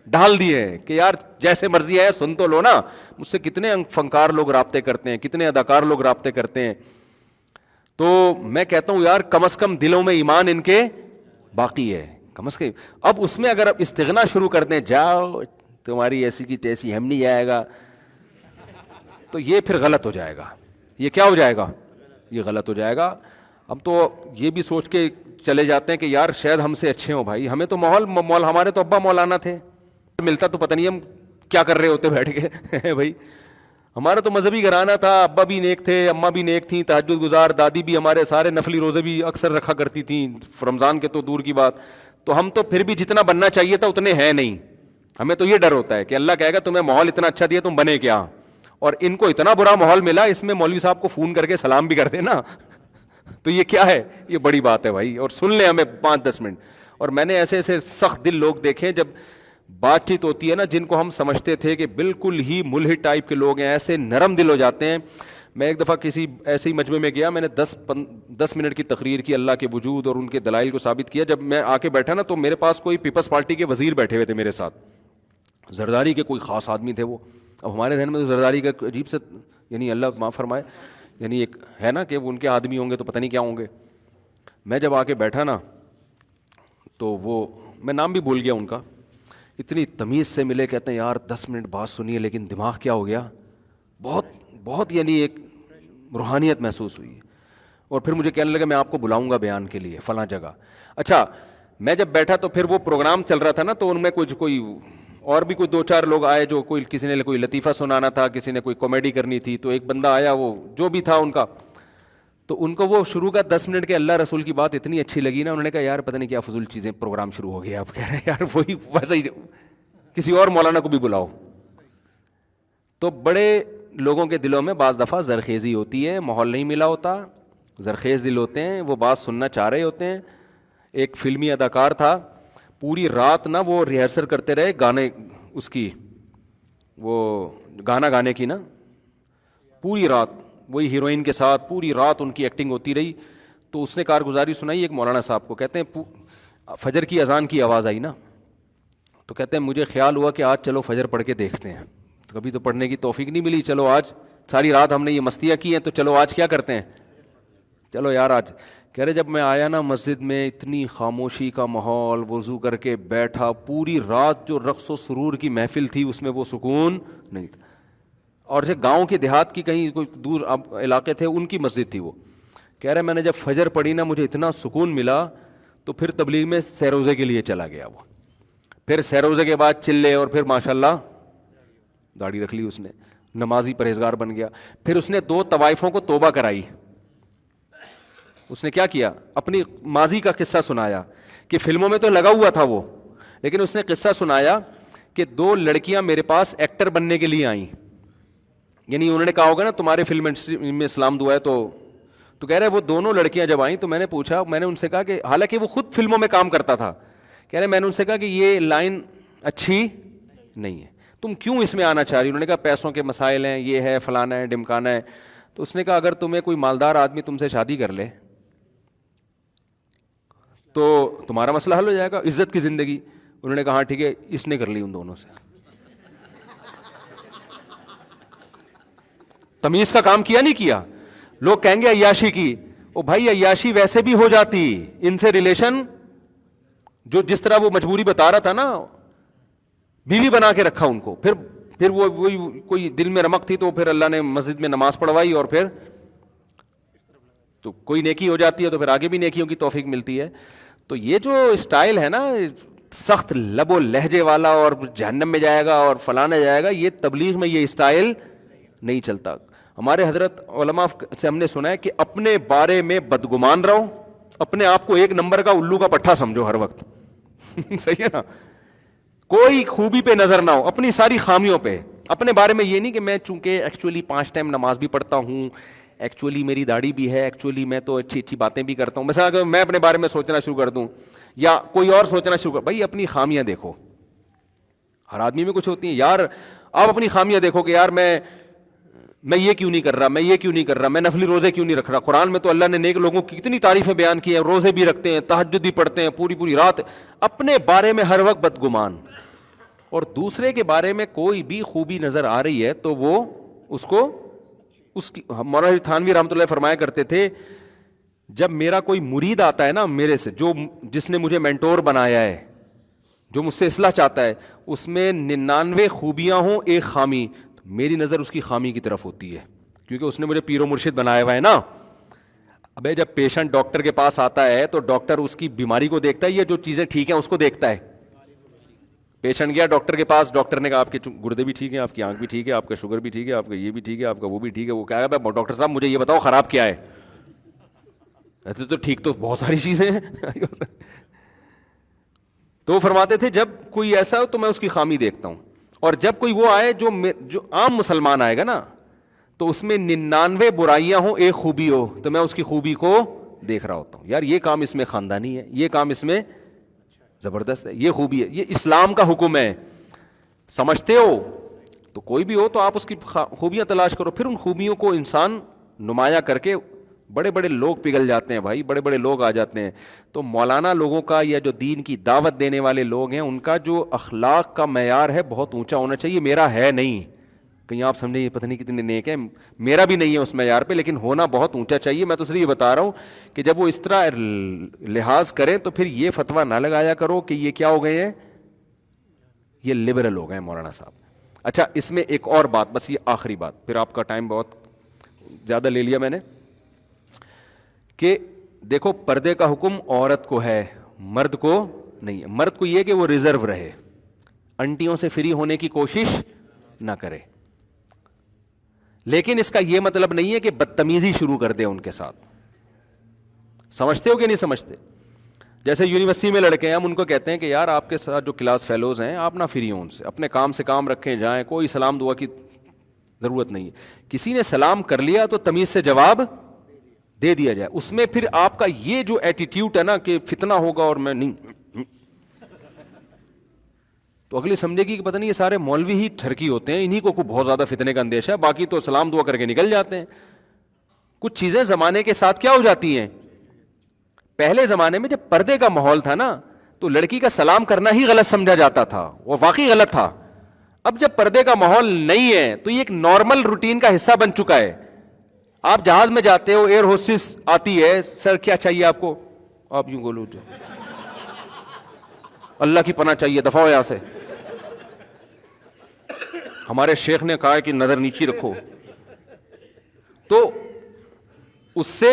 ڈال دیے ہیں کہ یار جیسے مرضی ہے سن تو لو نا. مجھ سے کتنے فنکار لوگ رابطے کرتے ہیں, کتنے اداکار لوگ رابطے کرتے ہیں. تو میں کہتا ہوں یار کم از کم دلوں میں ایمان ان کے باقی ہے, کم از کم. اب اس میں اگر آپ استغنا شروع کر دیں, جاؤ تمہاری ایسی کی تیسی, ہم نہیں آئے گا, تو یہ پھر غلط ہو جائے گا. یہ کیا ہو جائے گا؟ یہ غلط ہو جائے گا. ہم تو یہ بھی سوچ کے چلے جاتے ہیں کہ یار شاید ہم سے اچھے ہوں. بھائی ہمیں تو مول ہمارے تو ابا مولانا تھے, ملتا تو پتہ نہیں ہم کیا کر رہے ہوتے بیٹھ کے. بھائی ہمارا تو مذہبی گھرانہ تھا, ابا بھی نیک تھے, اماں بھی نیک تھیں, تہجد گزار, دادی بھی ہمارے سارے نفلی روزے بھی اکثر رکھا کرتی تھیں, رمضان کے تو دور کی بات. تو ہم تو پھر بھی جتنا بننا چاہیے تھا اتنے ہیں نہیں. ہمیں تو یہ ڈر ہوتا ہے کہ اللہ کہے گا تمہیں ماحول اتنا اچھا دیا تم بنے کیا, اور ان کو اتنا برا ماحول ملا, اس میں مولوی صاحب کو فون کر کے سلام بھی کر دے نا, تو یہ کیا ہے؟ یہ بڑی بات ہے بھائی. اور سن لیں ہمیں 5-10 منٹ. اور میں نے ایسے ایسے سخت دل لوگ دیکھے, جب بات چیت ہوتی ہے نا, جن کو ہم سمجھتے تھے کہ بالکل ہی ملحد ٹائپ کے لوگ ہیں, ایسے نرم دل ہو جاتے ہیں. میں ایک دفعہ کسی ایسے ہی مجمع میں گیا, میں نے 10 منٹ کی تقریر کی اللہ کے وجود اور ان کے دلائل کو ثابت کیا. جب میں آ کے بیٹھا نا, تو میرے پاس کوئی پیپلز پارٹی کے وزیر بیٹھے ہوئے تھے میرے ساتھ, زرداری کے کوئی خاص آدمی تھے وہ. اب ہمارے ذہن میں تو زرداری کا عجیب سے, یعنی اللہ معاف فرمائے, یعنی ایک ہے نا کہ وہ ان کے آدمی ہوں گے تو پتہ نہیں کیا ہوں گے. میں جب آ کے بیٹھا نا, تو وہ, میں نام بھی بھول گیا ان کا, اتنی تمیز سے ملے, کہتے ہیں یار 10 منٹ بات سنی ہے لیکن دماغ کیا ہو گیا, بہت بہت یعنی ایک روحانیت محسوس ہوئی. اور پھر مجھے کہنے لگا میں آپ کو بلاؤں گا بیان کے لیے فلاں جگہ. اچھا میں جب بیٹھا تو پھر وہ پروگرام چل رہا تھا نا, تو ان میں کوئی اور بھی کوئی 2-4 لوگ آئے, جو کسی نے کوئی لطیفہ سنانا تھا, کسی نے کوئی کامیڈی کرنی تھی. تو ایک بندہ آیا, وہ جو بھی تھا ان کا, تو ان کو وہ شروع کا 10 منٹ کے اللہ رسول کی بات اتنی اچھی لگی نا, انہوں نے کہا یار پتہ نہیں کیا فضول چیزیں, پروگرام شروع ہو گیا. اب کہہ رہے ہیں یار وہی ویسے ہی کسی اور مولانا کو بھی بلاؤ. تو بڑے لوگوں کے دلوں میں بعض دفعہ زرخیزی ہوتی ہے, ماحول نہیں ملا ہوتا, زرخیز دل ہوتے ہیں, وہ بات سننا چاہ رہے ہوتے ہیں. ایک فلمی اداکار تھا, پوری رات نا وہ ریہرسل کرتے رہے گانے, اس کی وہ گانا گانے کی نا, پوری رات وہی ہیروئن کے ساتھ پوری رات ان کی ایکٹنگ ہوتی رہی. تو اس نے کارگزاری سنائی ایک مولانا صاحب کو, کہتے ہیں فجر کی اذان کی آواز آئی نا, تو کہتے ہیں مجھے خیال ہوا کہ آج چلو فجر پڑھ کے دیکھتے ہیں. کبھی تو پڑھنے کی توفیق نہیں ملی, چلو آج ساری رات ہم نے یہ مستیاں کی ہیں, تو چلو آج کیا کرتے ہیں, چلو یار آج. کہہ رہے جب میں آیا نا مسجد میں, اتنی خاموشی کا ماحول, وضو کر کے بیٹھا, پوری رات جو رقص و سرور کی محفل تھی اس میں وہ سکون نہیں تھا. اور جو گاؤں کے دیہات کی کہیں کوئی دور علاقے تھے, ان کی مسجد تھی وہ. کہہ رہے میں نے جب فجر پڑھی نا, مجھے اتنا سکون ملا, تو پھر تبلیغ میں سیروزے کے لیے چلا گیا وہ. پھر سیروزے کے بعد چلے, اور پھر ماشاءاللہ داڑھی رکھ لی اس نے, نمازی پرہیزگار بن گیا. پھر اس نے 2 طوائفوں کو توبہ کرائی. اس نے کیا کیا, اپنی ماضی کا قصہ سنایا, کہ فلموں میں تو لگا ہوا تھا وہ, لیکن اس نے قصہ سنایا کہ 2 لڑکیاں میرے پاس ایکٹر بننے کے لیے آئیں. یعنی انہوں نے کہا ہوگا نا تمہارے فلم انڈسٹری میں اسلام دعا ہے, تو کہہ رہے وہ دونوں لڑکیاں جب آئیں تو میں نے پوچھا, میں نے ان سے کہا کہ حالانکہ وہ خود فلموں میں کام کرتا تھا, کہہ رہے میں نے ان سے کہا کہ یہ لائن اچھی نہیں ہے, تم کیوں اس میں آنا چاہ رہی. انہوں نے کہا پیسوں کے مسائل ہیں, یہ ہے فلانا ہے ڈمکانا ہے. تو اس نے کہا اگر تمہیں کوئی مالدار آدمی تم سے شادی کر لے تو تمہارا مسئلہ حل ہو جائے گا, عزت کی زندگی. انہوں نے کہا ہاں ٹھیک ہے, اس نے کر لی ان دونوں سے. تمیز کا کام کیا نہیں کیا. لوگ کہیں گے عیاشی کی, او بھائی عیاشی ویسے بھی ہو جاتی, ان سے ریلیشن جو جس طرح وہ مجبوری بتا رہا تھا نا, بیوی بنا کے رکھا ان کو. پھر وہ کوئی دل میں رمق تھی, تو پھر اللہ نے مسجد میں نماز پڑھوائی, اور پھر تو کوئی نیکی ہو جاتی ہے, تو پھر آگے بھی نیکیوں کی توفیق ملتی ہے. تو یہ جو اسٹائل ہے نا سخت لب و لہجے والا, اور جہنم میں جائے گا اور فلانا جائے گا, یہ تبلیغ میں یہ اسٹائل نہیں چلتا. ہمارے حضرت علماء سے ہم نے سنا ہے کہ اپنے بارے میں بدگمان رہو, اپنے آپ کو 1 نمبر کا الو کا پٹھا سمجھو ہر وقت. صحیح ہے نا, کوئی خوبی پہ نظر نہ ہو, اپنی ساری خامیوں پہ. اپنے بارے میں یہ نہیں کہ میں چونکہ ایکچولی 5 ٹائم نماز بھی پڑھتا ہوں, ایکچولی میری داڑھی بھی ہے, ایکچولی میں تو اچھی اچھی باتیں بھی کرتا ہوں. مثلا اگر میں اپنے بارے میں سوچنا شروع کر دوں یا کوئی اور سوچنا شروع کر, بھائی اپنی خامیاں دیکھو. ہر آدمی میں کچھ ہوتی ہیں یار. آپ اپنی خامیاں دیکھو کہ یار میں میں یہ کیوں نہیں کر رہا، میں یہ کیوں نہیں کر رہا، میں نفلی روزے کیوں نہیں رکھ رہا. قرآن میں تو اللہ نے نیک لوگوں کی کتنی تعریفیں بیان کی ہیں، روزے بھی رکھتے ہیں، تہجد بھی پڑھتے ہیں، پوری پوری رات اپنے بارے میں ہر وقت بدگمان، اور دوسرے کے بارے میں کوئی بھی خوبی نظر آ رہی ہے تو وہ اس کو اس کی. مولانا تھانوی رحمۃ اللہ فرمایا کرتے تھے جب میرا کوئی مرید آتا ہے نا میرے سے، جس نے مجھے مینٹور بنایا ہے، جو مجھ سے اصلاح چاہتا ہے، اس میں 99 خوبیاں ہوں ایک خامی، تو میری نظر اس کی خامی کی طرف ہوتی ہے، کیونکہ اس نے مجھے پیر و مرشد بنایا ہوا ہے نا. ابے جب پیشنٹ ڈاکٹر کے پاس آتا ہے تو ڈاکٹر اس کی بیماری کو دیکھتا ہے یا جو چیزیں ٹھیک ہیں اس کو دیکھتا ہے؟ پیشنٹ گیا ڈاکٹر کے پاس، ڈاکٹر نے کہا آپ کے گردے بھی ٹھیک ہیں، آپ کی آنکھ بھی ٹھیک ہے، آپ کا شوگر بھی ٹھیک ہے، آپ کا یہ بھی ٹھیک ہے، آپ کا وہ بھی ٹھیک ہے. وہ کہا ڈاکٹر صاحب مجھے یہ بتاؤ خراب کیا ہے؟ ایسے تو ٹھیک تو بہت ساری چیزیں ہیں. تو فرماتے تھے جب کوئی ایسا ہو تو میں اس کی خامی دیکھتا ہوں، اور جب کوئی وہ آئے جو عام مسلمان آئے گا نا تو اس میں 99 برائیاں ہوں ایک خوبی ہو، تو میں اس کی خوبی کو دیکھ رہا ہوتا ہوں، یار یہ کام اس میں خاندانی ہے، یہ کام اس میں زبردست ہے، یہ خوبی ہے، یہ اسلام کا حکم ہے. سمجھتے ہو تو کوئی بھی ہو تو آپ اس کی خوبیاں تلاش کرو، پھر ان خوبیوں کو انسان نمایاں کر کے بڑے بڑے لوگ پگھل جاتے ہیں بھائی، بڑے بڑے لوگ آ جاتے ہیں. تو مولانا لوگوں کا یا جو دین کی دعوت دینے والے لوگ ہیں ان کا جو اخلاق کا معیار ہے بہت اونچا ہونا چاہیے. میرا ہے نہیں، کہیں آپ سمجھیں یہ پتہ نہیں کتنے نیک ہیں، میرا بھی نہیں ہے اس معیار پہ، لیکن ہونا بہت اونچا چاہیے. میں تو صرف یہ بتا رہا ہوں کہ جب وہ اس طرح لحاظ کریں تو پھر یہ فتویٰ نہ لگایا کرو کہ یہ کیا ہو گئے ہیں، یہ لبرل ہو گئے ہیں مولانا صاحب. اچھا اس میں ایک اور بات، بس یہ آخری بات، پھر آپ کا ٹائم بہت زیادہ لے لیا میں نے، کہ دیکھو پردے کا حکم عورت کو ہے، مرد کو نہیں ہے. مرد کو یہ کہ وہ ریزرو رہے، انٹیوں سے فری ہونے کی کوشش نہ کرے، لیکن اس کا یہ مطلب نہیں ہے کہ بدتمیزی شروع کر دے ان کے ساتھ. سمجھتے ہو کہ نہیں سمجھتے؟ جیسے یونیورسٹی میں لڑکے ہیں، ہم ان کو کہتے ہیں کہ یار آپ کے ساتھ جو کلاس فیلوز ہیں آپ نہ فری ہوں ان سے، اپنے کام سے کام رکھیں جائیں، کوئی سلام دعا کی ضرورت نہیں ہے. کسی نے سلام کر لیا تو تمیز سے جواب دے دیا جائے. اس میں پھر آپ کا یہ جو ایٹیٹیوڈ ہے نا کہ فتنہ ہوگا اور میں نہیں، تو اگلی سمجھے گی کہ پتہ نہیں یہ سارے مولوی ہی ٹھرکی ہوتے ہیں، انہی کو بہت زیادہ فتنے کا اندیشہ ہے، باقی تو سلام دعا کر کے نکل جاتے ہیں. کچھ چیزیں زمانے کے ساتھ کیا ہو جاتی ہیں. پہلے زمانے میں جب پردے کا ماحول تھا نا تو لڑکی کا سلام کرنا ہی غلط سمجھا جاتا تھا، وہ واقعی غلط تھا. اب جب پردے کا ماحول نہیں ہے تو یہ ایک نارمل روٹین کا حصہ بن چکا ہے. آپ جہاز میں جاتے ہو، ایئر ہوسٹس آتی ہے، سر کیا چاہیے آپ کو، آپ یوں بولو اللہ کی پناہ چاہیے، دفعہ ہو یہاں سے، ہمارے شیخ نے کہا ہے کہ نظر نیچی رکھو. تو اس سے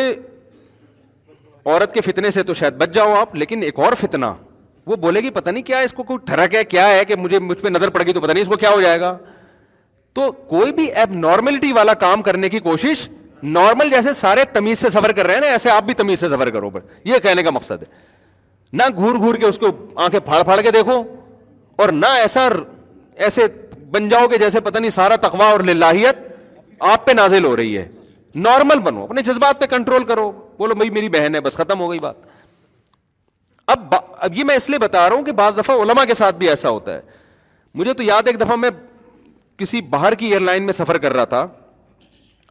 عورت کے فتنے سے تو شاید بچ جاؤ آپ، لیکن ایک اور فتنہ، وہ بولے گی پتہ نہیں کیا اس کو کوئی ٹھڑک ہے، کیا ہے کہ مجھ پہ نظر پڑ گئی تو پتہ نہیں اس کو کیا ہو جائے گا. تو کوئی بھی ایب نارملٹی والا کام کرنے کی کوشش، نارمل جیسے سارے تمیز سے سفر کر رہے ہیں نا ایسے آپ بھی تمیز سے سفر کرو. یہ کہنے کا مقصد ہے. نہ گھور گھور کے اس کو آنکھیں پھاڑ پھاڑ کے دیکھو، اور نہ ایسے بن جاؤ کہ جیسے پتہ نہیں سارا تقویٰ اور للہیت آپ پہ نازل ہو رہی ہے. نارمل بنو، اپنے جذبات پہ کنٹرول کرو، بولو بھائی میری بہن ہے، بس ختم ہو گئی بات. اب یہ میں اس لیے بتا رہا ہوں کہ بعض دفعہ علماء کے ساتھ بھی ایسا ہوتا ہے. مجھے تو یاد ہے ایک دفعہ میں کسی باہر کی ایئر لائن میں سفر کر رہا تھا.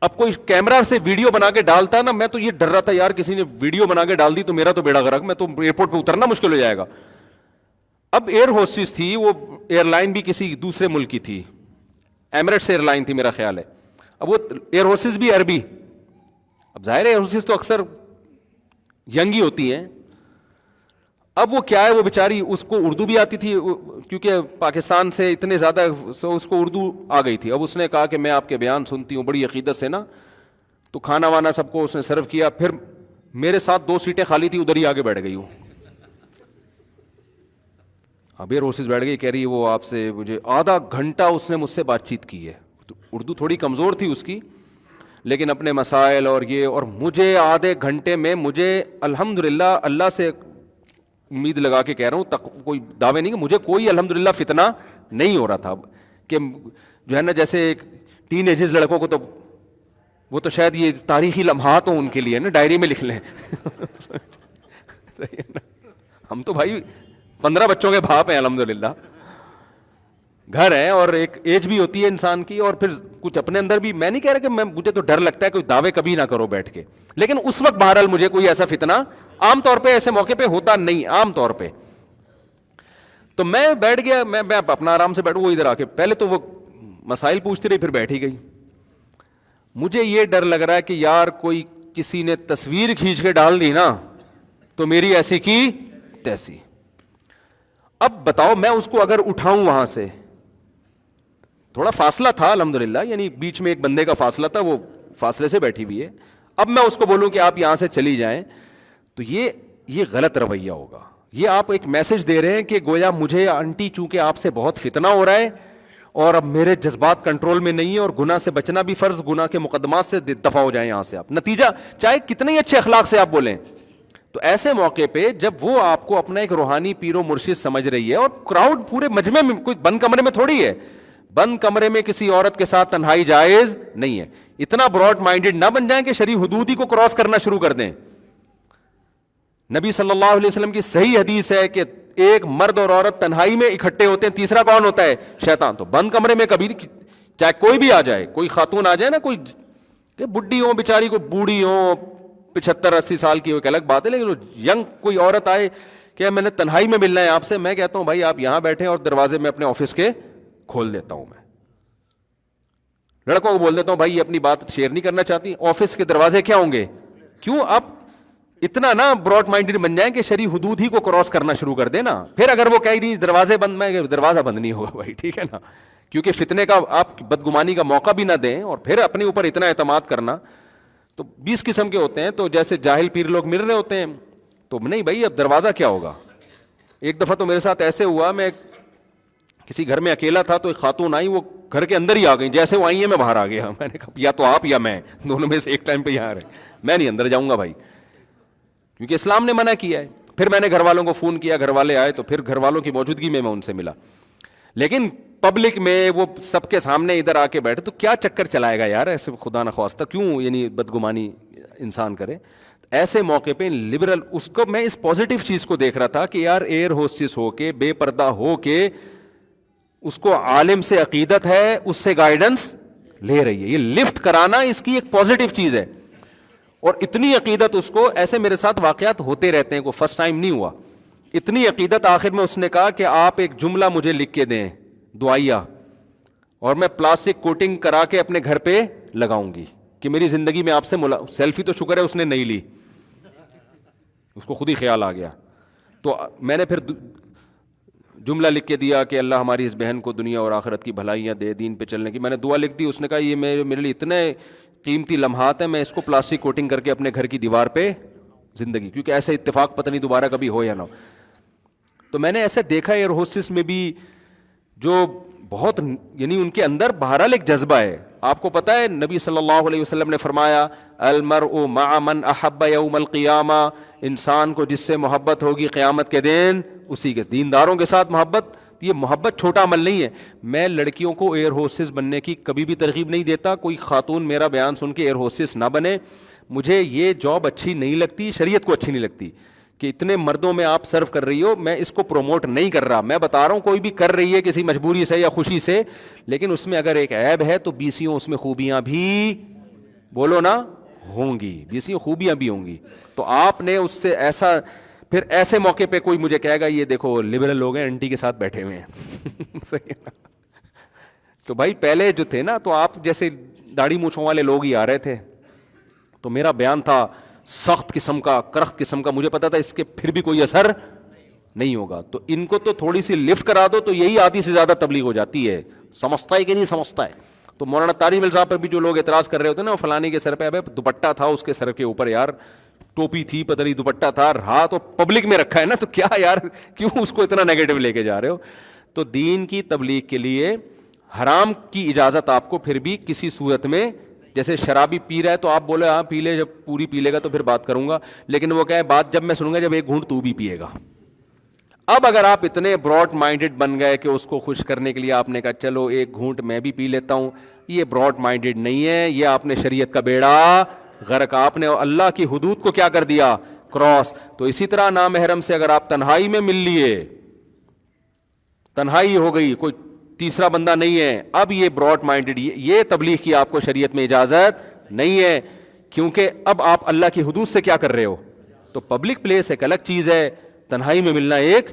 اب کوئی کیمرہ سے ویڈیو بنا کے ڈالتا نا، میں تو یہ ڈر رہا تھا یار کسی نے ویڈیو بنا کے ڈال دی تو میرا تو بیڑا غرق، میں تو ایئرپورٹ پہ اترنا مشکل ہو جائے گا. اب ایئر ہوسٹس تھی، وہ ایئر لائن بھی کسی دوسرے ملک کی تھی، ایمریٹس ایئر لائن تھی میرا خیال ہے. اب وہ ایئر ہوسٹس بھی عربی، اب ظاہر ہے ایئر ہوسٹس تو اکثر ینگ ہی ہوتی ہیں. اب وہ کیا ہے، وہ بیچاری، اس کو اردو بھی آتی تھی کیونکہ پاکستان سے اتنے زیادہ اس کو اردو آ گئی تھی. اب اس نے کہا کہ میں آپ کے بیان سنتی ہوں بڑی عقیدت سے نا، تو کھانا وانا سب کو اس نے سرو کیا. پھر میرے ساتھ 2 سیٹیں خالی تھی، ادھر ہی آگے بیٹھ گئی ہوں. اب یہ روسز بیٹھ گئی، کہہ رہی وہ آپ سے مجھے آدھا گھنٹہ اس نے مجھ سے بات چیت کی ہے. اردو تھوڑی کمزور تھی اس کی، لیکن اپنے مسائل اور یہ، اور مجھے آدھے گھنٹے میں مجھے الحمدللہ اللہ سے امید لگا کے کہہ رہا ہوں، کوئی دعوے نہیں کہ مجھے کوئی الحمدللہ فتنہ نہیں ہو رہا تھا. کہ جو ہے نا جیسے ایک ٹین ایجز لڑکوں کو تو وہ تو شاید یہ تاریخی لمحات ہوں ان کے لیے نا، ڈائری میں لکھ لیں. ہم تو بھائی 15 بچوں کے باپ ہیں الحمدللہ. گھر ہے اور ایک ایج بھی ہوتی ہے انسان کی, اور پھر کچھ اپنے اندر بھی, میں نہیں کہہ رہا کہ مجھے تو ڈر لگتا ہے, کوئی دعوے کبھی نہ کرو بیٹھ کے, لیکن اس وقت بہرحال مجھے کوئی ایسا فتنہ عام طور پہ ایسے موقع پہ ہوتا نہیں عام طور پہ. تو میں بیٹھ گیا, میں اپنا آرام سے بیٹھوں, وہ ادھر آ کے پہلے تو وہ مسائل پوچھتی رہی, پھر بیٹھ ہی گئی. مجھے یہ ڈر لگ رہا ہے کہ یار کوئی کسی نے تصویر کھینچ کے ڈال دی نا تو میری ایسی کی تیسی. اب بتاؤ میں اس کو اگر اٹھاؤں وہاں سے, تھوڑا فاصلہ تھا الحمدللہ, یعنی بیچ میں ایک بندے کا فاصلہ تھا, وہ فاصلے سے بیٹھی ہوئی ہے, اب میں اس کو بولوں کہ آپ یہاں سے چلی جائیں تو یہ غلط رویہ ہوگا. یہ آپ ایک میسج دے رہے ہیں کہ گویا مجھے آنٹی چونکہ آپ سے بہت فتنہ ہو رہا ہے اور اب میرے جذبات کنٹرول میں نہیں ہے, اور گناہ سے بچنا بھی فرض, گناہ کے مقدمات سے دفع ہو جائیں یہاں سے آپ. نتیجہ چاہے کتنے ہی اچھے اخلاق سے آپ بولیں, تو ایسے موقع پہ جب وہ آپ کو اپنا ایک روحانی پیر و مرشد سمجھ رہی ہے, اور کراؤڈ پورے مجمع میں, کوئی بند کمرے میں تھوڑی ہے, بند کمرے میں کسی عورت کے ساتھ تنہائی جائز نہیں ہے. اتنا براڈ مائنڈڈ نہ بن جائیں کہ شرعی حدود ہی کو کراس کرنا شروع کر دیں. نبی صلی اللہ علیہ وسلم کی صحیح حدیث ہے کہ ایک مرد اور عورت تنہائی میں اکٹھے ہوتے ہیں, تیسرا کون ہوتا ہے؟ شیطان. تو بند کمرے میں کبھی, چاہے کوئی بھی آ جائے, کوئی خاتون آ جائے نا, کوئی بڈھی ہو بیچاری, کوئی بوڑھی ہو 75-80 سال کی, ایک الگ بات ہے, لیکن ینگ کوئی عورت آئے کہ میں نے تنہائی میں ملنا ہے آپ سے, میں کہتا ہوں بھائی آپ یہاں بیٹھیں اور دروازے میں اپنے آفس کے کھول دیتا ہوں. میں لڑکوں کو بول دیتا ہوں بھائی یہ اپنی بات شیئر نہیں کرنا چاہتی, آفس کے دروازے کیا ہوں گے, کیوں آپ اتنا نا براڈ مائنڈڈ بن جائیں کہ شرعی حدود ہی کو کراس کرنا شروع کر دیں نا. پھر اگر وہ کہہ رہی دروازے بند, میں دروازہ بند نہیں ہوگا بھائی, ٹھیک ہے نا, کیونکہ فتنے کا آپ بدگمانی کا موقع بھی نہ دیں, اور پھر اپنے اوپر اتنا اعتماد کرنا. تو 20 قسم کے ہوتے ہیں, تو جیسے جاہل پیر لوگ مل رہے ہوتے ہیں, تو نہیں بھائی اب دروازہ کیا ہوگا. ایک دفعہ تو میرے ساتھ ایسے ہوا, میں کسی گھر میں اکیلا تھا, تو ایک خاتون آئی, وہ گھر کے اندر ہی آ گئی, جیسے وہ آئی ہیں میں باہر آ گیا. میں نے کہا یا تو آپ یا میں, دونوں میں سے ایک ٹائم پہ یہاں رہے, میں نہیں اندر جاؤں گا بھائی, کیونکہ اسلام نے منع کیا ہے. پھر میں نے گھر والوں کو فون کیا, گھر والے آئے, تو پھر گھر والوں کی موجودگی میں ان سے ملا. لیکن پبلک میں وہ سب کے سامنے ادھر آ کے بیٹھے, تو کیا چکر چلائے گا یار, ایسے خدا نخواستہ کیوں یعنی بدگمانی انسان کرے. ایسے موقع پہ لبرل, اس کو میں اس پازیٹیو چیز کو دیکھ رہا تھا کہ یار ایئر ہوسٹس ہو کے, بے پردہ ہو کے, اس کو عالم سے عقیدت ہے, اس سے گائیڈنس لے رہی ہے. یہ لفٹ کرانا اس کی ایک پازیٹیو چیز ہے, اور اتنی عقیدت اس کو, ایسے میرے ساتھ واقعات ہوتے رہتے ہیں, کوئی فرسٹ ٹائم نہیں ہوا. اتنی عقیدت, آخر میں اس نے کہا کہ آپ ایک جملہ مجھے لکھ کے دیں دعائیہ, اور میں پلاسٹک کوٹنگ کرا کے اپنے گھر پہ لگاؤں گی کہ میری زندگی میں آپ سے سیلفی تو شکر ہے اس نے نہیں لی, اس کو خود ہی خیال آ گیا. تو میں نے پھر جملہ لکھ کے دیا کہ اللہ ہماری اس بہن کو دنیا اور آخرت کی بھلائیاں دے, دین پہ چلنے کی. میں نے دعا لکھ دی. اس نے کہا یہ میرے لیے اتنے قیمتی لمحات ہیں, میں اس کو پلاسٹک کوٹنگ کر کے اپنے گھر کی دیوار پہ زندگی, کیونکہ ایسا اتفاق پتہ نہیں دوبارہ کبھی ہو یا نہ ہو. تو میں نے ایسے دیکھا ایئر ہوسٹس میں بھی جو بہت, یعنی ان کے اندر بہرحال ایک جذبہ ہے. آپ کو پتہ ہے نبی صلی اللہ علیہ وسلم نے فرمایا المرء مع من احب یوم القیامہ, انسان کو جس سے محبت ہوگی قیامت کے دن اسی کے. دینداروں کے ساتھ محبت, یہ محبت چھوٹا عمل نہیں ہے. میں لڑکیوں کو ایئر ہوسٹس بننے کی کبھی بھی ترغیب نہیں دیتا. کوئی خاتون میرا بیان سن کے ایئر ہوسٹس نہ بنے, مجھے یہ جاب اچھی نہیں لگتی, شریعت کو اچھی نہیں لگتی کہ اتنے مردوں میں آپ سرو کر رہی ہو. میں اس کو پروموٹ نہیں کر رہا, میں بتا رہا ہوں کوئی بھی کر رہی ہے کسی مجبوری سے یا خوشی سے, لیکن اس میں اگر ایک عیب ہے تو بیسیوں اس میں خوبیاں بھی, بولو نا, ہوں گی, بیسیوں خوبیاں بھی ہوں گی. تو آپ نے اس سے ایسا, پھر ایسے موقع پہ کوئی مجھے کہے گا یہ دیکھو لبرل لوگ ہیں انٹی کے ساتھ بیٹھے ہوئے ہیں تو بھائی پہلے جو تھے نا, تو آپ جیسے داڑھی مونچھوں والے لوگ ہی آ رہے تھے, تو میرا بیان تھا سخت قسم کا, کرخت قسم کا. مجھے پتا تھا اس کے پھر بھی کوئی اثر نہیں ہوگا, تو ان کو تو تھوڑی سی لفٹ کرا دو تو یہی آدھی سے زیادہ تبلیغ ہو جاتی ہے. سمجھتا ہے کہ نہیں سمجھتا ہے. تو مولانا طارق مل صاحب پہ بھی جو لوگ اعتراض کر رہے ہوتے ہیں نا, فلانی کے سر پہ ابے دوپٹہ تھا اس کے سر کے اوپر, یار ٹوپی تھی پتہ نہیں دوپٹہ تھا, رہا تو پبلک میں رکھا ہے نا, تو کیا یار کیوں اس کو اتنا نیگیٹو لے کے جا رہے ہو. تو دین کی تبلیغ کے لیے حرام کی اجازت آپ کو پھر بھی کسی صورت میں, جیسے شرابی پی رہا ہے تو آپ بولے ہاں پی لے, جب پوری پی لے گا تو پھر بات کروں گا, لیکن وہ کہے بات جب میں سنوں گا جب ایک گھونٹ تو بھی پیے گا. اب اگر آپ اتنے براڈ مائنڈڈ بن گئے کہ اس کو خوش کرنے کے لیے آپ نے کہا چلو ایک گھونٹ میں بھی پی لیتا ہوں, یہ براڈ مائنڈڈ نہیں ہے, یہ آپ نے شریعت کا بیڑا غرق, آپ نے اللہ کی حدود کو کیا کر دیا, کراس. تو اسی طرح نامحرم سے اگر آپ تنہائی میں مل لیے, تنہائی ہو گئی, کوئی تیسرا بندہ نہیں ہے. اب یہ براڈ مائنڈڈ, یہ تبلیغ کی آپ کو شریعت میں اجازت نہیں ہے, کیونکہ اب آپ اللہ کی حدود سے کیا کر رہے ہو. تو پبلک پلیس ایک الگ چیز ہے, تنہائی میں ملنا ایک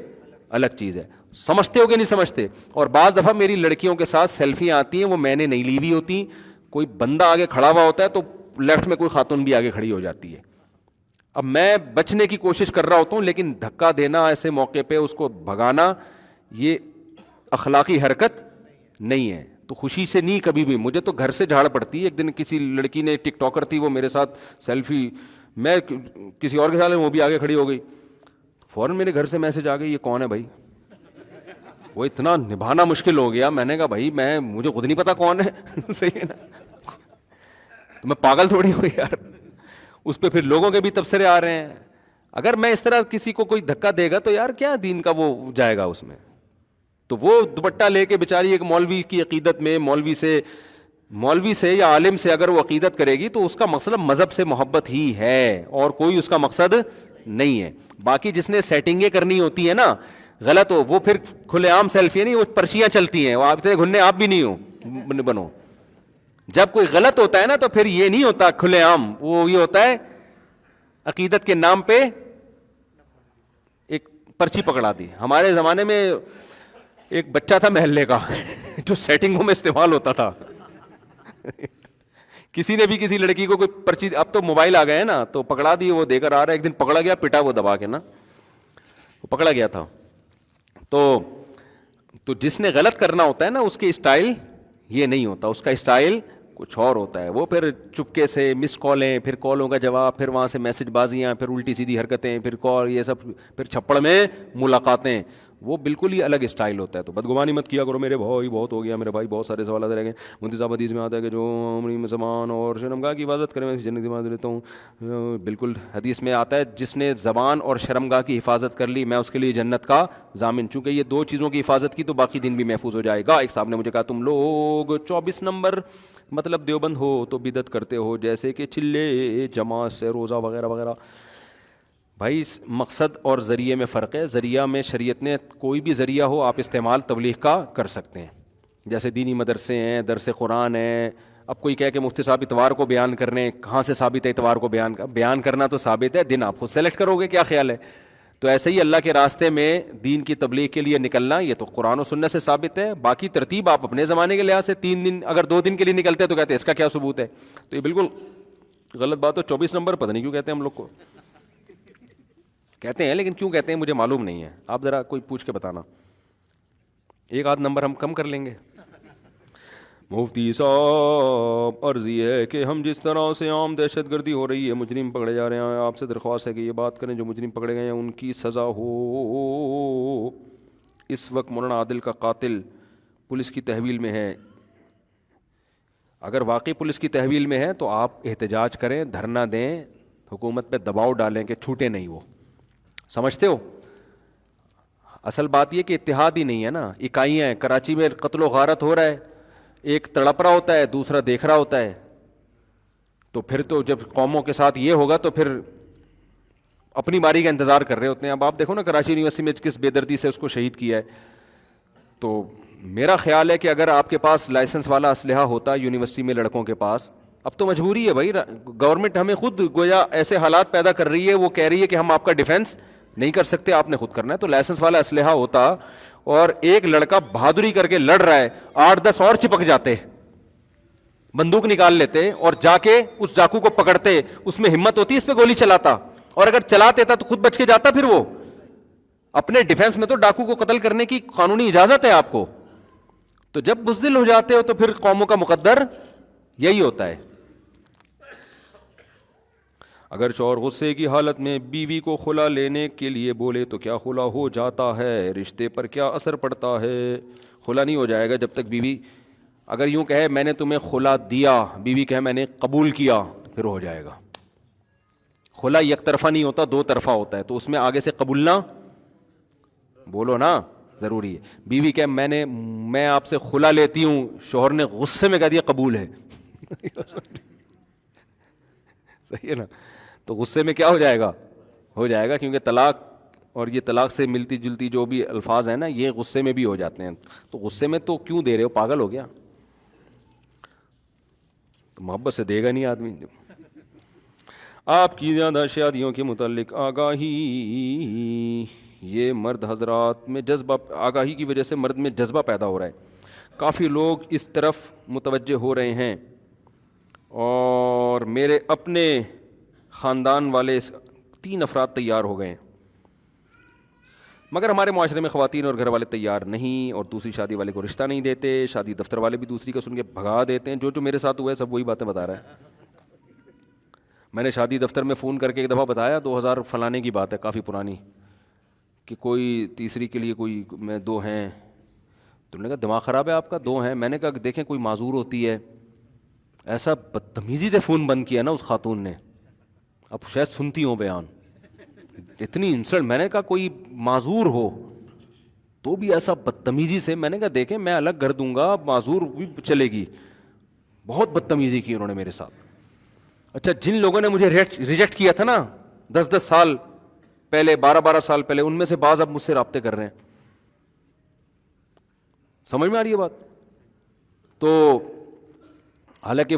الگ چیز ہے. سمجھتے ہو کہ نہیں سمجھتے؟ اور بعض دفعہ میری لڑکیوں کے ساتھ سیلفیاں آتی ہیں, وہ میں نے نہیں لی ہوئی ہوتی, کوئی بندہ آگے کھڑا ہوا ہوتا ہے تو لیفٹ میں کوئی خاتون بھی آگے کھڑی ہو جاتی ہے. اب میں بچنے کی کوشش کر رہا ہوتا ہوں, لیکن دھکا دینا ایسے موقع پہ, اس کو بھگانا, یہ اخلاقی حرکت نہیں ہے. تو خوشی سے نہیں کبھی بھی. مجھے تو گھر سے جھاڑ پڑتی ہے. ایک دن کسی لڑکی نے, ٹک ٹاکر تھی وہ, میرے ساتھ سیلفی, میں کسی اور کے ساتھ, وہ بھی آگے کھڑی ہو گئی, فوراً میرے گھر سے میسج آ گئی, یہ کون ہے بھائی؟ وہ اتنا نبھانا مشکل ہو گیا. میں نے کہا بھائی مجھے خود نہیں پتا کون ہے. صحیح ہے نا, تو میں پاگل تھوڑی ہوں یار. اس پہ پھر لوگوں کے بھی تبصرے آ رہے ہیں. اگر میں اس طرح کسی کو کوئی دھکا دے گا تو یار کیا دین کا وہ جائے گا اس میں. تو وہ دوپٹہ لے کے بیچاری ایک مولوی کی عقیدت میں, مولوی سے یا عالم سے اگر وہ عقیدت کرے گی تو اس کا مقصد مذہب سے محبت ہی ہے, اور کوئی اس کا مقصد نہیں ہے. باقی جس نے سیٹنگیں کرنی ہوتی ہیں نا غلط ہو, وہ پھر کھلے عام سیلفی نہیں, وہ پرچیاں چلتی ہیں, وہ آپ سے گھننے آپ بھی نہیں ہو بنو. جب کوئی غلط ہوتا ہے نا تو پھر یہ نہیں ہوتا کھلے عام, وہ یہ ہوتا ہے عقیدت کے نام پہ ایک پرچی پکڑا دی. ہمارے زمانے میں ایک بچہ تھا محلے کا جو سیٹنگوں میں استعمال ہوتا تھا. کسی نے بھی کسی لڑکی کو کوئی پرچی, اب تو موبائل آ گئے ہیں نا, تو پکڑا دی, وہ دے کر آ رہا ہے. ایک دن پکڑا گیا, پٹا وہ دبا کے نا, وہ پکڑا گیا تھا. تو جس نے غلط کرنا ہوتا ہے نا, اس کے اسٹائل یہ نہیں ہوتا, اس کا اسٹائل کچھ اور ہوتا ہے. وہ پھر چپکے سے مس کالیں, پھر کالوں کا جواب, پھر وہاں سے میسج بازیاں, پھر الٹی سیدھی حرکتیں, پھر کال, یہ سب, پھر چھپڑ میں ملاقاتیں. وہ بالکل ہی الگ اسٹائل ہوتا ہے. تو بدگمانی مت کیا کرو میرے بھائی, بہت ہو گیا میرے بھائی, بہت سارے سوالات رہ گئے. مفتی صاحب حدیث میں آتا ہے کہ جو اپنی زبان اور شرمگاہ کی حفاظت کرے میں جنت کی بات دیتا ہوں. بالکل حدیث میں آتا ہے جس نے زبان اور شرمگاہ کی حفاظت کر لی, میں اس کے لیے جنت کا ضامن. چونکہ یہ دو چیزوں کی حفاظت کی تو باقی دن بھی محفوظ ہو جائے گا. ایک صاحب نے مجھے کہا تم لوگ 24 نمبر مطلب دیوبند ہو تو بدعت کرتے ہو, جیسے کہ چلے, جماعت سے روزہ وغیرہ وغیرہ. بھائی مقصد اور ذریعے میں فرق ہے. ذریعہ میں شریعت نے کوئی بھی ذریعہ ہو آپ استعمال تبلیغ کا کر سکتے ہیں. جیسے دینی مدرسے ہیں, درس قرآن ہے. اب کوئی کہے کہ مفتی صاحب اتوار کو بیان کرنے, کہاں سے ثابت ہے اتوار کو بیان کرنا؟ تو ثابت ہے, دن آپ خود سلیکٹ کرو گے, کیا خیال ہے؟ تو ایسے ہی اللہ کے راستے میں دین کی تبلیغ کے لیے نکلنا, یہ تو قرآن و سنت سے ثابت ہے. باقی ترتیب آپ اپنے زمانے کے لحاظ سے 3 دن, اگر 2 دن کے لیے نکلتے ہیں تو کہتے ہیں اس کا کیا ثبوت ہے. تو یہ بالکل غلط بات. تو 24 نمبر پتہ نہیں کیوں کہتے ہیں ہم لوگ کو, کہتے ہیں لیکن کیوں کہتے ہیں مجھے معلوم نہیں ہے. آپ ذرا کوئی پوچھ کے بتانا, ایک آدھ نمبر ہم کم کر لیں گے. مفتی صاحب عرض یہ ہے کہ ہم جس طرح سے عام دہشت گردی ہو رہی ہے, مجرم پکڑے جا رہے ہیں, آپ سے درخواست ہے کہ یہ بات کریں جو مجرم پکڑے گئے ہیں ان کی سزا ہو. اس وقت مولانا عادل کا قاتل پولیس کی تحویل میں ہے. اگر واقعی پولیس کی تحویل میں ہے تو آپ احتجاج کریں, دھرنا دیں, حکومت پہ دباؤ ڈالیں کہ چھوٹے نہیں. وہ سمجھتے ہو اصل بات یہ کہ اتحاد ہی نہیں ہے نا, اکائیاں ہیں. کراچی میں قتل و غارت ہو رہا ہے, ایک تڑپ رہا ہوتا ہے, دوسرا دیکھ رہا ہوتا ہے. تو پھر تو جب قوموں کے ساتھ یہ ہوگا تو پھر اپنی باری کا انتظار کر رہے ہوتے ہیں. اب آپ دیکھو نا کراچی یونیورسٹی میں کس بے دردی سے اس کو شہید کیا ہے. تو میرا خیال ہے کہ اگر آپ کے پاس لائسنس والا اسلحہ ہوتا یونیورسٹی میں لڑکوں کے پاس, اب تو مجبوری ہے بھائی, گورنمنٹ ہمیں خود گویا ایسے حالات پیدا کر رہی ہے, وہ کہہ رہی ہے کہ ہم آپ کا ڈیفینس نہیں کر سکتے, آپ نے خود کرنا ہے. تو لائسنس والا اسلحہ ہوتا اور ایک لڑکا بہادری کر کے لڑ رہا ہے, 8-10 اور چپک جاتے, بندوق نکال لیتے اور جا کے اس ڈاکو کو پکڑتے. اس میں ہمت ہوتی اس پہ گولی چلاتا, اور اگر چلا دیتا تو خود بچ کے جاتا. پھر وہ اپنے ڈیفینس میں تو ڈاکو کو قتل کرنے کی قانونی اجازت ہے آپ کو. تو جب بزدل ہو جاتے ہو تو پھر قوموں کا مقدر یہی ہوتا ہے. اگر چور غصے کی حالت میں بیوی کو خلا لینے کے لیے بولے تو کیا خلا ہو جاتا ہے؟ رشتے پر کیا اثر پڑتا ہے؟ خلا نہیں ہو جائے گا جب تک بیوی اگر یوں کہے میں نے تمہیں خلا دیا, بیوی کہے میں نے قبول کیا, پھر ہو جائے گا. خلا یک طرفہ نہیں ہوتا, 2 طرفہ ہوتا ہے. تو اس میں آگے سے قبولنا بولو نا ضروری ہے. بیوی کہے میں آپ سے خلا لیتی ہوں, شوہر نے غصے میں کہہ دیا قبول ہے. صحیح ہے نا. تو غصے میں کیا ہو جائے گا, کیونکہ طلاق اور یہ طلاق سے ملتی جلتی جو بھی الفاظ ہیں نا یہ غصے میں بھی ہو جاتے ہیں. تو غصے میں تو کیوں دے رہے ہو, پاگل ہو گیا؟ تو محبت سے دے گا نہیں آدمی. آپ کی زیادہ شادیوں کے متعلق آگاہی, یہ مرد حضرات میں جذبہ, آگاہی کی وجہ سے مرد میں جذبہ پیدا ہو رہا ہے, کافی لوگ اس طرف متوجہ ہو رہے ہیں, اور میرے اپنے خاندان والے 3 افراد تیار ہو گئے ہیں, مگر ہمارے معاشرے میں خواتین اور گھر والے تیار نہیں, اور دوسری شادی والے کو رشتہ نہیں دیتے, شادی دفتر والے بھی دوسری کا سن کے بھگا دیتے ہیں. جو میرے ساتھ ہوا ہے سب وہی باتیں بتا رہا ہے. میں نے شادی دفتر میں فون کر کے ایک دفعہ بتایا, 2000 فلانے کی بات ہے, کافی پرانی, کہ کوئی تیسری کے لیے کوئی میں 2 ہیں. تو انہوں نے کہا دماغ خراب ہے آپ کا, 2 ہیں. میں نے کہا دیکھیں کوئی معذور ہوتی ہے. ایسا بدتمیزی سے فون بند کیا نا اس خاتون نے, اب شاید سنتی ہوں بیان, اتنی انسلٹ. میں نے کہا کوئی معذور ہو تو بھی ایسا بدتمیزی سے. میں نے کہا دیکھیں میں الگ کر دوں گا, معذور بھی چلے گی. بہت بدتمیزی کی انہوں نے میرے ساتھ. اچھا جن لوگوں نے مجھے ریجیکٹ کیا تھا نا 10 سال پہلے, 12 سال پہلے, ان میں سے بعض اب مجھ سے رابطے کر رہے ہیں. سمجھ میں آ رہی ہے بات؟ تو حالانکہ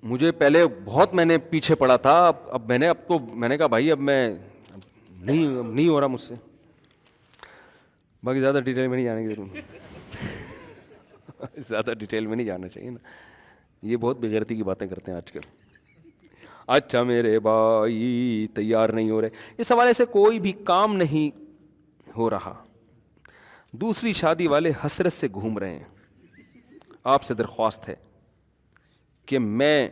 مجھے پہلے بہت میں نے پیچھے پڑا تھا, اب میں نے کہا بھائی اب میں نہیں ہو رہا مجھ سے. باقی زیادہ ڈیٹیل میں نہیں جانے کی ضرورت, زیادہ ڈیٹیل میں نہیں جانا چاہیے نا, یہ بہت بےغیرتی کی باتیں کرتے ہیں آج کل. اچھا میرے بھائی تیار نہیں ہو رہے, اس حوالے سے کوئی بھی کام نہیں ہو رہا. دوسری شادی والے حسرت سے گھوم رہے ہیں. آپ سے درخواست ہے کہ میں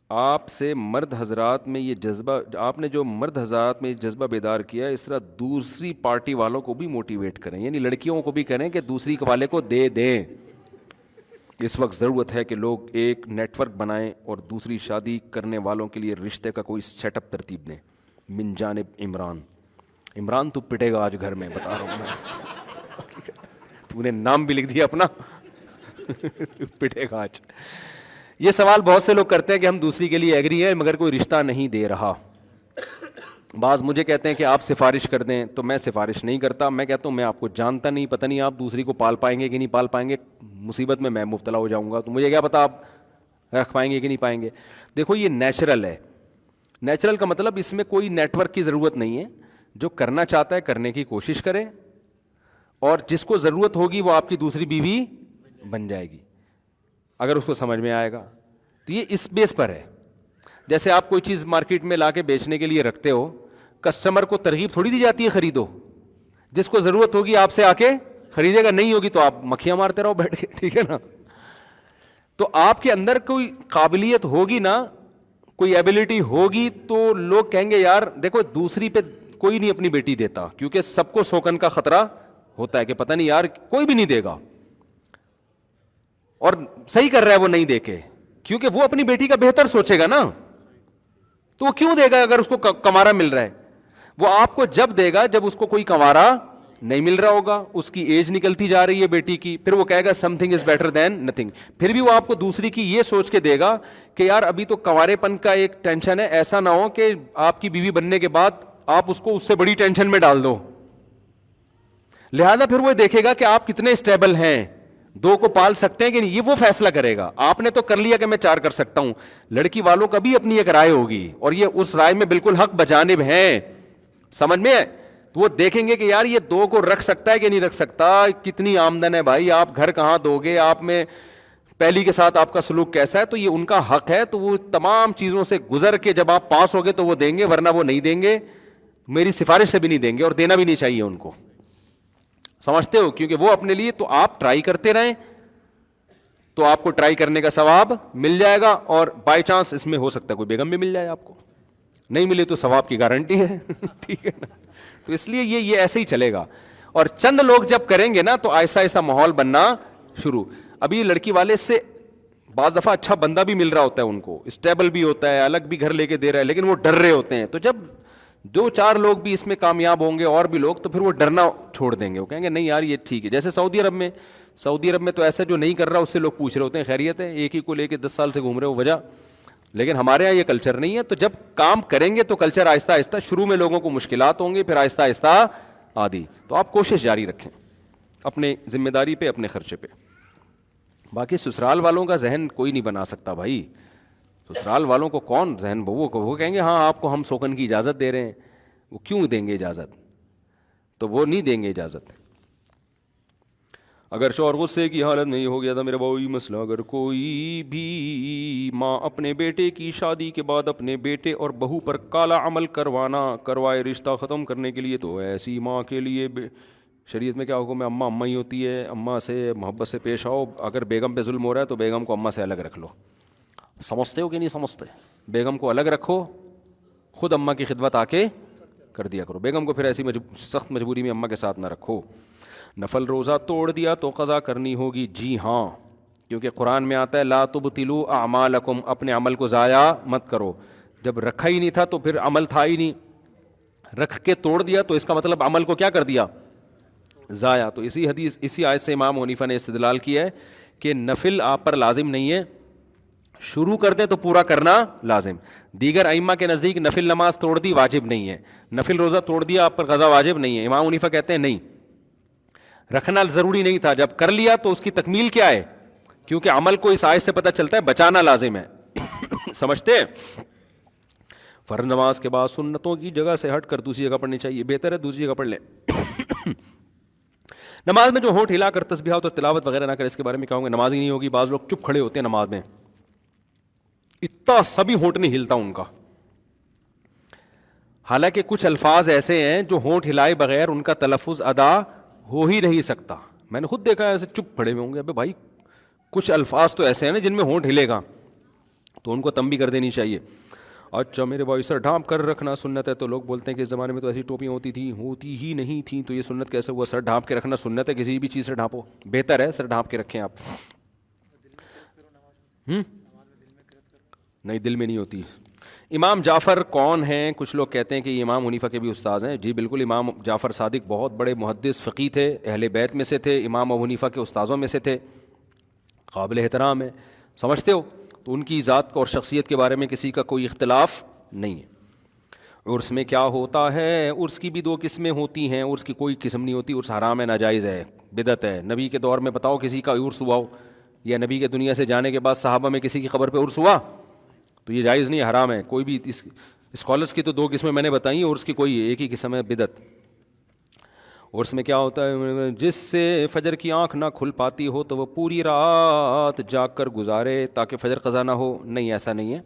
آپ سے مرد حضرات میں یہ جذبہ, آپ نے جو مرد حضرات میں یہ جذبہ بیدار کیا, اس طرح دوسری پارٹی والوں کو بھی موٹیویٹ کریں, یعنی لڑکیوں کو بھی کریں کہ دوسری والے کو دے دیں. اس وقت ضرورت ہے کہ لوگ ایک نیٹ ورک بنائیں اور دوسری شادی کرنے والوں کے لیے رشتے کا کوئی سیٹ اپ ترتیب دیں. من جانب عمران تو پٹے گا آج گھر میں, بتا رہا ہوں میں, تو نے نام بھی لکھ دیا اپنا, پٹے گا آج. یہ سوال بہت سے لوگ کرتے ہیں کہ ہم دوسری کے لیے ایگری ہیں مگر کوئی رشتہ نہیں دے رہا. بعض مجھے کہتے ہیں کہ آپ سفارش کر دیں, تو میں سفارش نہیں کرتا. میں کہتا ہوں میں آپ کو جانتا نہیں, پتہ نہیں آپ دوسری کو پال پائیں گے کہ نہیں پال پائیں گے, مصیبت میں مبتلا ہو جاؤں گا, تو مجھے کیا پتا آپ رکھ پائیں گے کہ نہیں پائیں گے. دیکھو یہ نیچرل ہے. نیچرل کا مطلب اس میں کوئی نیٹ ورک کی ضرورت نہیں ہے. جو کرنا چاہتا ہے کرنے کی کوشش کرے, اور جس کو ضرورت ہوگی وہ آپ کی دوسری بیوی بن جائے گی اگر اس کو سمجھ میں آئے گا. تو یہ اس بیس پر ہے. جیسے آپ کوئی چیز مارکیٹ میں لا کے بیچنے کے لیے رکھتے ہو, کسٹمر کو ترغیب تھوڑی دی جاتی ہے خریدو, جس کو ضرورت ہوگی آپ سے آ کے خریدے گا, نہیں ہوگی تو آپ مکھیاں مارتے رہو بیٹھ کے, ٹھیک ہے نا. تو آپ کے اندر کوئی قابلیت ہوگی نا, کوئی ایبلٹی ہوگی, تو لوگ کہیں گے یار دیکھو دوسری پہ کوئی نہیں اپنی بیٹی دیتا, کیونکہ سب کو سوکن کا خطرہ ہوتا ہے کہ پتہ نہیں یار کوئی بھی نہیں دے گا, اور صحیح کر رہا ہے وہ نہیں دے کے, کیونکہ وہ اپنی بیٹی کا بہتر سوچے گا نا, تو وہ کیوں دے گا اگر اس کو کمارا مل رہا ہے. وہ آپ کو جب دے گا جب اس کو کوئی کمارا نہیں مل رہا ہوگا, اس کی ایج نکلتی جا رہی ہے بیٹی کی, پھر وہ کہے گا something is better than nothing. پھر بھی وہ آپ کو دوسری کی یہ سوچ کے دے گا کہ یار ابھی تو کنوارے پن کا ایک ٹینشن ہے, ایسا نہ ہو کہ آپ کی بیوی بننے کے بعد آپ اس کو اس سے بڑی ٹینشن میں ڈال دو. لہذا پھر وہ دیکھے گا کہ آپ کتنے اسٹیبل ہیں, 2 کو پال سکتے ہیں کہ نہیں, یہ وہ فیصلہ کرے گا. آپ نے تو کر لیا کہ میں 4 کر سکتا ہوں, لڑکی والوں کا بھی اپنی ایک رائے ہوگی, اور یہ اس رائے میں بالکل حق بجانب ہیں, سمجھ میں. تو وہ دیکھیں گے کہ یار یہ 2 کو رکھ سکتا ہے کہ نہیں رکھ سکتا, کتنی آمدن ہے بھائی, آپ گھر کہاں دو گے, آپ میں پہلی کے ساتھ آپ کا سلوک کیسا ہے, تو یہ ان کا حق ہے. تو وہ تمام چیزوں سے گزر کے جب آپ پاس ہوگے تو وہ دیں گے, ورنہ وہ نہیں دیں گے, میری سفارش سے بھی نہیں دیں گے, اور دینا بھی نہیں چاہیے ان کو. سمجھتے ہو, کیونکہ وہ اپنے لیے. تو آپ ٹرائی کرتے رہیں تو آپ کو ٹرائی کرنے کا ثواب مل جائے گا, اور بائی چانس اس میں ہو سکتا ہے کوئی بیگم بھی مل جائے آپ کو, نہیں ملے تو ثواب کی گارنٹی ہے, ٹھیک ہے نا. تو اس لیے یہ ایسے ہی چلے گا. اور چند لوگ جب کریں گے نا تو آہستہ آہستہ ماحول بننا شروع. ابھی لڑکی والے سے بعض دفعہ اچھا بندہ بھی مل رہا ہوتا ہے ان کو, اسٹیبل بھی ہوتا ہے, الگ بھی گھر لے کے دے رہا ہے, لیکن وہ ڈر رہے ہوتے ہیں. تو جب 2-4 لوگ بھی اس میں کامیاب ہوں گے اور بھی لوگ, تو پھر وہ ڈرنا چھوڑ دیں گے, وہ کہیں گے نہیں یار یہ ٹھیک ہے. جیسے سعودی عرب میں تو ایسا جو نہیں کر رہا اس سے لوگ پوچھ رہے ہوتے ہیں خیریت ہے, ایک ہی کو لے کے 10 سال سے گھوم رہے ہو, وجہ لیکن ہمارے یہاں یہ کلچر نہیں ہے. تو جب کام کریں گے تو کلچر آہستہ آہستہ, شروع میں لوگوں کو مشکلات ہوں گی, پھر آہستہ آہستہ عادی. تو آپ کوشش جاری رکھیں اپنے ذمہ داری پہ, اپنے خرچے پہ. باقی سسرال والوں کا ذہن کوئی نہیں بنا سکتا بھائی. سسرال والوں کو کون ذہن, وہ کہیں گے ہاں آپ کو ہم سوکن کی اجازت دے رہے ہیں. وہ کیوں دیں گے اجازت؟ تو وہ نہیں دیں گے اجازت. اگر شوہر غصے کی حالت میں یہ ہو گیا تھا میرا بھائی مسئلہ, اگر کوئی بھی ماں اپنے بیٹے کی شادی کے بعد اپنے بیٹے اور بہو پر کالا عمل کروائے رشتہ ختم کرنے کے لیے, تو ایسی ماں کے لیے شریعت میں کیا حکم ہے؟ اماں اماں ہی ہوتی ہے, اماں سے محبت سے پیش آؤ. اگر بیگم پہ ظلم ہو رہا ہے تو بیگم کو اماں سے الگ رکھ لو. سمجھتے ہو کہ نہیں سمجھتے؟ بیگم کو الگ رکھو, خود اماں کی خدمت آ کے کر دیا کرو. بیگم کو پھر ایسی سخت مجبوری میں اماں کے ساتھ نہ رکھو. نفل روزہ توڑ دیا تو قضا کرنی ہوگی, جی ہاں, کیونکہ قرآن میں آتا ہے لا تبطلوا اعمالکم, اپنے عمل کو ضائع مت کرو. جب رکھا ہی نہیں تھا تو پھر عمل تھا ہی نہیں, رکھ کے توڑ دیا تو اس کا مطلب عمل کو کیا کر دیا؟ ضائع. تو اسی آیت سے امام حنیفہ نے استدلال کیا ہے کہ نفل آپ پر لازم نہیں ہے, شروع کر دیں تو پورا کرنا لازم. دیگر ائمہ کے نزدیک نفل نماز توڑ دی واجب نہیں ہے, نفل روزہ توڑ دیا آپ پر قضا واجب نہیں ہے. امام حنیفہ کہتے ہیں نہیں, رکھنا ضروری نہیں تھا, جب کر لیا تو اس کی تکمیل کیا ہے؟ کیونکہ عمل کو اس آیت سے پتہ چلتا ہے بچانا لازم ہے. سمجھتے ہیں؟ فرض نماز کے بعد سنتوں کی جگہ سے ہٹ کر دوسری جگہ پڑھنی چاہیے, بہتر ہے دوسری جگہ پڑھ لیں. نماز میں جو ہونٹ ہلا کر تسبیحات اور تلاوت وغیرہ نہ کرے, اس کے بارے میں کہوں گا نماز ہی نہیں ہوگی. بعض لوگ چپ کھڑے ہوتے ہیں نماز میں, اتنا سبھی ہونٹ نہیں ہلتا ان کا, حالانکہ کچھ الفاظ ایسے ہیں جو ہونٹ ہلائے بغیر ان کا تلفظ ادا ہو ہی نہیں سکتا. میں نے خود دیکھا ہے ایسے چپ پڑے ہوئے ہوں گے. ابے بھائی کچھ الفاظ تو ایسے ہیں نا جن میں ہونٹ ہلے گا, تو ان کو تنبیہ کر دینی چاہیے. اچھا میرے بھائی سر ڈھانپ کر رکھنا سنت ہے, تو لوگ بولتے ہیں کہ اس زمانے میں تو ایسی ٹوپیاں ہوتی ہی نہیں تھیں, تو یہ سنت کیسے ہوا؟ سر ڈھانپ کے رکھنا سنت ہے, کسی بھی چیز سے ڈھانپو, بہتر ہے سر ڈھانپ کے رکھیں آپ. نہیں دل میں نہیں ہوتی. امام جعفر کون ہیں؟ کچھ لوگ کہتے ہیں کہ یہ امام حنیفہ کے بھی استاذ ہیں. جی بالکل, امام جعفر صادق بہت بڑے محدث فقیہ تھے, اہل بیت میں سے تھے, امام ابو حنیفہ کے استاذوں میں سے تھے, قابل احترام ہے. سمجھتے ہو؟ تو ان کی ذات اور شخصیت کے بارے میں کسی کا کوئی اختلاف نہیں ہے. عرس میں کیا ہوتا ہے؟ عرس کی بھی دو قسمیں ہوتی ہیں. عرس کی کوئی قسم نہیں ہوتی, عرس حرام ہے, ناجائز ہے, بدعت ہے. نبی کے دور میں بتاؤ کسی کا عرس ہوا ہو, یا نبی کے دنیا سے جانے کے بعد صحابہ میں کسی کی قبر پہ عرس ہوا؟ تو یہ جائز نہیں, حرام ہے. کوئی بھی اسکالرس کی تو دو قسمیں میں نے بتائی ہیں, عرس کی کوئی ایک ہی قسم ہے, بدعت. عرس میں کیا ہوتا ہے؟ جس سے فجر کی آنکھ نہ کھل پاتی ہو تو وہ پوری رات جاگ کر گزارے تاکہ فجر قضا نہ ہو. نہیں, ایسا نہیں ہے.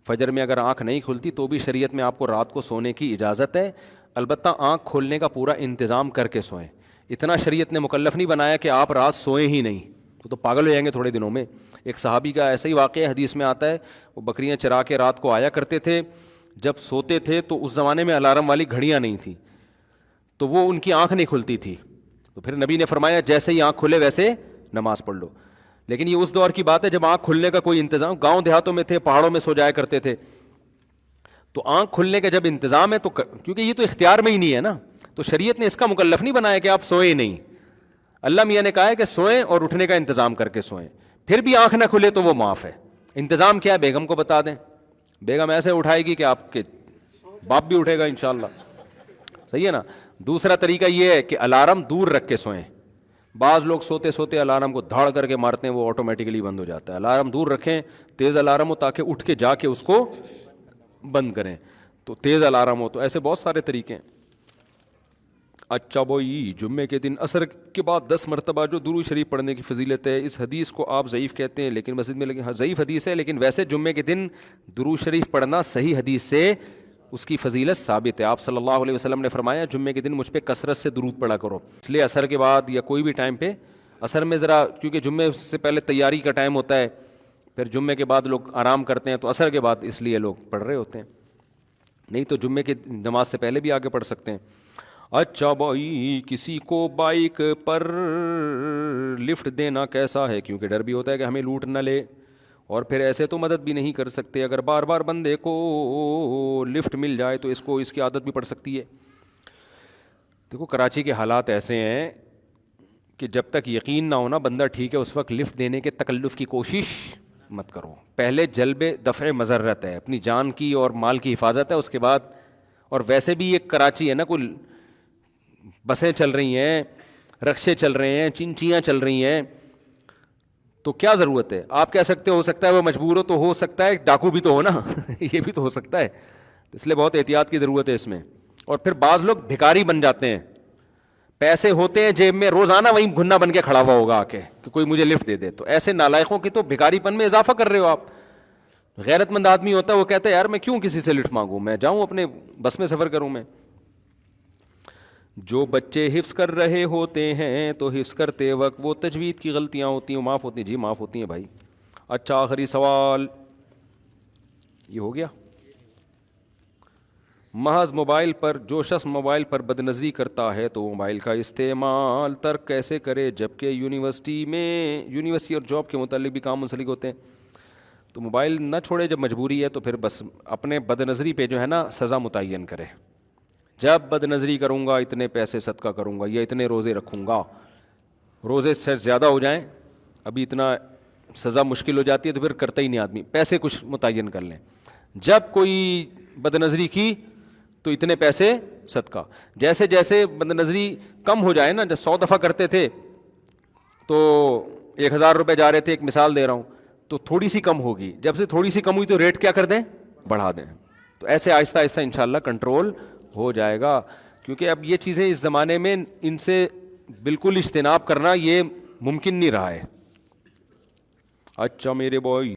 فجر میں اگر آنکھ نہیں کھلتی تو بھی شریعت میں آپ کو رات کو سونے کی اجازت ہے, البتہ آنکھ کھولنے کا پورا انتظام کر کے سوئیں. اتنا شریعت نے مکلف نہیں بنایا کہ آپ رات سوئیں ہی نہیں, تو پاگل ہو جائیں گے تھوڑے دنوں میں. ایک صحابی کا ایسا ہی واقعہ حدیث میں آتا ہے, وہ بکریاں چرا کے رات کو آیا کرتے تھے. جب سوتے تھے تو اس زمانے میں الارم والی گھڑیاں نہیں تھیں, تو وہ ان کی آنکھ نہیں کھلتی تھی. تو پھر نبی نے فرمایا جیسے ہی آنکھ کھلے ویسے نماز پڑھ لو. لیکن یہ اس دور کی بات ہے جب آنکھ کھلنے کا کوئی انتظام, گاؤں دیہاتوں میں تھے, پہاڑوں میں سو جایا کرتے تھے. تو آنکھ کھلنے کا جب انتظام ہے تو کیونکہ یہ تو اختیار میں ہی نہیں ہے نا, تو شریعت نے اس کا مکلف نہیں بنایا کہ آپ سوئیں نہیں. اللہ میاں نے کہا ہے کہ سوئیں اور اٹھنے کا انتظام کر کے سوئیں. پھر بھی آنکھ نہ کھلے تو وہ معاف ہے. انتظام کیا ہے بیگم کو بتا دیں, بیگم ایسے اٹھائے گی کہ آپ کے باپ بھی اٹھے گا انشاءاللہ. صحیح ہے نا. دوسرا طریقہ یہ ہے کہ الارم دور رکھ کے سوئیں. بعض لوگ سوتے سوتے الارم کو دھاڑ کر کے مارتے ہیں, وہ آٹومیٹکلی بند ہو جاتا ہے. الارم دور رکھیں, تیز الارم ہو تاکہ اٹھ کے جا کے اس کو بند کریں, تو تیز الارم ہو. تو ایسے بہت سارے طریقے ہیں. اچھا بھائی, جمعے کے دن عصر کے بعد 10 مرتبہ جو درود شریف پڑھنے کی فضیلت ہے, اس حدیث کو آپ ضعیف کہتے ہیں, لیکن مسجد میں لگے ضعیف حدیث ہے, لیکن ویسے جمعے کے دن درود شریف پڑھنا صحیح حدیث سے اس کی فضیلت ثابت ہے. آپ صلی اللہ علیہ وسلم نے فرمایا جمعے کے دن مجھ پہ کثرت سے درود پڑھا کرو. اس لیے عصر کے بعد یا کوئی بھی ٹائم پہ, عصر میں ذرا کیونکہ جمعے سے پہلے تیاری کا ٹائم ہوتا ہے, پھر جمعے کے بعد لوگ آرام کرتے ہیں, تو عصر کے بعد اس لیے لوگ پڑھ رہے ہوتے ہیں. نہیں تو جمعے کی نماز سے پہلے بھی آگے پڑھ سکتے ہیں. اچھا بھائی, کسی کو بائک پر لفٹ دینا کیسا ہے؟ کیونکہ ڈر بھی ہوتا ہے کہ ہمیں لوٹ نہ لے, اور پھر ایسے تو مدد بھی نہیں کر سکتے. اگر بار بار بندے کو لفٹ مل جائے تو اس کی عادت بھی پڑ سکتی ہے. دیکھو کراچی کے حالات ایسے ہیں کہ جب تک یقین نہ ہونا بندہ ٹھیک ہے, اس وقت لفٹ دینے کے تکلف کی کوشش مت کرو. پہلے جلب دفع مضرت ہے, اپنی جان کی اور مال کی حفاظت ہے, اس کے بعد. اور ویسے بھی یہ کراچی ہے نا, کوئی بسیں چل رہی ہیں, رکشے چل رہے ہیں, چنچیاں چل رہی ہیں, تو کیا ضرورت ہے؟ آپ کہہ سکتے ہو سکتا ہے وہ مجبور ہو سکتا ہے ڈاکو بھی تو ہو نا یہ بھی تو ہو سکتا ہے, اس لیے بہت احتیاط کی ضرورت ہے اس میں. اور پھر بعض لوگ بھکاری بن جاتے ہیں, پیسے ہوتے ہیں جیب میں, روزانہ وہیں گھنا بن کے کھڑا ہوا ہوگا آ کے کہ کوئی مجھے لفٹ دے دے. تو ایسے نالائقوں کی تو بھکاری پن میں اضافہ کر رہے ہو آپ. غیرت مند آدمی ہوتا ہے وہ کہتا ہے یار میں کیوں کسی سے لفٹ مانگوں, میں جاؤں اپنے بس میں سفر کروں. میں جو بچے حفظ کر رہے ہوتے ہیں تو حفظ کرتے وقت وہ تجوید کی غلطیاں ہوتی ہیں, معاف ہوتی ہیں. جی معاف ہوتی ہیں بھائی. اچھا آخری سوال یہ ہو گیا. محض موبائل پر, جو شخص موبائل پر بد نظری کرتا ہے تو موبائل کا استعمال ترک کیسے کرے, جبکہ یونیورسٹی اور جاب کے متعلق بھی کام منسلک ہوتے ہیں. تو موبائل نہ چھوڑے, جب مجبوری ہے تو پھر بس اپنے بد نظری پہ جو ہے نا سزا متعین کرے. جب بد نظری کروں گا اتنے پیسے صدقہ کروں گا, یا اتنے روزے رکھوں گا, روزے سے زیادہ ہو جائیں, ابھی اتنا سزا مشکل ہو جاتی ہے تو پھر کرتا ہی نہیں آدمی. پیسے کچھ متعین کر لیں, جب کوئی بد نظری کی تو اتنے پیسے صدقہ. جیسے جیسے بد نظری کم ہو جائے نا, جب 100 دفعہ کرتے تھے تو 1000 روپے جا رہے تھے, ایک مثال دے رہا ہوں, تو تھوڑی سی کم ہوگی, جب سے تھوڑی سی کم ہوئی تو ریٹ کیا کر دیں, بڑھا دیں. تو ایسے آہستہ آہستہ انشاءاللہ کنٹرول ہو جائے گا, کیونکہ اب یہ چیزیں اس زمانے میں ان سے بالکل اجتناب کرنا یہ ممکن نہیں رہا ہے. اچھا میرے بھائی